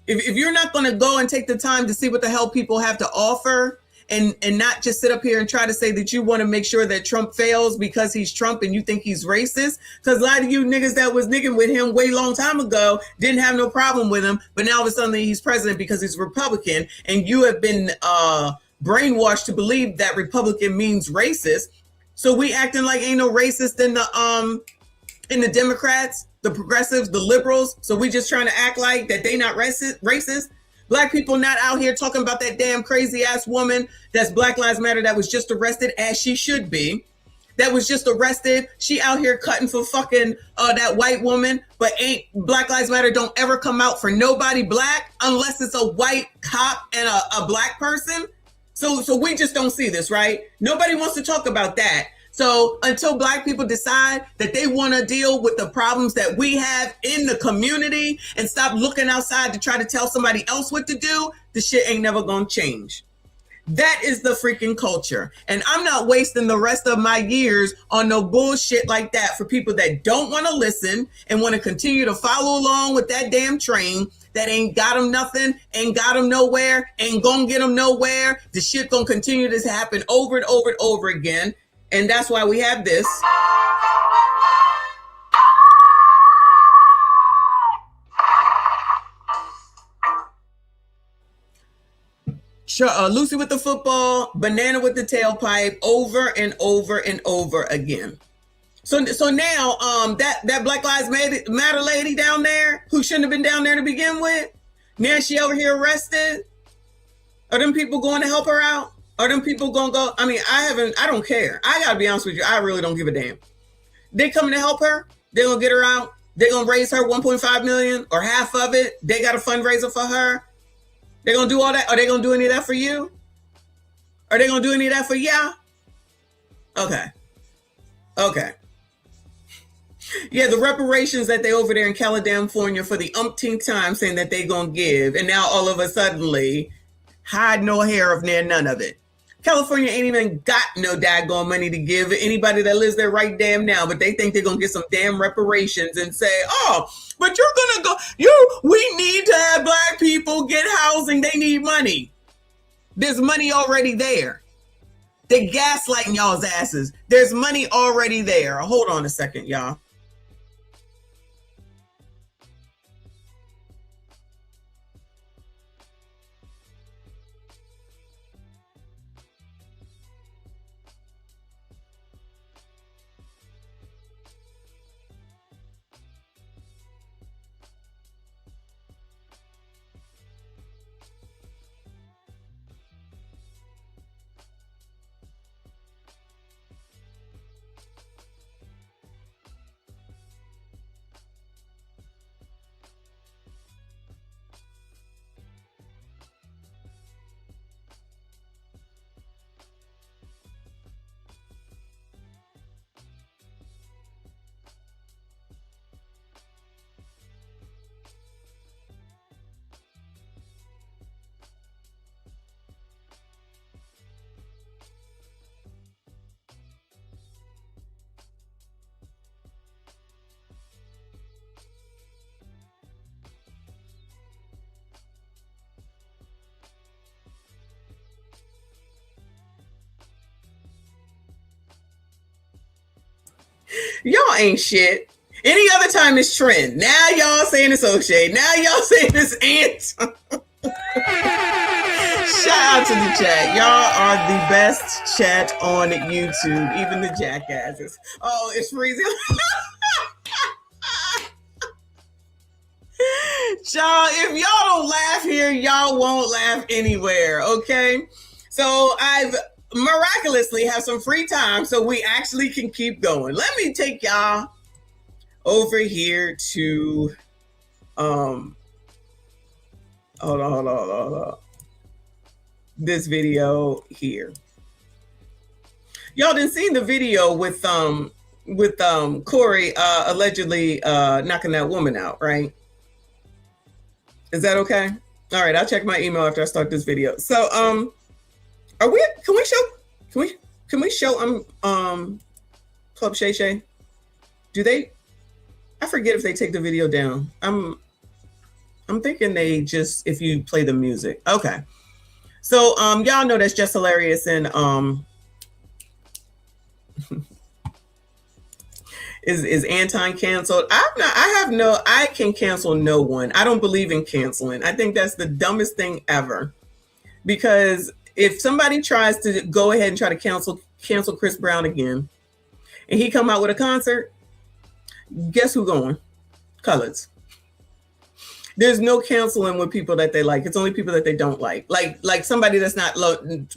If you're not going to go and take the time to see what the hell people have to offer, and not just sit up here and try to say that you want to make sure that Trump fails because he's Trump and you think he's racist, because a lot of you niggas that was niggas with him way long time ago didn't have no problem with him, but now all of a sudden he's president because he's Republican, and you have been brainwashed to believe that Republican means racist. So we acting like ain't no racist in the Democrats, the progressives, the liberals. So we just trying to act like that they not racist. Black people not out here talking about that damn crazy ass woman that's Black Lives Matter that was just arrested, as she should be. That was just arrested. She out here cutting for fucking that white woman, but ain't Black Lives Matter don't ever come out for nobody black unless it's a white cop and a black person. So we just don't see this, right? Nobody wants to talk about that. So until black people decide that they want to deal with the problems that we have in the community and stop looking outside to try to tell somebody else what to do, the shit ain't never gonna change. That is the freaking culture. And I'm not wasting the rest of my years on no bullshit like that for people that don't want to listen and want to continue to follow along with that damn train that ain't got them nothing, ain't got them nowhere, ain't gonna get them nowhere. The shit gonna continue to happen over and over and over again. And that's why we have this. Lucy with the football, banana with the tailpipe, over and over and over again. So now that Black Lives Matter lady down there who shouldn't have been down there to begin with, now she over here arrested. Are them people going to help her out? Are them people gonna go? I mean, I don't care. I gotta be honest with you. I really don't give a damn. They coming to help her. They're gonna get her out. They're gonna raise her 1.5 million or half of it. They got a fundraiser for her. They're gonna do all that. Are they gonna do any of that for you? Are they gonna do any of that for y'all? Okay. Yeah, the reparations that they over there in California for the umpteenth time saying that they gonna give, and now all of a suddenly hide no hair of near none of it. California ain't even got no daggone money to give anybody that lives there right damn now, but they think they're gonna get some damn reparations and say, oh, but you're gonna go, we need to have black people get housing, they need money. There's money already there. They gaslighting y'all's asses. There's money already there. Hold on a second, y'all. Y'all ain't shit. Any other time it's trend. Now y'all saying it's O'Shea. Now y'all saying it's Anton. Shout out to the chat. Y'all are the best chat on YouTube. Even the jackasses. Oh, it's freezing. Y'all, if y'all don't laugh here, y'all won't laugh anywhere, okay? So I've miraculously have some free time so we actually can keep going. Let me take y'all over here to hold on. This video here. Y'all didn't see the video with Corey allegedly knocking that woman out, right? Is that okay? All right, I'll check my email after I start this video. So are we? Can we show Club Shay Shay? Do they? I forget if they take the video down. I'm thinking they just, if you play the music. Okay. So y'all know that's just hilarious. And is Anton canceled? I can cancel no one. I don't believe in canceling. I think that's the dumbest thing ever. Because if somebody tries to go ahead and try to cancel Chris Brown again, and he come out with a concert, guess who going? Colors. There's no canceling with people that they like. It's only people that they don't like. Like somebody that's not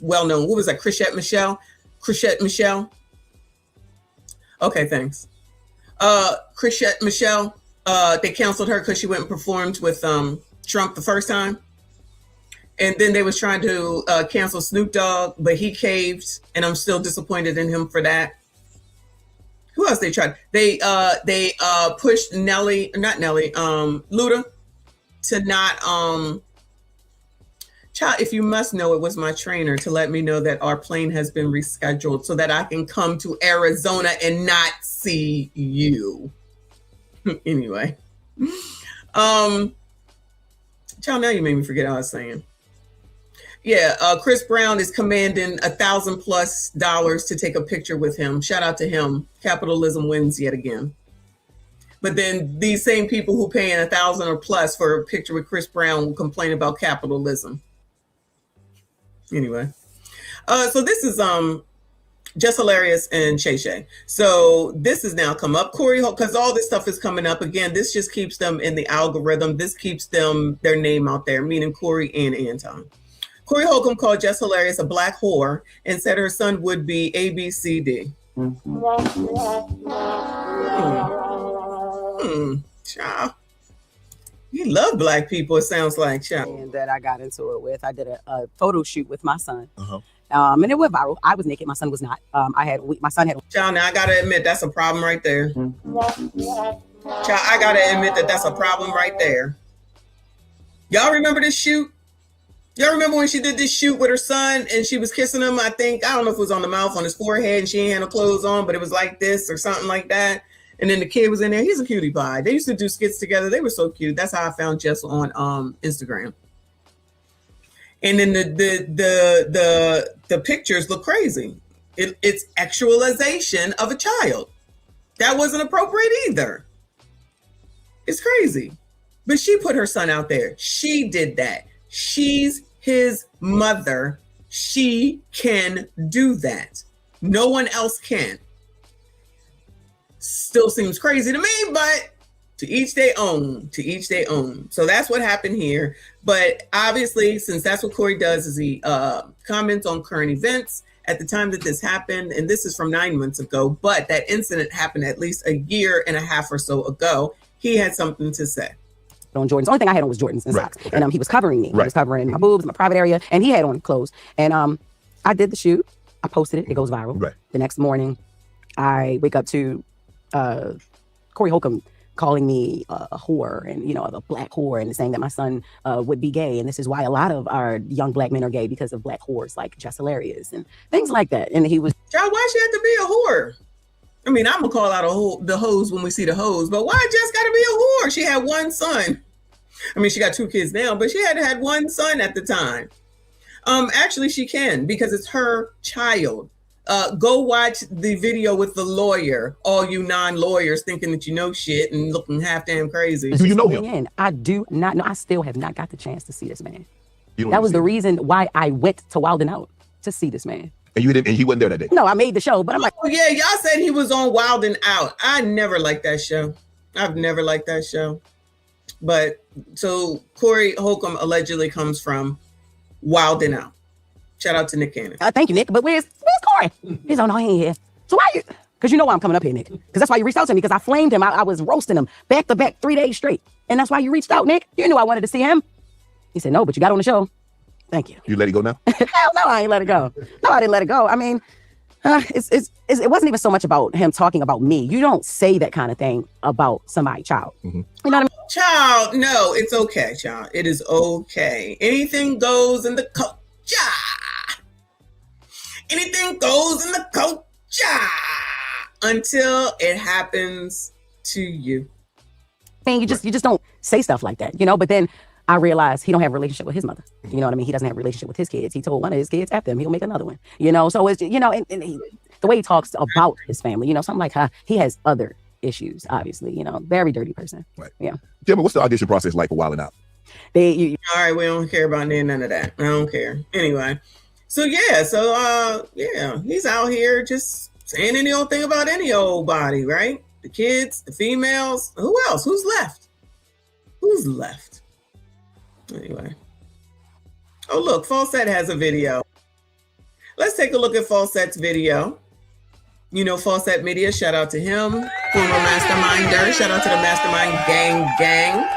well known. What was that? Chrisette Michelle. Okay, thanks. Chrisette Michelle. They canceled her because she went and performed with Trump the first time. And then they was trying to cancel Snoop Dogg, but he caved, and I'm still disappointed in him for that. Who else they tried? They pushed Luda to not child. If you must know, it was my trainer to let me know that our plane has been rescheduled so that I can come to Arizona and not see you. Anyway, child, now you made me forget what I was saying. Yeah, Chris Brown is commanding $1,000+ to take a picture with him. Shout out to him. Capitalism wins yet again. But then these same people who paying $1,000 or plus for a picture with Chris Brown will complain about capitalism. Anyway, so this is Just Hilarious and Shay Shay. So this has now come up. Corey, because all this stuff is coming up again. This just keeps them in the algorithm. This keeps them their name out there, meaning Corey and Anton. Corey Holcomb called Just Hilarious a black whore and said her son would be ABCD. Child. You love black people, it sounds like, child. And that I got into it with. I did a photo shoot with my son. And it went viral. I was naked. My son was not. My son had. Child, now I gotta admit, that's a problem right there. Child, I gotta admit that's a problem right there. Y'all remember this shoot? Y'all remember when she did this shoot with her son and she was kissing him? I don't know if it was on the mouth, on his forehead, and she ain't had no clothes on, but it was like this or something like that. And then the kid was in there. He's a cutie pie. They used to do skits together. They were so cute. That's how I found Jess on Instagram. And then the pictures look crazy. It's actualization of a child. That wasn't appropriate either. It's crazy. But she put her son out there. She did that. She's his mother. She can do that. No one else can. Still seems crazy to me, but to each their own, to each their own. So that's what happened here. But obviously, since that's what Corey does, is he comments on current events at the time that this happened. And this is from 9 months ago, but that incident happened at least a year and a half or so ago. He had something to say. On Jordans. The only thing I had on was Jordans and socks. And he was covering me. He was covering my boobs, my private area, and he had on clothes. And I did the shoot. I posted it. It goes viral. The next morning, I wake up to Corey Holcomb calling me a whore and, a black whore, and saying that my son would be gay. And this is why a lot of our young black men are gay, because of black whores like Just Hilarious and things like that. And he was... Child, why she had to be a whore? I mean, I'm going to call out the hoes when we see the hoes, but why Jess got to be a whore? She had one son. I mean, she got 2 kids now, but she had one son at the time. Actually, she can, because it's her child. Go watch the video with the lawyer, all you non-lawyers thinking that you know shit and looking half damn crazy. Do you know him? I do not know. I still have not got the chance to see this man. That was the reason why I went to Wild 'N Out, to see this man. And you didn't, and he wasn't there that day? No, I made the show, but I'm like... Oh, yeah, y'all said he was on Wild 'N Out. I never liked that show. I've never liked that show. But, so Corey Holcomb allegedly comes from Wild 'N Out. Shout out to Nick Cannon. Thank you, Nick. But where's Corey? He's on, no, he ain't here. So why you... Because you know why I'm coming up here, Nick. Because that's why you reached out to me, because I flamed him. I was roasting him back to back 3 days straight. And that's why you reached out, Nick. You knew I wanted to see him. He said, no, but you got on the show. Thank you. You let it go now? Hell no, I ain't let it go. No, I didn't let it go. I mean, it wasn't even so much about him talking about me. You don't say that kind of thing about somebody's child. You know what I mean? Child, no, it's okay, child. It is okay. Anything goes in the culture. Anything goes in the culture until it happens to you. thing. You just don't say stuff like that, you know. But then I realized he don't have a relationship with his mother. You know what I mean? He doesn't have a relationship with his kids. He told one of his kids after him, he'll make another one. You know, so it's, you know, and the way he talks about his family, you know, something like he has other issues, obviously, you know, very dirty person. Right. Yeah. Tell me, what's the audition process like for Wildin' Out? All right, we don't care about none of that. I don't care. Anyway, so he's out here just saying any old thing about any old body, right? The kids, the females, who else? Who's left? Anyway. Oh, look, Falsett has a video. Let's take a look at Falsett's video. You know, Falsett Media, shout out to him. Former masterminder, shout out to the Mastermind gang.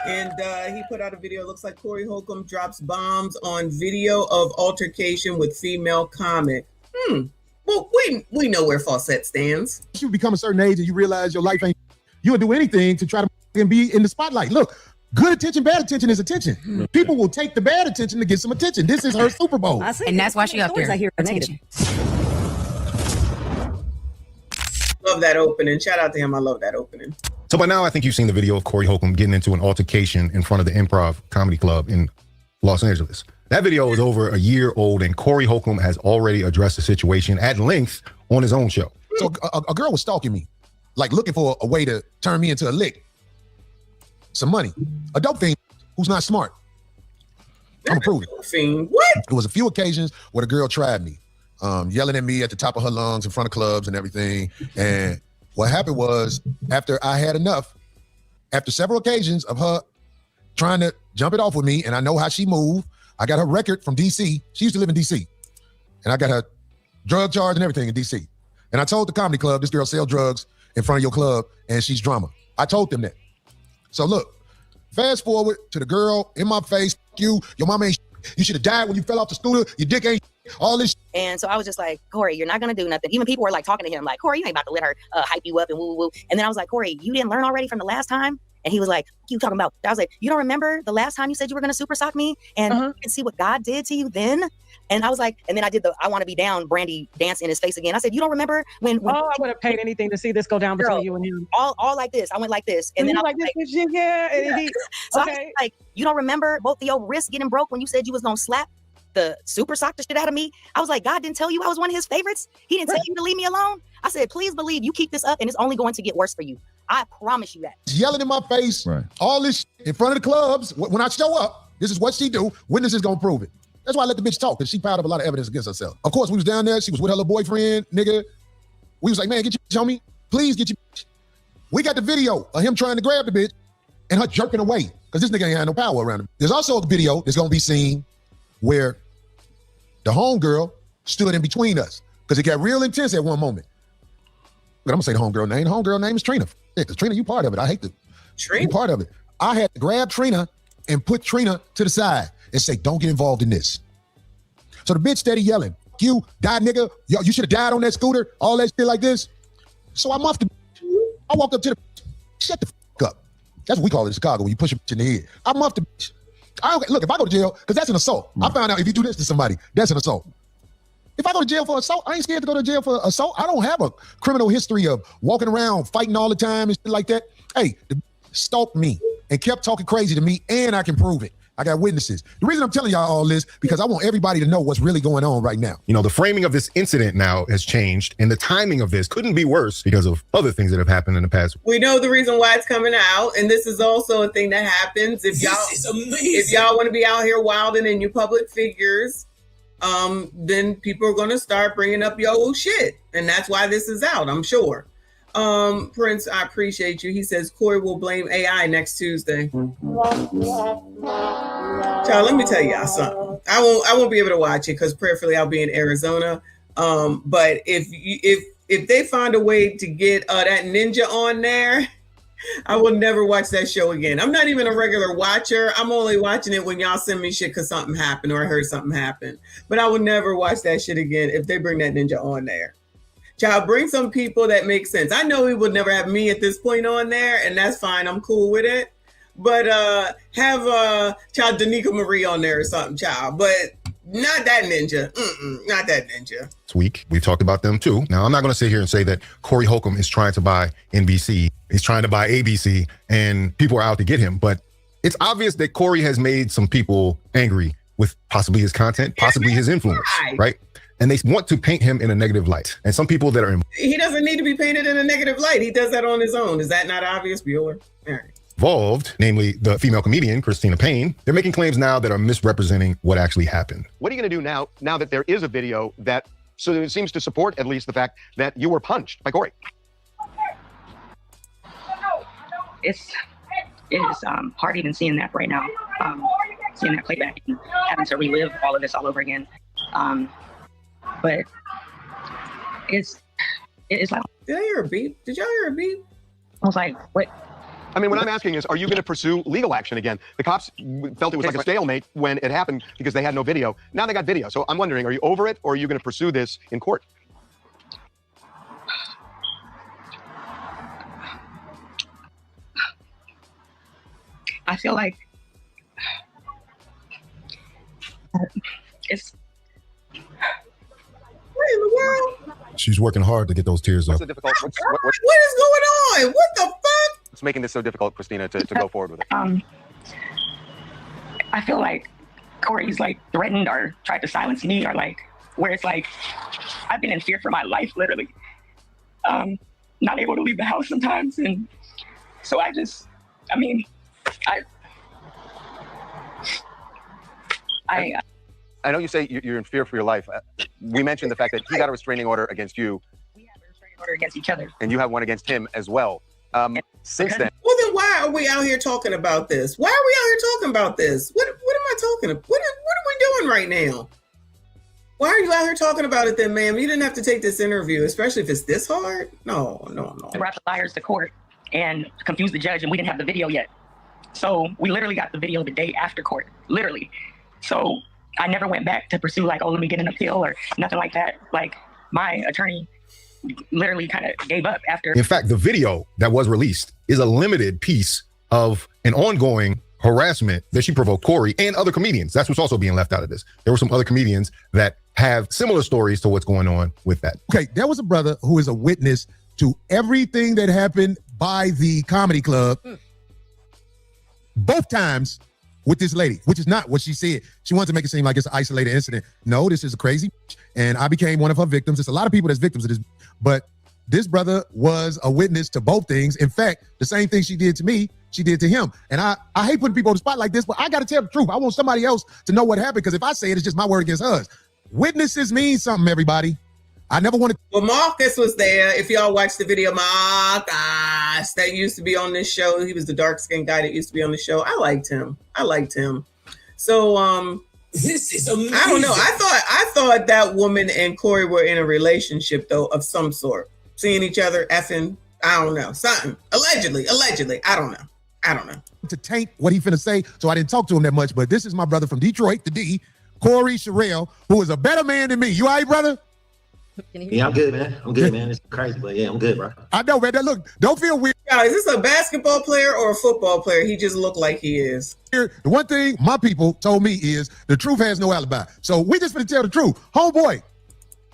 And he put out a video. It looks like Corey Holcomb drops bombs on video of altercation with female comic. Well, we know where Falsett stands. You become a certain age and you realize your life ain't, you'll do anything to try to be in the spotlight. Look, good attention, bad attention is attention. People will take the bad attention to get some attention. This is her Super Bowl. And that's why she up there. I hear attention. Love that opening. Shout out to him. I love that opening. So by now, I think you've seen the video of Corey Holcomb getting into an altercation in front of the Improv Comedy Club in Los Angeles. That video is over a year old, and Corey Holcomb has already addressed the situation at length on his own show. So a girl was stalking me, like looking for a way to turn me into a lick. Some money. A dope fiend who's not smart. I'm approving. What? It was a few occasions where the girl tried me, yelling at me at the top of her lungs in front of clubs and everything. And what happened was, after I had enough, after several occasions of her trying to jump it off with me, and I know how she moved, I got her record from DC. She used to live in DC. And I got her drug charge and everything in DC. And I told the comedy club, this girl sells drugs in front of your club and she's drama. I told them that. So look, fast forward to the girl in my face, you, your mama ain't you should have died when you fell off the scooter, your dick ain't all this. And so I was just like, Corey, you're not going to do nothing. Even people were like talking to him like, Corey, you ain't about to let her hype you up and woo, woo, woo. And then I was like, Corey, you didn't learn already from the last time? And he was like, you talking about? I was like, you don't remember the last time you said you were going to super sock me and see what God did to you then? And I was like, and then I did the I Want to Be Down Brandy dance in his face again. I said, you don't remember when I would have paid anything to see this go down between you and him. All like this. I went like this. And then I was like this, yeah. And he, so I was like, you don't remember both of your wrists getting broke when you said you was going to slap the super sock the shit out of me? I was like, God didn't tell you I was one of his favorites? He didn't tell you to leave me alone? I said, please believe you keep this up and it's only going to get worse for you. I promise you that. Yelling in my face, all this in front of the clubs. When I show up, this is what she do. Witnesses gonna prove it. That's why I let the bitch talk, because she piled up a lot of evidence against herself. Of course, we was down there. She was with her little boyfriend, nigga. We was like, man, get your bitch on me. Please get your bitch. We got the video of him trying to grab the bitch and her jerking away, because this nigga ain't had no power around him. There's also a video that's gonna be seen where the homegirl stood in between us, because it got real intense at one moment. But I'm gonna say the homegirl name. The homegirl name is Trina. Yeah, because Trina, you part of it. I hate to you part of it. I had to grab Trina and put Trina to the side and say, don't get involved in this. So the bitch steady yelling, you die nigga, yo, you should have died on that scooter, all that shit like this. So I muffed the bitch. I walked up to the bitch, shut the fuck up. That's what we call it in Chicago, when you push a bitch in the head. I muffed the bitch. Look, if I go to jail, because that's an assault. I found out if you do this to somebody, that's an assault. If I go to jail for assault, I ain't scared to go to jail for assault. I don't have a criminal history of walking around fighting all the time and shit like that. Hey, the stalked me and kept talking crazy to me, and I can prove it. I got witnesses. The reason I'm telling y'all all this, because I want everybody to know what's really going on right now. You know, the framing of this incident now has changed, and the timing of this couldn't be worse because of other things that have happened in the past. We know the reason why it's coming out, and this is also a thing that happens if y'all want to be out here wilding and you public figures. Then people are going to start bringing up your old shit, and that's why this is out, I'm sure. Prince, I appreciate you. He says Corey will blame AI next Tuesday. Child, let me tell y'all something. I won't be able to watch it because prayerfully I'll be in Arizona. But if they find a way to get that ninja on there, I will never watch that show again. I'm not even a regular watcher. I'm only watching it when y'all send me shit because something happened or I heard something happen. But I will never watch that shit again if they bring that ninja on there. Child, bring some people that make sense. I know he would never have me at this point on there, and that's fine. I'm cool with it. But have child Danica Marie on there or something, child. But Not that ninja. Not that ninja. This week, we've talked about them too. Now, I'm not going to sit here and say that Corey Holcomb is trying to buy NBC. He's trying to buy ABC and people are out to get him. But it's obvious that Corey has made some people angry with possibly his content, possibly his influence, right? And they want to paint him in a negative light. And some people that are He doesn't need to be painted in a negative light. He does that on his own. Is that not obvious, Bueller? All right. involved, namely the female comedian, Christina Payne, they're making claims now that are misrepresenting what actually happened. What are you going to do now that there is a video that it seems to support at least the fact that you were punched by Corey? It is hard even seeing that right now, seeing that playback and having to relive all of this all over again. But it's like, did I hear a beep? Did y'all hear a beep? I was like, what? I mean, what I'm asking is, are you going to pursue legal action again? The cops felt it was like a stalemate when it happened because they had no video. Now they got video. So I'm wondering, are you over it or are you going to pursue this in court? I feel like it's... What in the world? She's working hard to get those tears up. What is going on? What the fuck? What's making this so difficult, Christina, to go forward with it? I feel like Corey's like threatened or tried to silence me, or like where it's like I've been in fear for my life, literally. Not able to leave the house sometimes, and so I know you say you're in fear for your life. We mentioned the fact that he got a restraining order against you. We have a restraining order against each other. And you have one against him as well. Since then. Well, then why are we out here talking about this? Why are we out here talking about this? What am I talking about? What are we doing right now? Why are you out here talking about it then, ma'am? You didn't have to take this interview, especially if it's this hard. No. They brought the liars to court and confused the judge, and we didn't have the video yet. So we literally got the video the day after court, literally. So I never went back to pursue like, oh, let me get an appeal or nothing like that. Like my attorney literally kind of gave up after. In fact, the video that was released is a limited piece of an ongoing harassment that she provoked Corey and other comedians. That's what's also being left out of this. There were some other comedians that have similar stories to what's going on with that. Okay, there was a brother who is a witness to everything that happened by the comedy club. Both times with this lady, which is not what she said. She wanted to make it seem like it's an isolated incident. No, this is a crazy, and I became one of her victims. There's a lot of people that's victims of this, but this brother was a witness to both things. In fact, the same thing she did to me, she did to him. And I hate putting people on the spot like this, but I got to tell the truth. I want somebody else to know what happened, because if I say it, it's just my word against hers. Witnesses mean something, everybody. I never wanted. Well, Marcus was there. If y'all watched the video, Marcus, that used to be on this show. He was the dark-skinned guy that used to be on the show. I liked him. So, this is amazing. I don't know. I thought that woman and Corey were in a relationship, though, of some sort. Seeing each other, effing, I don't know. Something. Allegedly. I don't know. To taint what he finna say, so I didn't talk to him that much, but this is my brother from Detroit, the D, Corey Sherrill, who is a better man than me. You all right, brother? Yeah, I'm good, man. It's crazy, but yeah, I'm good, bro. I know, man. Look, don't feel weird. Now, is this a basketball player or a football player? He just looked like he is. The one thing my people told me is the truth has no alibi. So we just finna tell the truth. Homeboy,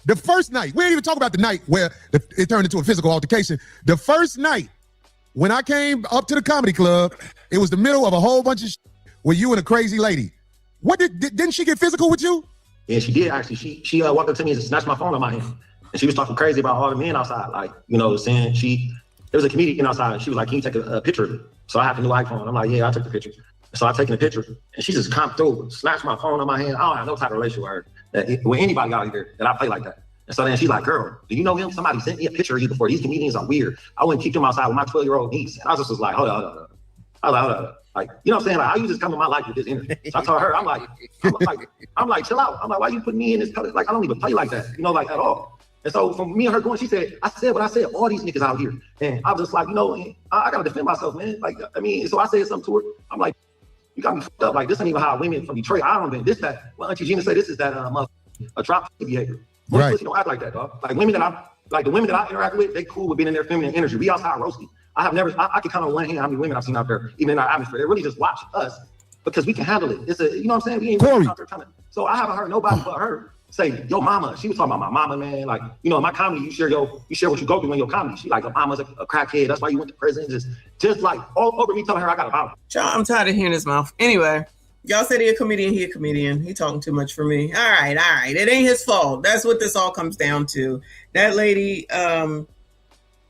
the first night, we didn't even talk about the night where it turned into a physical altercation. The first night, when I came up to the comedy club, it was the middle of a whole bunch of shit with you and a crazy lady. What didn't she get physical with you? Yeah, she did actually. She walked up to me and snatched my phone out of my hand. And she was talking crazy about all the men outside. Like, saying there was a comedian outside. And she was like, can you take a picture of it? So I have a new iPhone. I'm like, yeah, I'll take the picture. And so I taken a picture. And she just come through, snatched my phone out of my hand. I don't have no type of relationship with her. With anybody out here that I play like that. And so then she's like, girl, do you know him? Somebody sent me a picture of you before. These comedians are weird. I wouldn't keep them outside with my 12-year-old niece. And I just was like, hold on. I was like, hold on. Like, you know what I'm saying? Like, how you just come in my life with this energy? So I told her, I'm like, chill out. I'm like, why you putting me in this color? Like, I don't even play like that, like at all. And so from me and her going, I said what I said, all these niggas out here. And I was just like, I gotta defend myself, man. Like, so I said something to her. I'm like, you got me fucked up. Like, this ain't even how women from Detroit, I don't think this, that. Well, Auntie Gina said this is that a drop behavior. Most pussy don't act like that, dog. Like the women that I interact with, they cool with being in their feminine energy. We outside roasting. I can count on one hand how many women I've seen out there, even in our atmosphere. They really just watch us because we can handle it. It's a, you know what I'm saying? We ain't Corey. out there trying to, so I haven't heard nobody but her say, yo mama. She was talking about my mama, man. Like, you know, in my comedy, you share what you go through in your comedy. She like, your mama's a crackhead. That's why you went to prison. Just like all over me telling her I got a problem. Child, I'm tired of hearing his mouth. Anyway, y'all said he a comedian. He talking too much for me. All right. It ain't his fault. That's what this all comes down to. That lady, I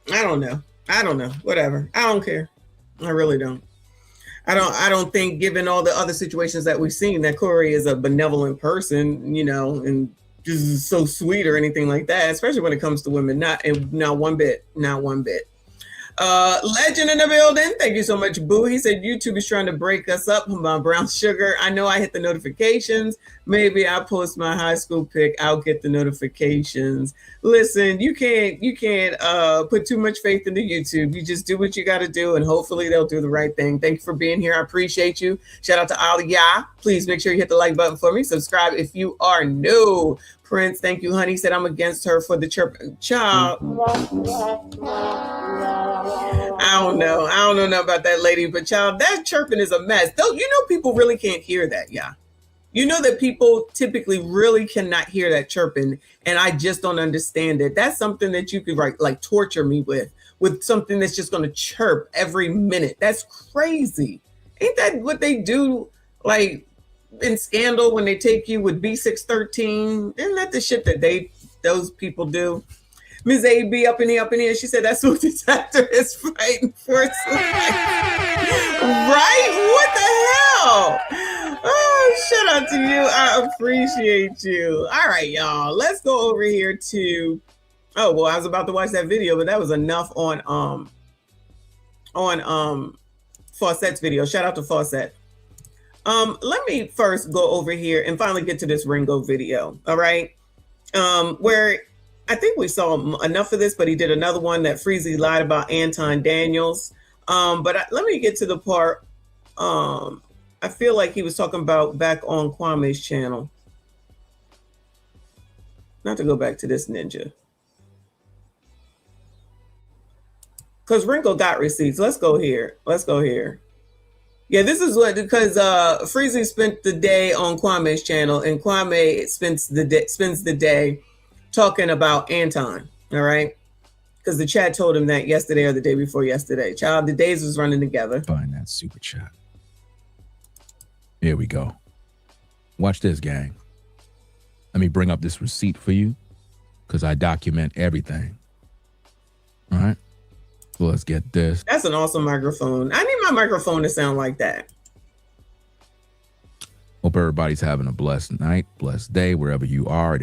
don't know. Whatever. I don't care. I really don't. I don't think, given all the other situations that we've seen, that Corey is a benevolent person, you know, and just so sweet or anything like that, especially when it comes to women. Not one bit. Legend in the building. Thank you so much, Boo. He said YouTube is trying to break us up about brown sugar. I know I hit the notifications. Maybe I'll post my high school pic. I'll get the notifications. Listen, you can't put too much faith into YouTube. You just do what you got to do, and hopefully they'll do the right thing. Thank you for being here. I appreciate you. Shout out to Aliyah. Please make sure you hit the like button for me. Subscribe if you are new. Prince, thank you, honey. Said I'm against her for the chirp. Child. I don't know nothing about that lady, but child, that chirping is a mess. Though, you know, people really can't hear that, yeah. You know that people typically really cannot hear that chirping, and I just don't understand it. That's something that you could like torture me with something that's just going to chirp every minute. That's crazy. Ain't that what they do, like in Scandal when they take you with B613? Isn't that the shit that those people do? Ms. A.B. up in here. She said that's what this actor is fighting for. Right? What the hell? Oh, shout out to you. I appreciate you. All right, y'all. Let's go over here to. Oh, well, I was about to watch that video, but that was enough on Fawcett's video. Shout out to Fawcett. Let me first go over here and finally get to this Ringo video. All right. Where I think we saw enough of this, but he did another one that Freezy lied about Anton Daniels. Let me get to the part. I feel like he was talking about back on Kwame's channel. Not to go back to this ninja. Because Ringo got receipts. Let's go here. Yeah, this is what, because Freezy spent the day on Kwame's channel, and Kwame spends the day talking about Anton, all right? Because the chat told him that yesterday or the day before yesterday. Child, the days was running together. Find that super chat. Here we go. Watch this, gang. Let me bring up this receipt for you, because I document everything. All right? So let's get this. That's an awesome microphone. I need my microphone to sound like that. Hope everybody's having a blessed night, blessed day, wherever you are,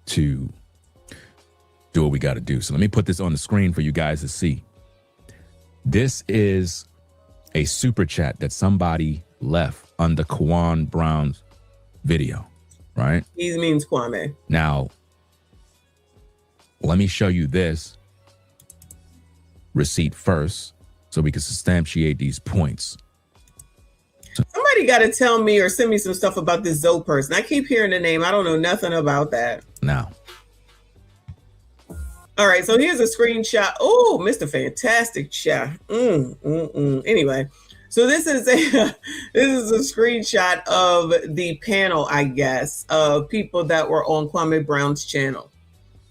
to do what we got to do. So let me put this on the screen for you guys to see. This is a super chat that somebody left under Kwan Brown's video, right? He means Kwame. Now, let me show you this receipt first so we can substantiate these points. Somebody got to tell me or send me some stuff about this Zoe person. I keep hearing the name. I don't know nothing about that. Now. All right, so here's a screenshot. Oh, Mr. Fantastic chat. Anyway, so this is a screenshot of the panel, I guess, of people that were on Kwame Brown's channel.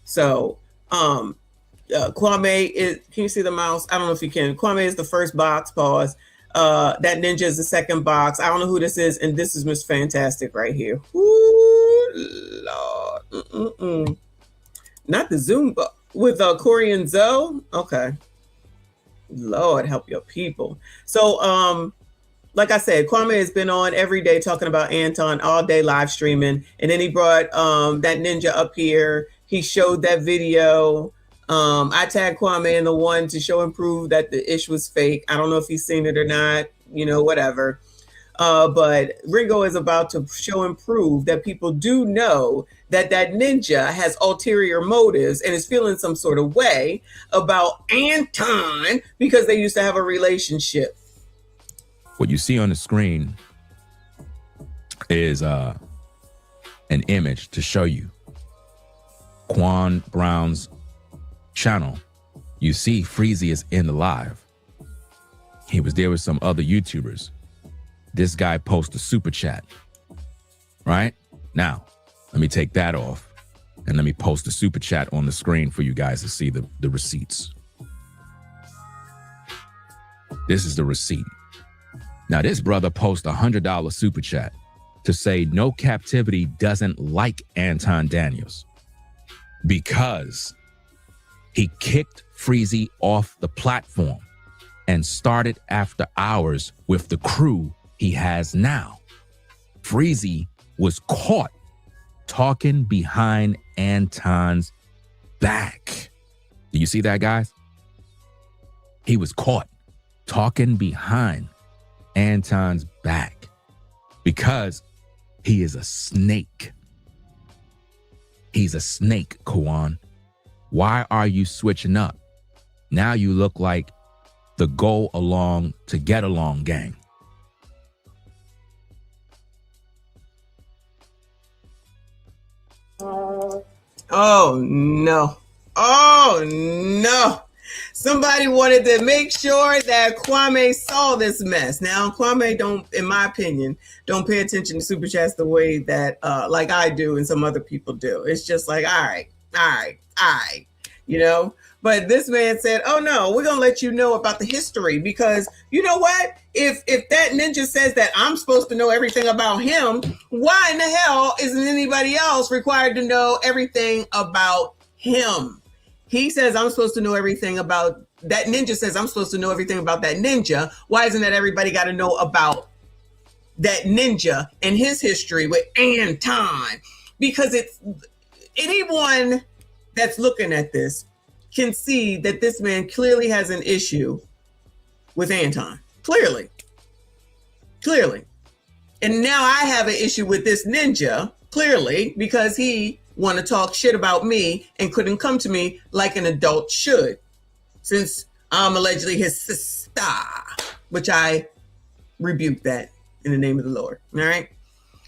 So, Kwame is, can you see the mouse? I don't know if you can. Kwame is the first box, pause. That ninja is the second box. I don't know who this is, and this is Miss Fantastic right here. Ooh, Lord. Not the Zoom with Corey and Zoe. Okay. Lord, help your people. So, like I said, Kwame has been on every day talking about Anton all day live streaming, and then he brought that ninja up here. He showed that video. I tagged Kwame in the one to show and prove that the ish was fake. I don't know if he's seen it or not, you know, whatever. But Ringo is about to show and prove that people do know that ninja has ulterior motives and is feeling some sort of way about Anton because they used to have a relationship. What you see on the screen is an image to show you Kwan Brown's channel. You see Freezy is in the live. He was there with some other YouTubers. this guy posts a super chat. Right? Now, let me take that off and let me post a super chat on the screen for you guys to see the receipts. This is the receipt. Now, this brother posts $100 super chat to say No Captivity doesn't like Anton Daniels because he kicked Freezy off the platform and started after hours with the crew he has now. Freezy was caught talking behind Anton's back. Do you see that, guys? He was caught talking behind Anton's back because he is a snake. He's a snake, Kwan. Why are you switching up? Now you look like the go along to get along gang. Oh no. Oh no. Somebody wanted to make sure that Kwame saw this mess. Now, Kwame don't, in my opinion, don't pay attention to super chats the way that like I do and some other people do. It's just like, all right, you know? But this man said, oh no, we're gonna let you know about the history because you know what? If that ninja says that I'm supposed to know everything about him, why in the hell isn't anybody else required to know everything about him? He says I'm supposed to know everything about that ninja says I'm supposed to know everything about that ninja. Why isn't that everybody got to know about that ninja and his history with Anton? Because it's anyone that's looking at this can see that this man clearly has an issue with Anton. Clearly. And now I have an issue with this ninja, clearly, because he want to talk shit about me and couldn't come to me like an adult should, since I'm allegedly his sister, which I rebuke that in the name of the Lord. All right.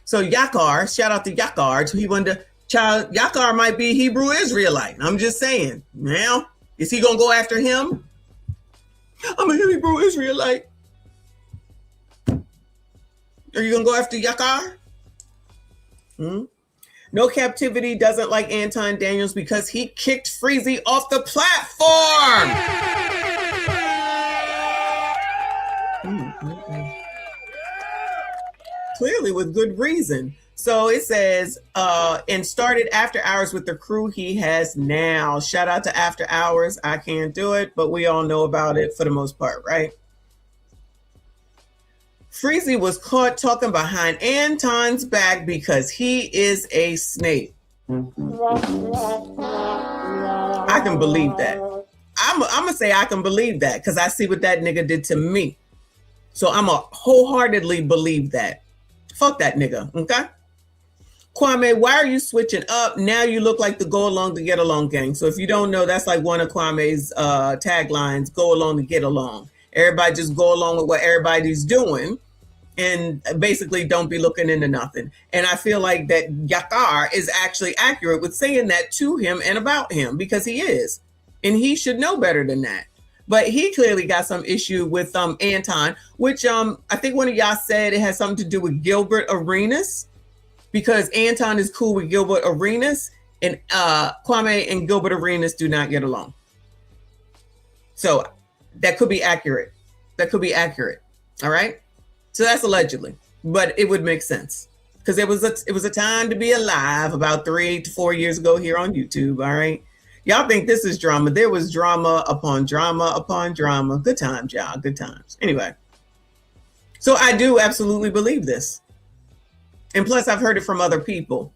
So Yakar, shout out to Yakar. So he wanted to, Yakar might be Hebrew Israelite. I'm just saying. Now, is he going to go after him? I'm a Hebrew Israelite. Are you going to go after Yakar? No Captivity doesn't like Anton Daniels because he kicked Freezy off the platform. Clearly with good reason. So it says, and started after hours with the crew he has now. Shout out to After Hours. I can't do it, but we all know about it for the most part, right? Freezy was caught talking behind Anton's back because he is a snake. I can believe that. I'm going to say I can believe that because I see what that nigga did to me. So I'm going to wholeheartedly believe that. Fuck that nigga, okay? Kwame, why are you switching up? Now you look like the go along to get along gang. So if you don't know, that's like one of Kwame's taglines, go along to get along. Everybody just go along with what everybody's doing and basically don't be looking into nothing. And I feel like that Yakar is actually accurate with saying that to him and about him because he is. And he should know better than that. But he clearly got some issue with Anton, which I think one of y'all said it has something to do with Gilbert Arenas because Anton is cool with Gilbert Arenas and Kwame and Gilbert Arenas do not get along. So that could be accurate. All right. So that's allegedly, but it would make sense because it was a time to be alive about 3 to 4 years ago here on YouTube. All right. Y'all think this is drama. There was drama upon drama upon drama. Good times, y'all. Good times. Anyway. So I do absolutely believe this. And plus I've heard it from other people.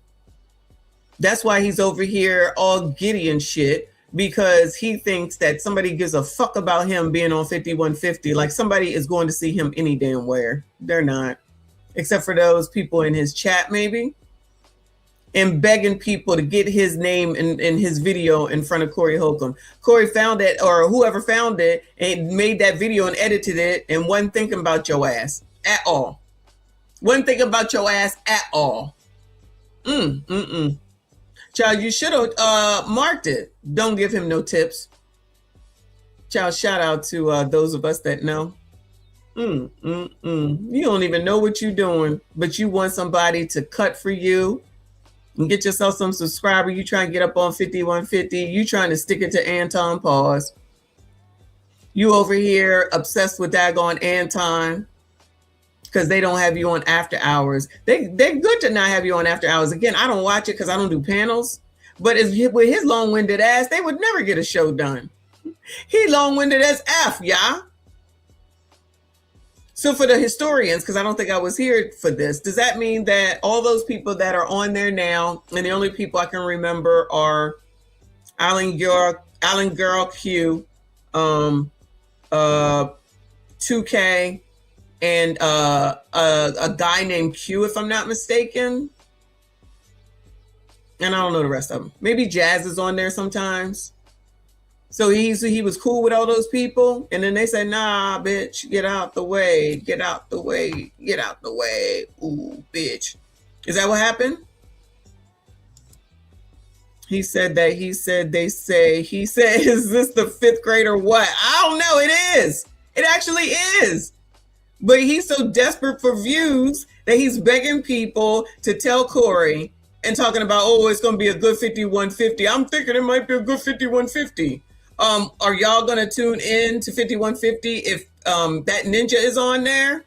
That's why he's over here all giddy and shit. Because he thinks that somebody gives a fuck about him being on 5150. Like somebody is going to see him any damn where. They're not. Except for those people in his chat, maybe. And begging people to get his name in his video in front of Corey Holcomb. Corey found it, or whoever found it, and made that video and edited it, and wasn't thinking about your ass at all. Wasn't thinking about your ass at all. Child, you should have marked it. Don't give him no tips. Child, shout out to those of us that know. You don't even know what you're doing, but you want somebody to cut for you and get yourself some subscriber. You trying to get up on 5150. You trying to stick it to Anton. Pause. You over here obsessed with daggone Anton because they don't have you on after hours. They're good to not have you on after hours. Again, I don't watch it because I don't do panels. But with his long-winded ass, they would never get a show done. He long-winded as F, y'all. So for the historians, because I don't think I was here for this, does that mean that all those people that are on there now, and the only people I can remember are Alan Girl Q, 2K, and a guy named Q, if I'm not mistaken. And I don't know the rest of them. Maybe Jazz is on there sometimes. So he was cool with all those people. And then they said, nah, bitch, get out the way. Get out the way. Get out the way. Ooh, bitch. Is that what happened? He said, is this the fifth grade or what? I don't know. It is. It actually is. But he's so desperate for views that he's begging people to tell Corey and talking about, oh, it's going to be a good 5150. I'm thinking it might be a good 5150. Are y'all going to tune in to 5150 if that ninja is on there?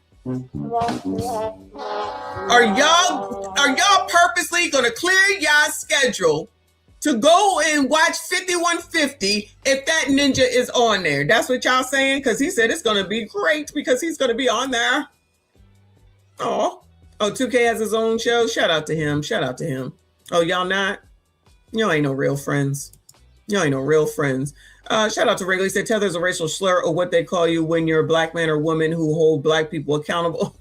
Are y'all purposely going to clear y'all schedule to go and watch 5150 if that ninja is on there? That's what y'all saying? Because he said it's going to be great because he's going to be on there. Oh, 2K has his own show. Shout out to him. Shout out to him. Oh, y'all not? Y'all ain't no real friends. Y'all ain't no real friends. Shout out to Wrigley. Said tether's a racial slur or what they call you when you're a black man or woman who hold black people accountable.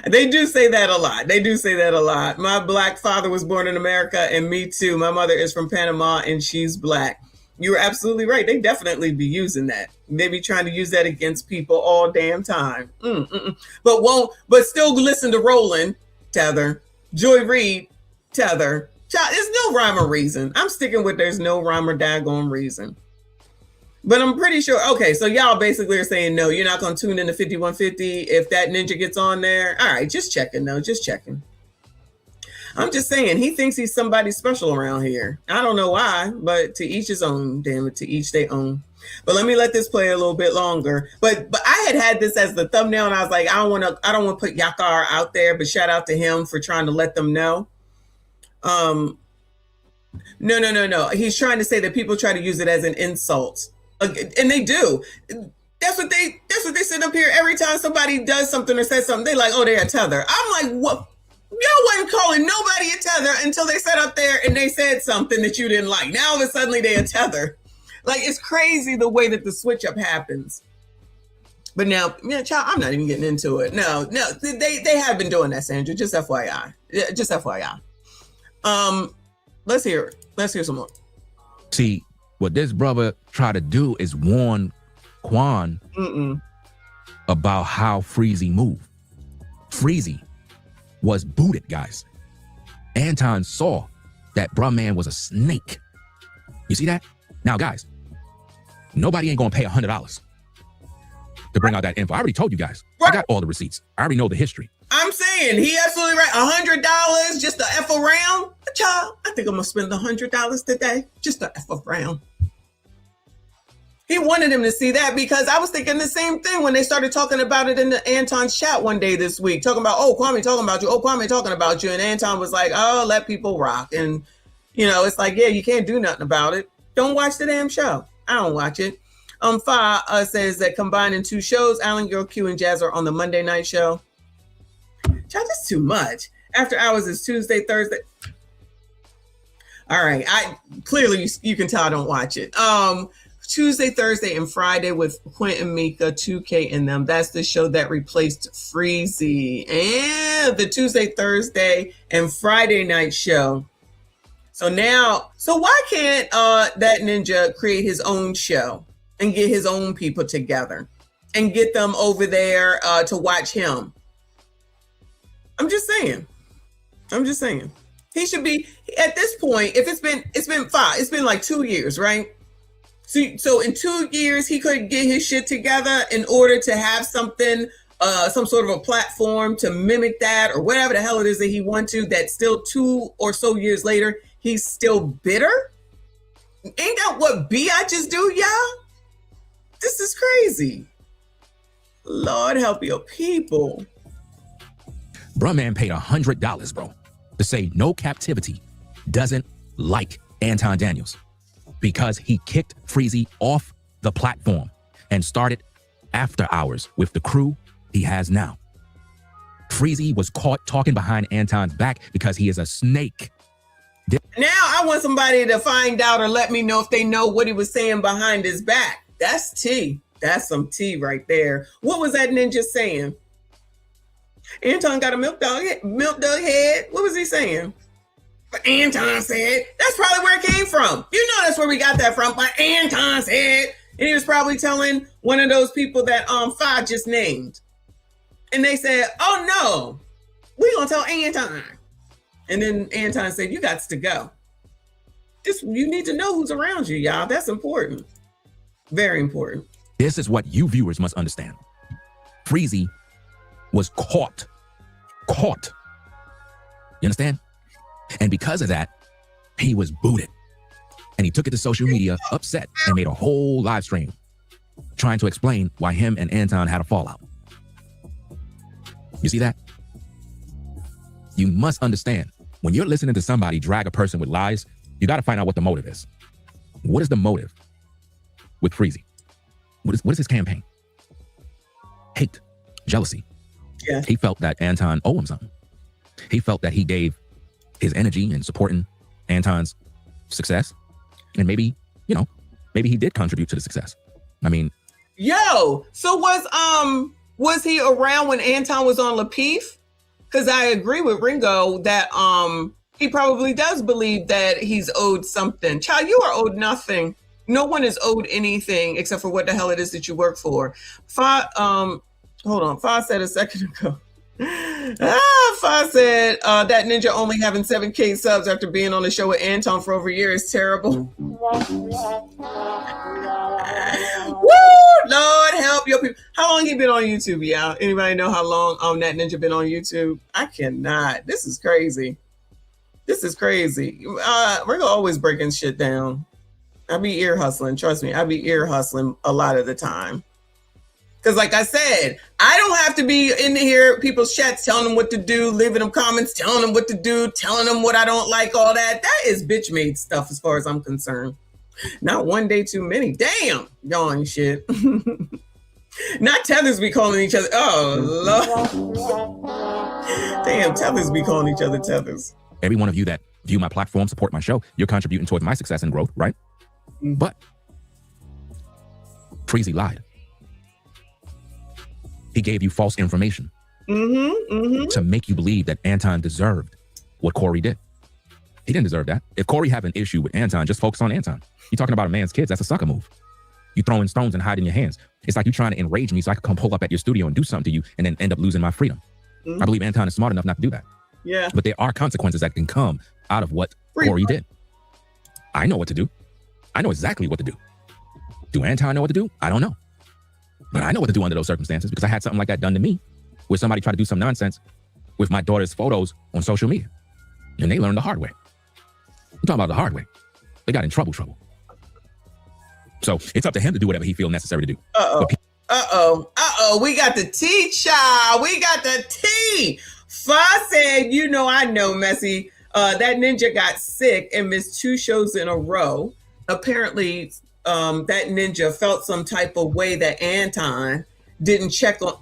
They do say that a lot. They do say that a lot. My black father was born in America and me too. My mother is from Panama and she's black. You're absolutely right. They definitely be using that. They be trying to use that against people all damn time. But still listen to Roland, tether. Joy Reid, tether. There's no rhyme or reason. I'm sticking with there's no rhyme or daggone reason. But I'm pretty sure, okay, so y'all basically are saying, no, you're not going to tune into 5150 if that ninja gets on there. All right, just checking, though, just checking. I'm just saying, he thinks he's somebody special around here. I don't know why, but to each his own, damn it, to each their own. But let me let this play a little bit longer. But I had this as the thumbnail, and I was like, I don't want to put Yakar out there, but shout out to him for trying to let them know. No. He's trying to say that people try to use it as an insult. And they do. That's what they sit up here every time somebody does something or says something. They like, oh, they're a tether. I'm like, what? Y'all wasn't calling nobody a tether until they sat up there and they said something that you didn't like. Now all of a sudden they a tether. Like, it's crazy the way that the switch up happens. But now, child, I'm not even getting into it. No, they have been doing that, Sandra. Just FYI. Just FYI. Let's hear it. Let's hear some more. See, what this brother tried to do is warn Quan about how Freezy moved. Freezy was booted, guys. Anton saw that bruh man was a snake. You see that? Now, guys, nobody ain't gonna pay $100 to bring out that info. I already told you guys. Right. I got all the receipts. I already know the history. I'm saying he absolutely right. $100 just to F around. Child, I think I'm gonna spend $100 today just to F around. He wanted him to see that because I was thinking the same thing when they started talking about it in the Anton's chat one day this week, talking about, oh, Kwame talking about you. Oh, Kwame talking about you. And Anton was like, oh, let people rock. And, it's like, yeah, you can't do nothing about it. Don't watch the damn show. I don't watch it. Fa says that combining two shows, Alan Girl Q and Jazz are on the Monday night show. Child, that's too much. After hours is Tuesday, Thursday. All right. Clearly you can tell I don't watch it. Tuesday, Thursday, and Friday with Quentin, Mika, 2K, and them. That's the show that replaced Freezy. And the Tuesday, Thursday, and Friday night show. So why can't that ninja create his own show and get his own people together and get them over there to watch him? I'm just saying. He should be at this point. If it's been like 2 years, right? So in 2 years, he could get his shit together in order to have something, some sort of a platform to mimic that or whatever the hell it is that he wants to, that still 2 or so years later, he's still bitter? Ain't that what biatches do, y'all? This is crazy. Lord help your people. Bruh man paid $100, bro, to say no captivity doesn't like Anton Daniels because he kicked Freezy off the platform and started after hours with the crew he has now. Freezy was caught talking behind Anton's back because he is a snake. Now I want somebody to find out or let me know if they know what he was saying behind his back. That's tea. That's some tea right there. What was that ninja saying? Anton got a milk dog head. What was he saying? But Anton said, that's probably where it came from. You know that's where we got that from. But Anton said, and he was probably telling one of those people that Fa just named. And they said, oh no, we gonna tell Anton. And then Anton said, you got to go. You need to know who's around you, y'all. That's important. Very important. This is what you viewers must understand. Freezy was caught. Caught. You understand? And because of that, he was booted. And he took it to social media, upset, and made a whole live stream trying to explain why him and Anton had a fallout. You see that? You must understand, when you're listening to somebody drag a person with lies, you got to find out what the motive is. What is the motive with Freezy? What is his campaign? Hate, jealousy. Yeah. He felt that Anton owed him something. He felt that he gave his energy in supporting Anton's success. And maybe, maybe he did contribute to the success. I mean. Yo, so was he around when Anton was on Lapeef? Because I agree with Ringo that he probably does believe that he's owed something. Child, you are owed nothing. No one is owed anything except for what the hell it is that you work for. Hold on. Fa said a second ago. Fa said that ninja only having 7K subs after being on the show with Anton for over a year is terrible. Woo! Lord help your people. How long he been on YouTube, y'all? Anybody know how long that ninja been on YouTube? I cannot. This is crazy. This is crazy. We're always breaking shit down. I be ear hustling. Trust me, I be ear hustling a lot of the time. Because like I said, I don't have to be in here, people's chats telling them what to do, leaving them comments, telling them what to do, telling them what I don't like, all that. That is bitch made stuff as far as I'm concerned. Not one day too many. Damn, yawn shit. Not tethers be calling each other. Oh, Lord. Damn, tethers be calling each other tethers. Every one of you that view my platform, support my show, you're contributing towards my success and growth, right? Mm-hmm. But Freezy lied. He gave you false information to make you believe that Anton deserved what Corey did. He didn't deserve that. If Corey have an issue with Anton, just focus on Anton. You're talking about a man's kids. That's a sucker move. You throwing stones and hiding your hands. It's like you trying to enrage me so I can come pull up at your studio and do something to you and then end up losing my freedom. I believe Anton is smart enough not to do that. Yeah. But there are consequences that can come out of what Corey did. I know what to do. I know exactly what to do. Do Anton know what to do? I don't know. But I know what to do under those circumstances because I had something like that done to me where somebody tried to do some nonsense with my daughter's photos on social media. And they learned the hard way. I'm talking about the hard way. They got in trouble. So it's up to him to do whatever he feels necessary to do. We got the tea, child. We got the tea. Fa said, I know, Messy. That ninja got sick and missed 2 shows in a row. Apparently, that ninja felt some type of way that Anton didn't check on.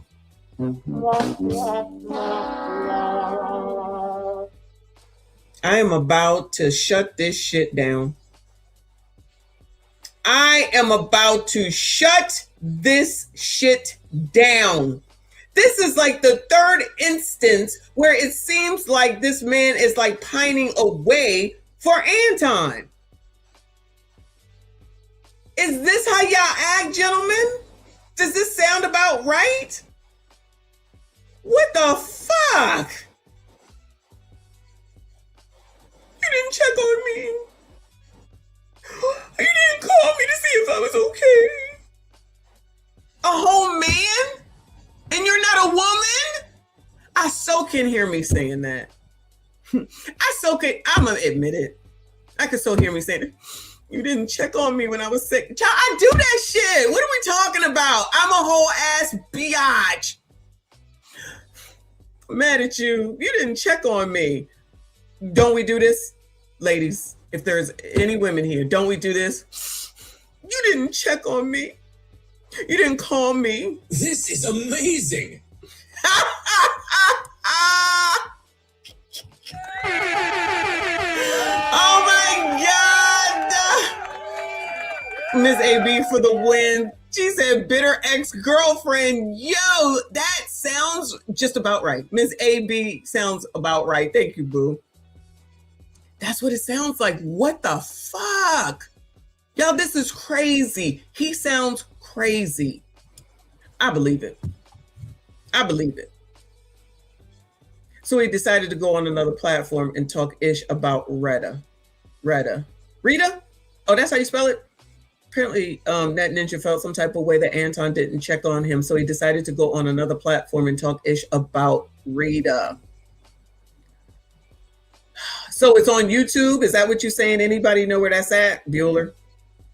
I am about to shut this shit down. I am about to shut this shit down. This is like the 3rd instance where it seems like this man is like pining away for Anton. Is this how y'all act, gentlemen? Does this sound about right? What the fuck? You didn't check on me. You didn't call me to see if I was okay. A whole man? And you're not a woman? I so can hear me saying that. I so can, I'm gonna admit it. I can so hear me saying it. You didn't check on me when I was sick. Child, I do that shit. What are we talking about? I'm a whole ass biatch. I'm mad at you. You didn't check on me. Don't we do this? Ladies, if there's any women here, don't we do this? You didn't check on me. You didn't call me. This is amazing. Oh my God. Miss AB for the win. She said bitter ex-girlfriend. Yo, that sounds just about right. Miss AB sounds about right. Thank you, boo. That's what it sounds like. What the fuck? Yo, this is crazy. He sounds crazy. I believe it. I believe it. So he decided to go on another platform and talk ish about Rita? Oh, that's how you spell it? Apparently, that ninja felt some type of way that Anton didn't check on him. So he decided to go on another platform and talk ish about Rita. So it's on YouTube. Is that what you're saying? Anybody know where that's at, Bueller?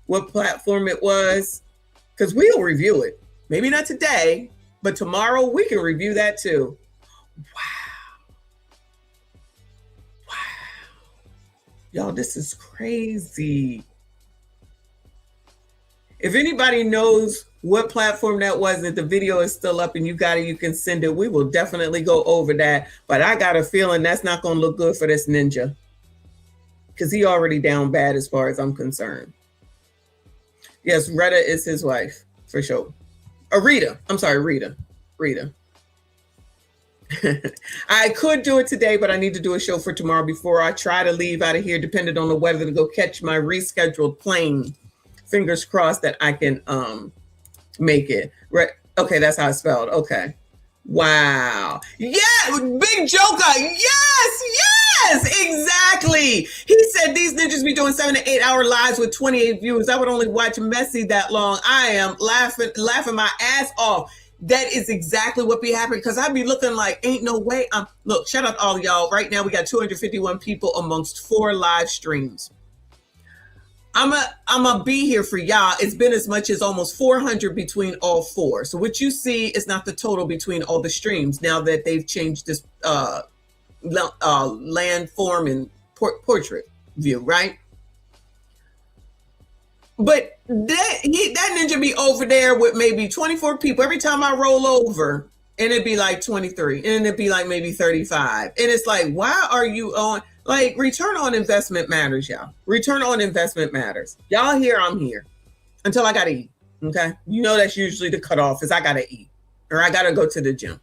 What platform it was? Because we'll review it. Maybe not today, but tomorrow we can review that too. Wow. Y'all, this is crazy. If anybody knows what platform that was, that the video is still up and you got it, you can send it. We will definitely go over that. But I got a feeling that's not going to look good for this ninja, because he already down bad as far as I'm concerned. Yes, Rita is his wife, for sure. Rita. I'm sorry, Rita. I could do it today, but I need to do a show for tomorrow before I try to leave out of here, depending on the weather, to go catch my rescheduled plane. Fingers crossed that I can make it. Right. Okay, that's how it's spelled. Okay. Wow. Yeah, Big Joker. Yes, exactly. He said these ninjas be doing 7 to 8 hour lives with 28 viewers. I would only watch Messi that long. I am laughing my ass off. That is exactly what be happening, because I'd be looking like, ain't no way. Look, shout out to all y'all. Right now we got 251 people amongst 4 live streams. I'm a be here for y'all. It's been as much as almost 400 between all 4. So what you see is not the total between all the streams, now that they've changed this landform and portrait view, right? But that ninja be over there with maybe 24 people every time I roll over, and it'd be like 23, and it'd be like maybe 35. And it's like, why are you on? Like, return on investment matters, y'all. Return on investment matters. Y'all here, I'm here. Until I gotta eat, okay? You know that's usually the cutoff, is I gotta eat. Or I gotta go to the gym.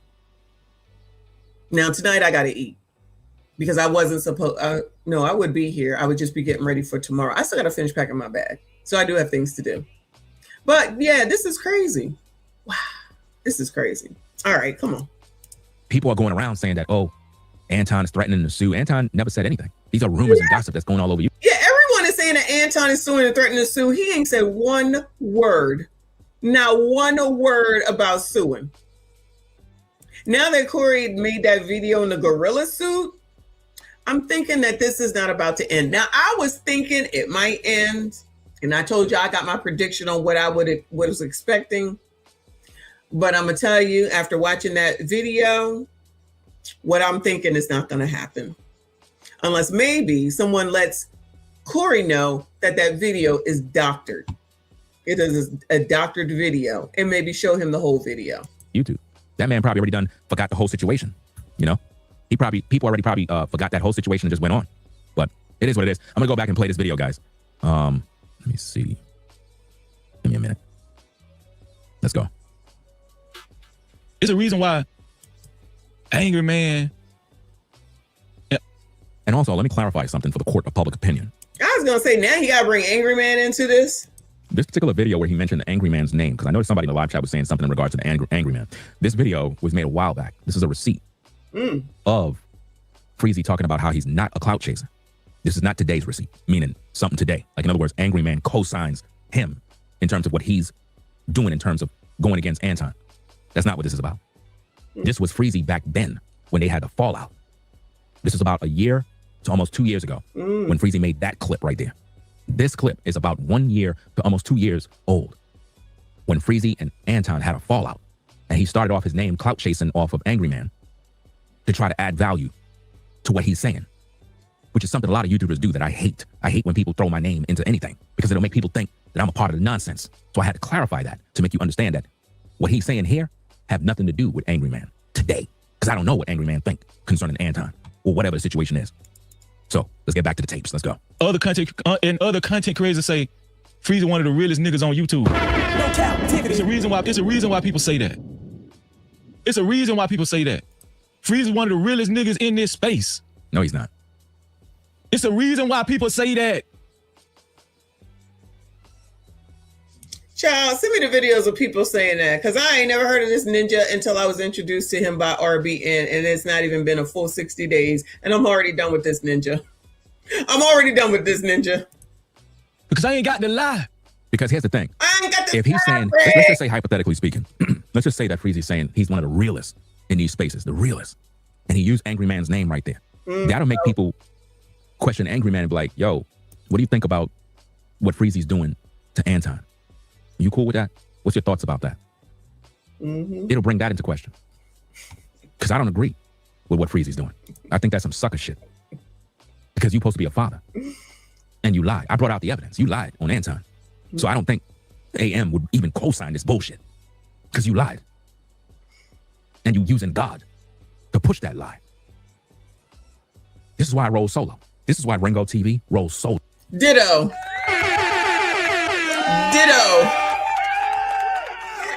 Now, tonight I gotta eat. Because I wasn't supposed, no, I would be here. I would just be getting ready for tomorrow. I still gotta finish packing my bag. So I do have things to do. But yeah, this is crazy. Wow, this is crazy. All right, come on. People are going around saying that, oh, Anton is threatening to sue. Anton never said anything. These are rumors and gossip that's going all over you. Yeah, everyone is saying that Anton is suing and threatening to sue. He ain't said one word. Not one word about suing. Now that Corey made that video in the gorilla suit, I'm thinking that this is not about to end. Now, I was thinking it might end. And I told you I got my prediction on what I was expecting. But I'm going to tell you, after watching that video, what I'm thinking is not going to happen. Unless maybe someone lets Corey know that that video is doctored. It is a doctored video, and maybe show him the whole video. YouTube. That man probably already forgot the whole situation. You know, people already forgot that whole situation and just went on. But it is what it is. I'm going to go back and play this video, guys. Let me see. Give me a minute. Let's go. It's a reason why angry man. Yeah. And also, let me clarify something for the court of public opinion. I was going to say, now he got to bring Angry Man into this. This particular video where he mentioned the angry man's name, because I noticed somebody in the live chat was saying something in regards to the angry man. This video was made a while back. This is a receipt of Freezy talking about how he's not a clout chaser. This is not today's receipt, meaning something today. Like, in other words, Angry Man co-signs him in terms of what he's doing in terms of going against Anton. That's not what this is about. This was Freezy back then when they had the fallout. This is about a year to almost 2 years ago when Freezy made that clip right there. This clip is about 1 year to almost 2 years old when Freezy and Anton had a fallout. And he started off his name clout chasing off of Angry Man to try to add value to what he's saying, which is something a lot of YouTubers do that I hate. I hate when people throw my name into anything because it'll make people think that I'm a part of the nonsense. So I had to clarify that to make you understand that what he's saying here have nothing to do with Angry Man today, because I don't know what Angry Man think concerning Anton or whatever the situation is. So let's get back to the tapes. Let's go. Other content creators say Freezy one of the realest niggas on YouTube. No captivity. It's a reason why people say that. It's a reason why people say that. Freezy one of the realest niggas in this space. No, he's not. It's a reason why people say that. Child, send me the videos of people saying that, because I ain't never heard of this ninja until I was introduced to him by RBN, and it's not even been a full 60 days, and I'm already done with this ninja. I'm already done with this ninja. Because I ain't got to lie. Because here's the thing. I ain't got to If he's saying, let's just say hypothetically speaking, let's just say that Freezy's saying he's one of the realest in these spaces, the realest. And he used Angry Man's name right there. That'll make people question Angry Man and be like, yo, what do you think about what Freezy's doing to Anton? You cool with that? What's your thoughts about that? It'll bring that into question. Because I don't agree with what Freezy's doing. I think that's some sucker shit. Because you're supposed to be a father. And you lied. I brought out the evidence. You lied on Anton. So I don't think AM would even co-sign this bullshit. Because you lied. And you using God to push that lie. This is why I roll solo. This is why Ringo TV rolls solo. Ditto. Ditto.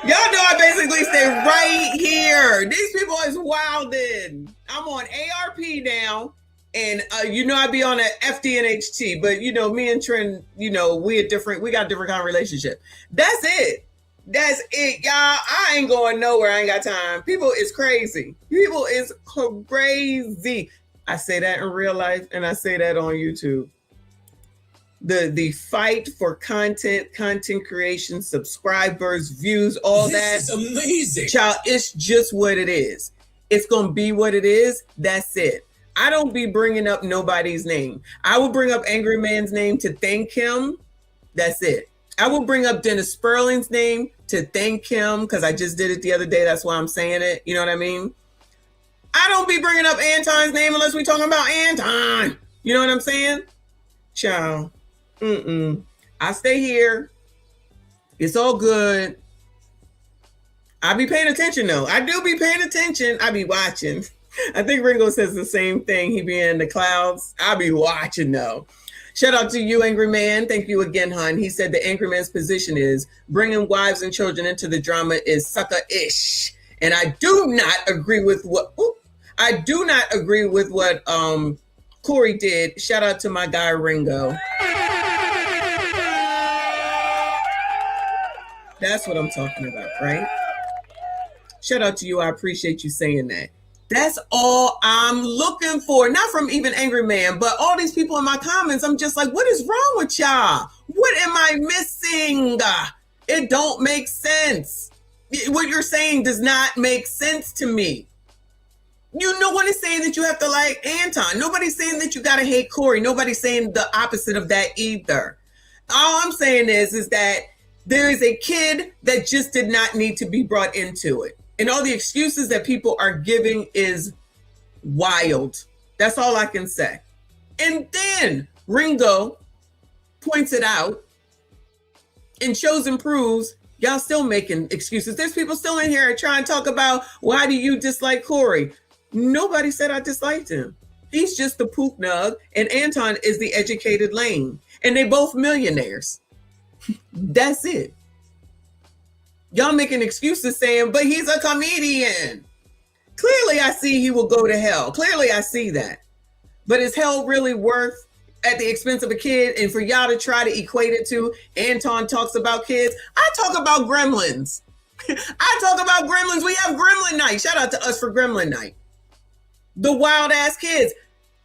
Y'all know I basically stay right here. These people is wildin'. I'm on ARP now, and you know I be on an FDNHT, but you know me and Trent, you know we got different kind of relationship. That's it. That's it, y'all. I ain't going nowhere. I ain't got time. People is crazy. People is crazy. I say that in real life, and I say that on YouTube. The fight for content creation, subscribers, views, all This is amazing. Child, it's just what it is. It's going to be what it is. That's it. I don't be bringing up nobody's name. I will bring up Angry Man's name to thank him. That's it. I will bring up Dennis Sperling's name to thank him because I just did it the other day. That's why I'm saying it. You know what I mean? I don't be bringing up Anton's name unless we talking about Anton. You know what I'm saying? Child. I stay here. It's all good. I be paying attention though. I do be paying attention. I be watching. I think Ringo says the same thing. He be in the clouds. I be watching though. Shout out to you, Angry Man. Thank you again, hon. He said the Angry Man's position is bringing wives and children into the drama is sucker-ish. And I do not agree with what Corey did. Shout out to my guy Ringo. That's what I'm talking about, right? Shout out to you. I appreciate you saying that. That's all I'm looking for. Not from even Angry Man, but all these people in my comments. I'm just like, what is wrong with y'all? What am I missing? It don't make sense. What you're saying does not make sense to me. No one is saying that you have to like Anton. Nobody's saying that you got to hate Corey. Nobody's saying the opposite of that either. All I'm saying is that there is a kid that just did not need to be brought into it. And all the excuses that people are giving is wild. That's all I can say. And then Ringo points it out and shows and proves y'all still making excuses. There's people still in here trying to talk about why do you dislike Corey? Nobody said I disliked him. He's just the poop nug, and Anton is the educated lane. And they both millionaires. That's it. Y'all making excuses saying, but he's a comedian. Clearly, I see he will go to hell. Clearly, I see that. But is hell really worth at the expense of a kid? And for y'all to try to equate it to Anton talks about kids. I talk about gremlins. I talk about gremlins. We have Gremlin Night. Shout out to us for Gremlin Night. The wild ass kids.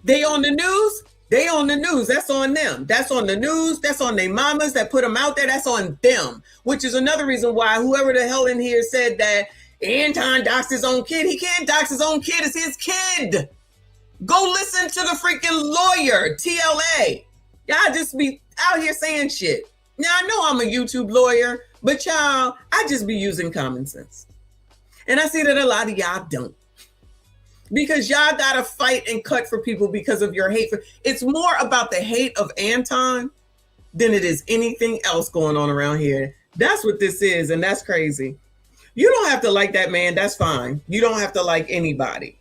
They on the news. They on the news. That's on them. That's on the news. That's on their mamas that put them out there. That's on them, which is another reason why whoever the hell in here said that Anton doxed his own kid. He can't dox his own kid. It's his kid. Go listen to the freaking lawyer, TLA. Y'all just be out here saying shit. Now, I know I'm a YouTube lawyer, but y'all, I just be using common sense. And I see that a lot of y'all don't. Because y'all gotta fight and cut for people because of your hate. It's more about the hate of Anton than it is anything else going on around here. That's what this is, and that's crazy. You don't have to like that man, that's fine. You don't have to like anybody.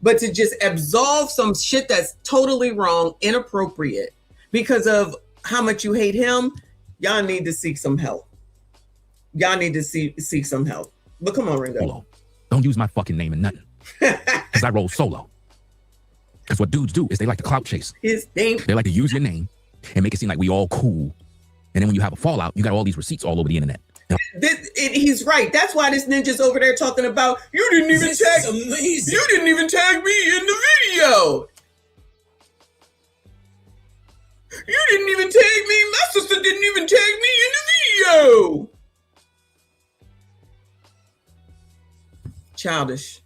But to just absolve some shit that's totally wrong, inappropriate, because of how much you hate him, y'all need to seek some help. Y'all need to seek some help. But come on, Ringo. Don't use my fucking name in nothing. Because I roll solo. Because what dudes do is they like to clout chase. His name. They like to use your name and make it seem like we all cool. And then when you have a fallout, you got all these receipts all over the internet. He's right. That's why this ninja's over there talking about you didn't even tag. You didn't even tag me in the video. You didn't even tag me. My sister didn't even tag me in the video. Childish.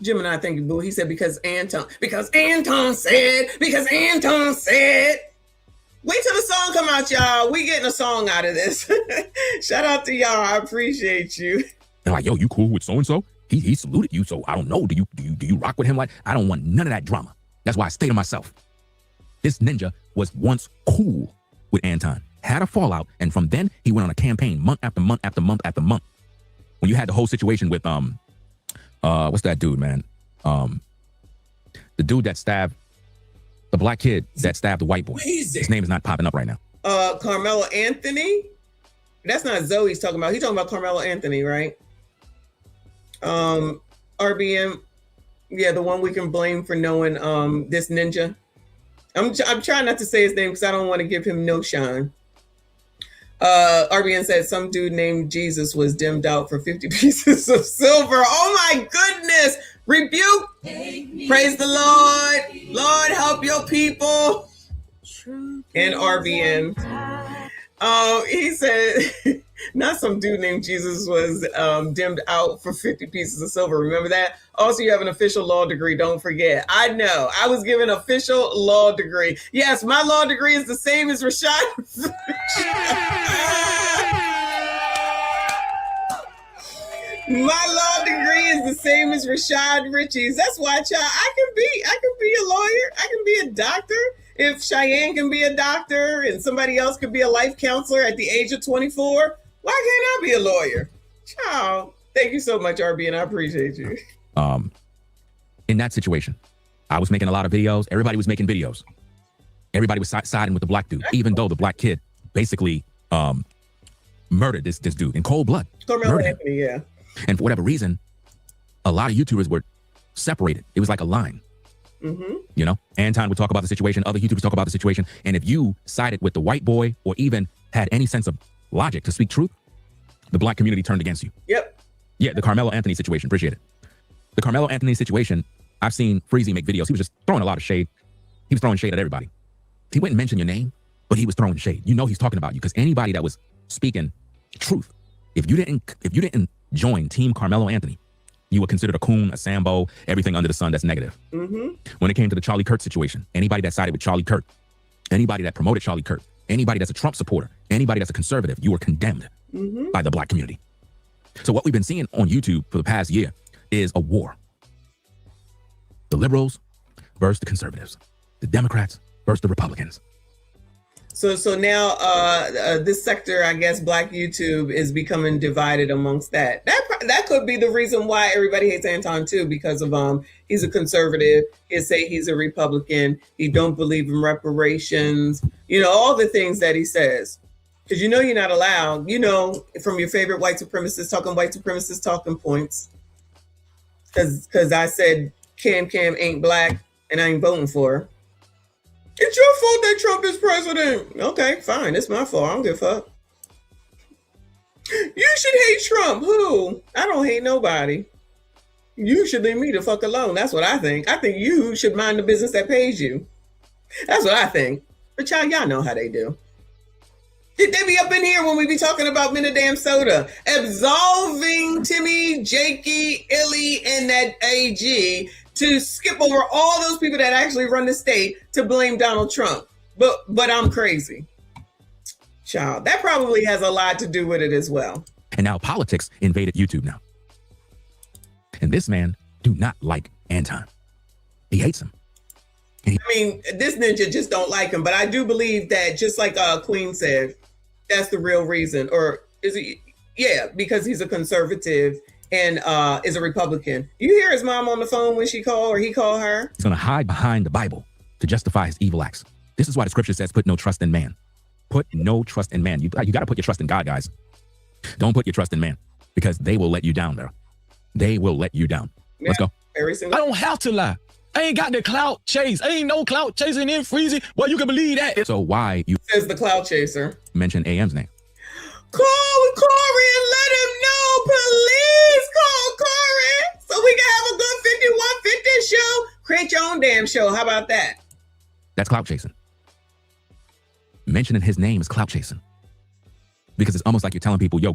Gemini, thank you, boo. He said because Anton said. Wait till the song come out, y'all. We getting a song out of this. Shout out to y'all. I appreciate you. They're like, yo, you cool with so-and-so? He saluted you, so I don't know. Do you rock with him? Like, I don't want none of that drama. That's why I stay to myself. This ninja was once cool with Anton, had a fallout, and from then he went on a campaign month after month after month after month. When you had the whole situation with what's that dude, man? The dude that stabbed the black kid that stabbed the white boy. His name is not popping up right now. Carmelo Anthony. That's not Zoe's talking about. He's talking about Carmelo Anthony, right? RBM. Yeah, the one we can blame for knowing this ninja. I'm trying not to say his name because I don't want to give him no shine. RBN said some dude named Jesus was dimmed out for 50 pieces of silver. Oh my goodness. Rebuke. Praise the Lord. Lord, help your people. And RBN. He said, not some dude named Jesus was dimmed out for 50 pieces of silver. Remember that? Also, you have an official law degree. Don't forget. I know. I was given an official law degree. Yes, my law degree is the same as Rashad. My law degree is the same as Rashad Ritchie's. That's why, child, I can be a lawyer. I can be a doctor. If Cheyenne can be a doctor and somebody else could be a life counselor at the age of 24, why can't I be a lawyer? Child, thank you so much, RB, and I appreciate you. In that situation, I was making a lot of videos. Everybody was making videos. Everybody was siding with the black dude, even though the black kid basically murdered this dude in cold blood. Carmelo Anthony, yeah. And for whatever reason, a lot of YouTubers were separated. It was like a line. Mm-hmm. You know, Anton would talk about the situation. Other YouTubers talk about the situation. And if you sided with the white boy or even had any sense of logic to speak truth, the black community turned against you. Yep. Yeah, the Carmelo Anthony situation. Appreciate it. The Carmelo Anthony situation, I've seen Freezy make videos. He was just throwing a lot of shade. He was throwing shade at everybody. He wouldn't mention your name, but he was throwing shade. You know he's talking about you because anybody that was speaking truth, if you didn't join Team Carmelo Anthony, you were considered a coon, a Sambo, everything under the sun that's negative. Mm-hmm. When it came to the Charlie Kirk situation, anybody that sided with Charlie Kirk, anybody that promoted Charlie Kirk, anybody that's a Trump supporter, anybody that's a conservative, you were condemned by the black community. So what we've been seeing on YouTube for the past year is a war. The liberals versus the conservatives. The Democrats versus the Republicans. So now this sector, I guess, Black YouTube is becoming divided amongst that. That could be the reason why everybody hates Anton too, because of he's a conservative. He'll say he's a Republican. He don't believe in reparations. You know, all the things that he says. Because you know you're not allowed, you know, from your favorite white supremacist talking points. Because I said Cam ain't black and I ain't voting for her. It's your fault that Trump is president. Okay, fine. It's my fault. I don't give a fuck. You should hate Trump. Who? I don't hate nobody. You should leave me the fuck alone. That's what I think. I think you should mind the business that pays you. That's what I think. But y'all know how they do. They be up in here when we be talking about Minnesota, absolving Timmy, Jakey, Illy, and that AG to skip over all those people that actually run the state to blame Donald Trump. But I'm crazy. Child, that probably has a lot to do with it as well. And now politics invaded YouTube now. And this man do not like Anton. He hates him. I mean, this ninja just don't like him, but I do believe that, just like Queen said, that's the real reason. Or is he? Yeah, because he's a conservative and is a Republican. You hear his mom on the phone when she called or he called her? He's going to hide behind the Bible to justify his evil acts. This is why the scripture says, put no trust in man. Put no trust in man. You got to put your trust in God, guys. Don't put your trust in man, because they will let you down there. They will let you down. Yeah, let's go. I don't have to lie. I ain't got the clout chase. Ain't no clout chasing in freezing. Well, you can believe that. So why you says the clout chaser mention AM's name? Call Corey and let him know. Please call Corey so we can have a good 5150 show. Create your own damn show. How about that? That's clout chasing. Mentioning his name is clout chasing. Because it's almost like you're telling people, yo,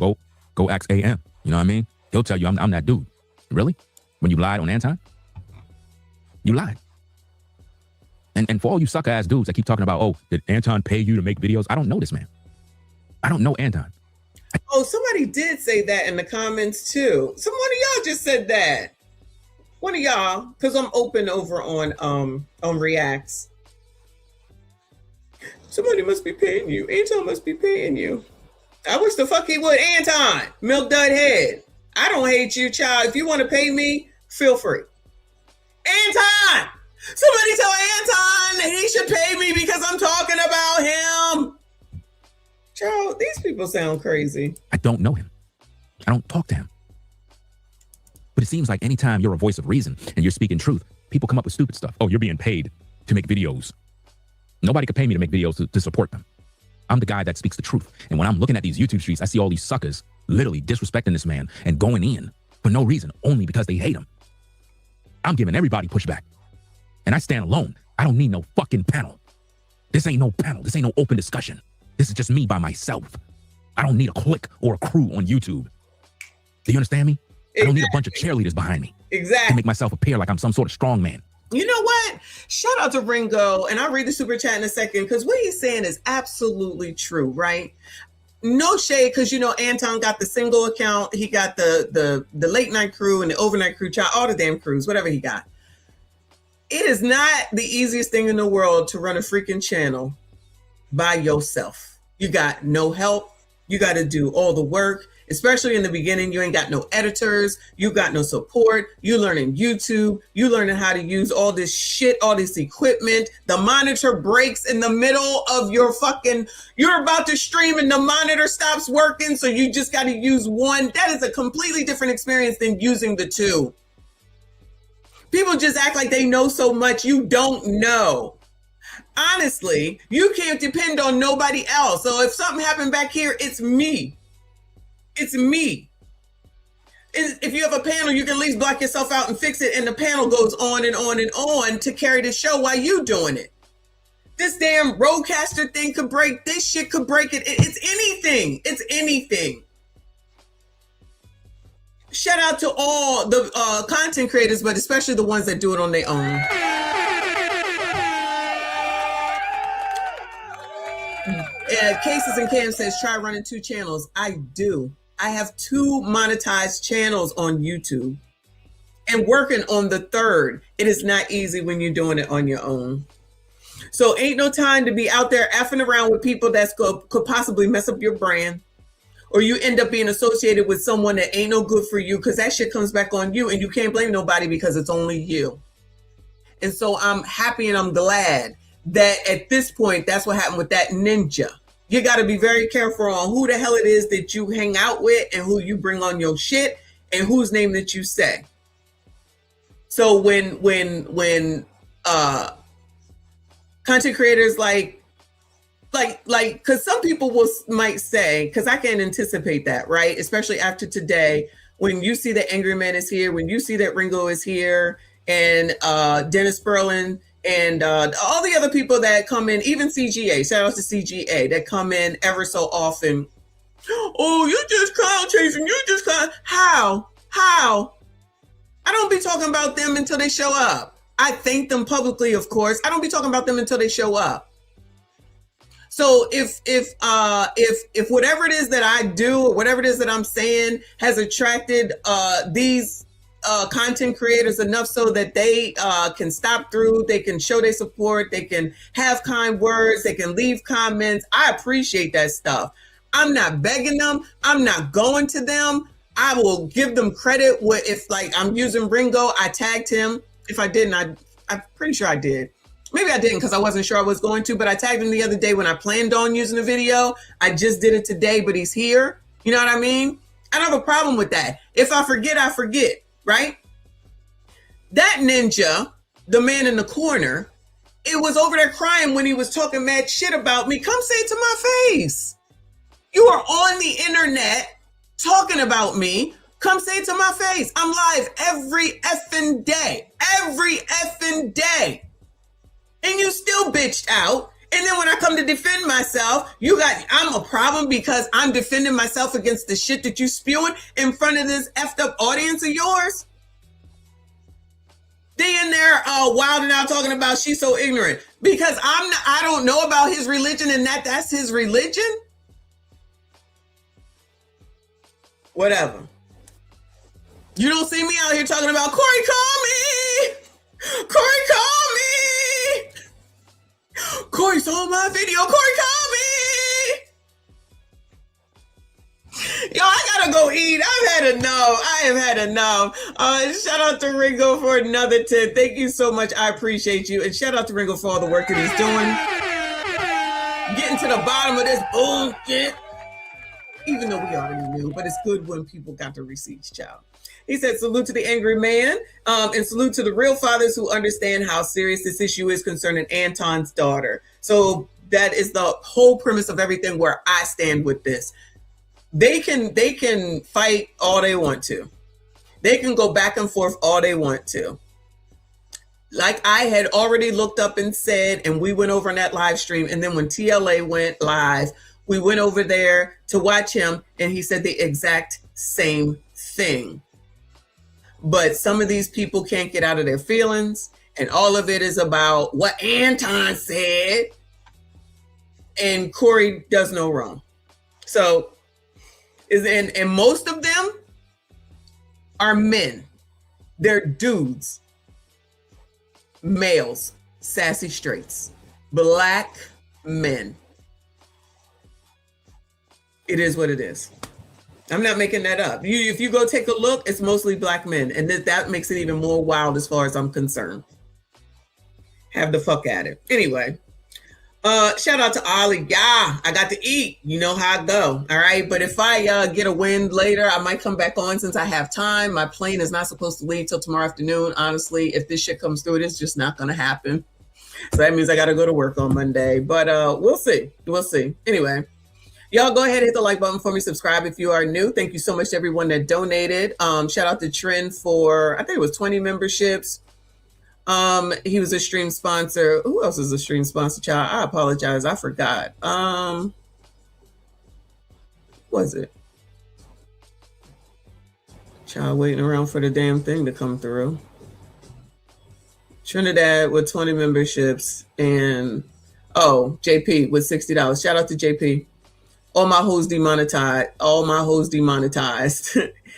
go ask AM. You know what I mean? He'll tell you I'm that dude. Really? When you lied on Anton? You lied. And for all you sucker ass dudes that keep talking about, oh, did Anton pay you to make videos? I don't know this man. I don't know Anton. Oh, somebody did say that in the comments too. One of y'all just said that. One of y'all, because I'm open over on Reacts. Somebody must be paying you. Anton must be paying you. I wish the fuck he would. Anton, milk dud head. I don't hate you, child. If you want to pay me, feel free. Anton! Somebody tell Anton that he should pay me because I'm talking about him. Child, these people sound crazy. I don't know him. I don't talk to him. But it seems like anytime you're a voice of reason and you're speaking truth, people come up with stupid stuff. Oh, you're being paid to make videos. Nobody could pay me to make videos to support them. I'm the guy that speaks the truth. And when I'm looking at these YouTube streets, I see all these suckers literally disrespecting this man and going in for no reason, only because they hate him. I'm giving everybody pushback. And I stand alone. I don't need no fucking panel. This ain't no panel. This ain't no open discussion. This is just me by myself. I don't need a clique or a crew on YouTube. Do you understand me? Exactly. I don't need a bunch of cheerleaders behind me. Exactly. To make myself appear like I'm some sort of strong man. You know what? Shout out to Ringo, and I'll read the super chat in a second, because what he's saying is absolutely true, right? No shade, because you know Anton got the single account, he got the late night crew and the overnight crew, all the damn crews, whatever he got. It is not the easiest thing in the world to run a freaking channel by yourself. You got no help. You got to do all the work, especially in the beginning. You ain't got no editors. You got no support. You learning YouTube. You learning how to use all this shit, all this equipment. The monitor breaks in the middle of your you're about to stream and the monitor stops working. So you just got to use one. That is a completely different experience than using the two. People just act like they know so much. You don't know. Honestly, you can't depend on nobody else. So if something happened back here, it's me. It's me. If you have a panel, you can at least block yourself out and fix it. And the panel goes on and on and on to carry the show while you doing it. This damn roadcaster thing could break. This shit could break it. It's anything. It's anything. Shout out to all the content creators, but especially the ones that do it on their own. Cases and Cam says, try running 2 channels. I do. I have 2 monetized channels on YouTube and working on the 3rd. It is not easy when you're doing it on your own. So ain't no time to be out there effing around with people that could possibly mess up your brand, or you end up being associated with someone that ain't no good for you, because that shit comes back on you and you can't blame nobody because it's only you. And so I'm happy and I'm glad that at this point, that's what happened with that ninja. You got to be very careful on who the hell it is that you hang out with and who you bring on your shit and whose name that you say. So when content creators like, because some people might say, because I can anticipate that, right? Especially after today, when you see that Angry Man is here, when you see that Ringo is here, and Dennis Perlin, and all the other people that come in, even CGA, shout out to CGA, that come in ever so often. Oh, you just cloud chasing, you just cloud. How? I don't be talking about them until they show up. I thank them publicly, of course. I don't be talking about them until they show up. So if whatever it is that I do or whatever it is that I'm saying has attracted these content creators enough so that they can stop through, they can show their support, they can have kind words, they can leave comments, I appreciate that stuff. I'm not begging them. I'm not going to them. I will give them credit. If like I'm using Ringo, I tagged him. If I didn't, I'm pretty sure I did. Maybe I didn't because I wasn't sure I was going to, but I tagged him the other day when I planned on using the video. I just did it today, but he's here. You know what I mean? I don't have a problem with that. If I forget, I forget, right? That ninja, the man in the corner, it was over there crying when he was talking mad shit about me. Come say it to my face. You are on the internet talking about me. Come say it to my face. I'm live every effing day. Every effing day. And you still bitched out. And then when I come to defend myself, I'm a problem because I'm defending myself against the shit that you spewing in front of this effed up audience of yours. They in there wilding out talking about she's so ignorant because I don't know about his religion and that's his religion. Whatever. You don't see me out here talking about Corey, call me. Corey, call me. Corey saw my video. Corey, call me. Yo, I gotta go eat. I've had enough. I have had enough. Shout out to Ringo for another 10. Thank you so much. I appreciate you. And shout out to Ringo for all the work that he's doing. Getting to the bottom of this bullshit. Even though we already knew, but it's good when people got the receipts, child. He said, salute to the angry man, and salute to the real fathers who understand how serious this issue is concerning Anton's daughter. So that is the whole premise of everything where I stand with this. They can fight all they want to. They can go back and forth all they want to. Like I had already looked up and said, and we went over on that live stream, and then when TLA went live, we went over there to watch him, and he said the exact same thing. But some of these people can't get out of their feelings, and all of it is about what Anton said, and Corey does no wrong. So, and most of them are men. They're dudes, males, sassy straights, black men. It is what it is. I'm not making that up. If you go take a look, it's mostly black men. And that makes it even more wild as far as I'm concerned. Have the fuck at it. Anyway, shout out to Ollie. Yeah, I got to eat. You know how I go. All right. But if I get a win later, I might come back on since I have time. My plane is not supposed to leave till tomorrow afternoon. Honestly, if this shit comes through, it's just not going to happen. So that means I got to go to work on Monday. But we'll see. We'll see. Anyway. Y'all go ahead and hit the like button for me. Subscribe if you are new. Thank you so much to everyone that donated. Shout out to Trent for, I think it was 20 memberships. He was a stream sponsor. Who else is a stream sponsor, child? I apologize. I forgot. Was it? Child waiting around for the damn thing to come through. Trinidad with 20 memberships and, JP with $60. Shout out to JP. All my hoes demonetized. All my hoes demonetized.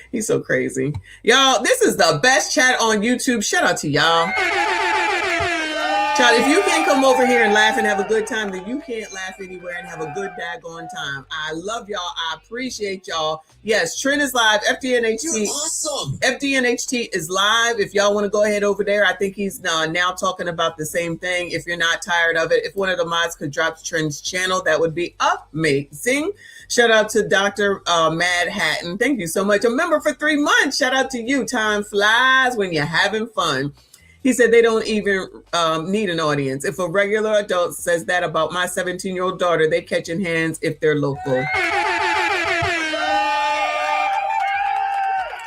He's so crazy. Y'all, this is the best chat on YouTube. Shout out to y'all. Child, if you can't come over here and laugh and have a good time, then you can't laugh anywhere and have a good daggone time. I love y'all. I appreciate y'all. Yes, Trent is live. FDNHT. You're awesome. FDNHT is live. If y'all want to go ahead over there, I think he's now talking about the same thing. If you're not tired of it, if one of the mods could drop Trent's channel, that would be amazing. Shout out to Dr. Mad Hatton. Thank you so much. A member for 3 months. Shout out to you. Time flies when you're having fun. He said they don't even need an audience. If a regular adult says that about my 17-year-old daughter, they catching hands if they're local.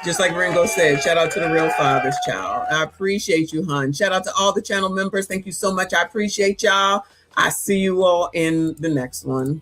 Just like Ringo said, shout out to the real fathers, child. I appreciate you, hon. Shout out to all the channel members. Thank you so much. I appreciate y'all. I see you all in the next one.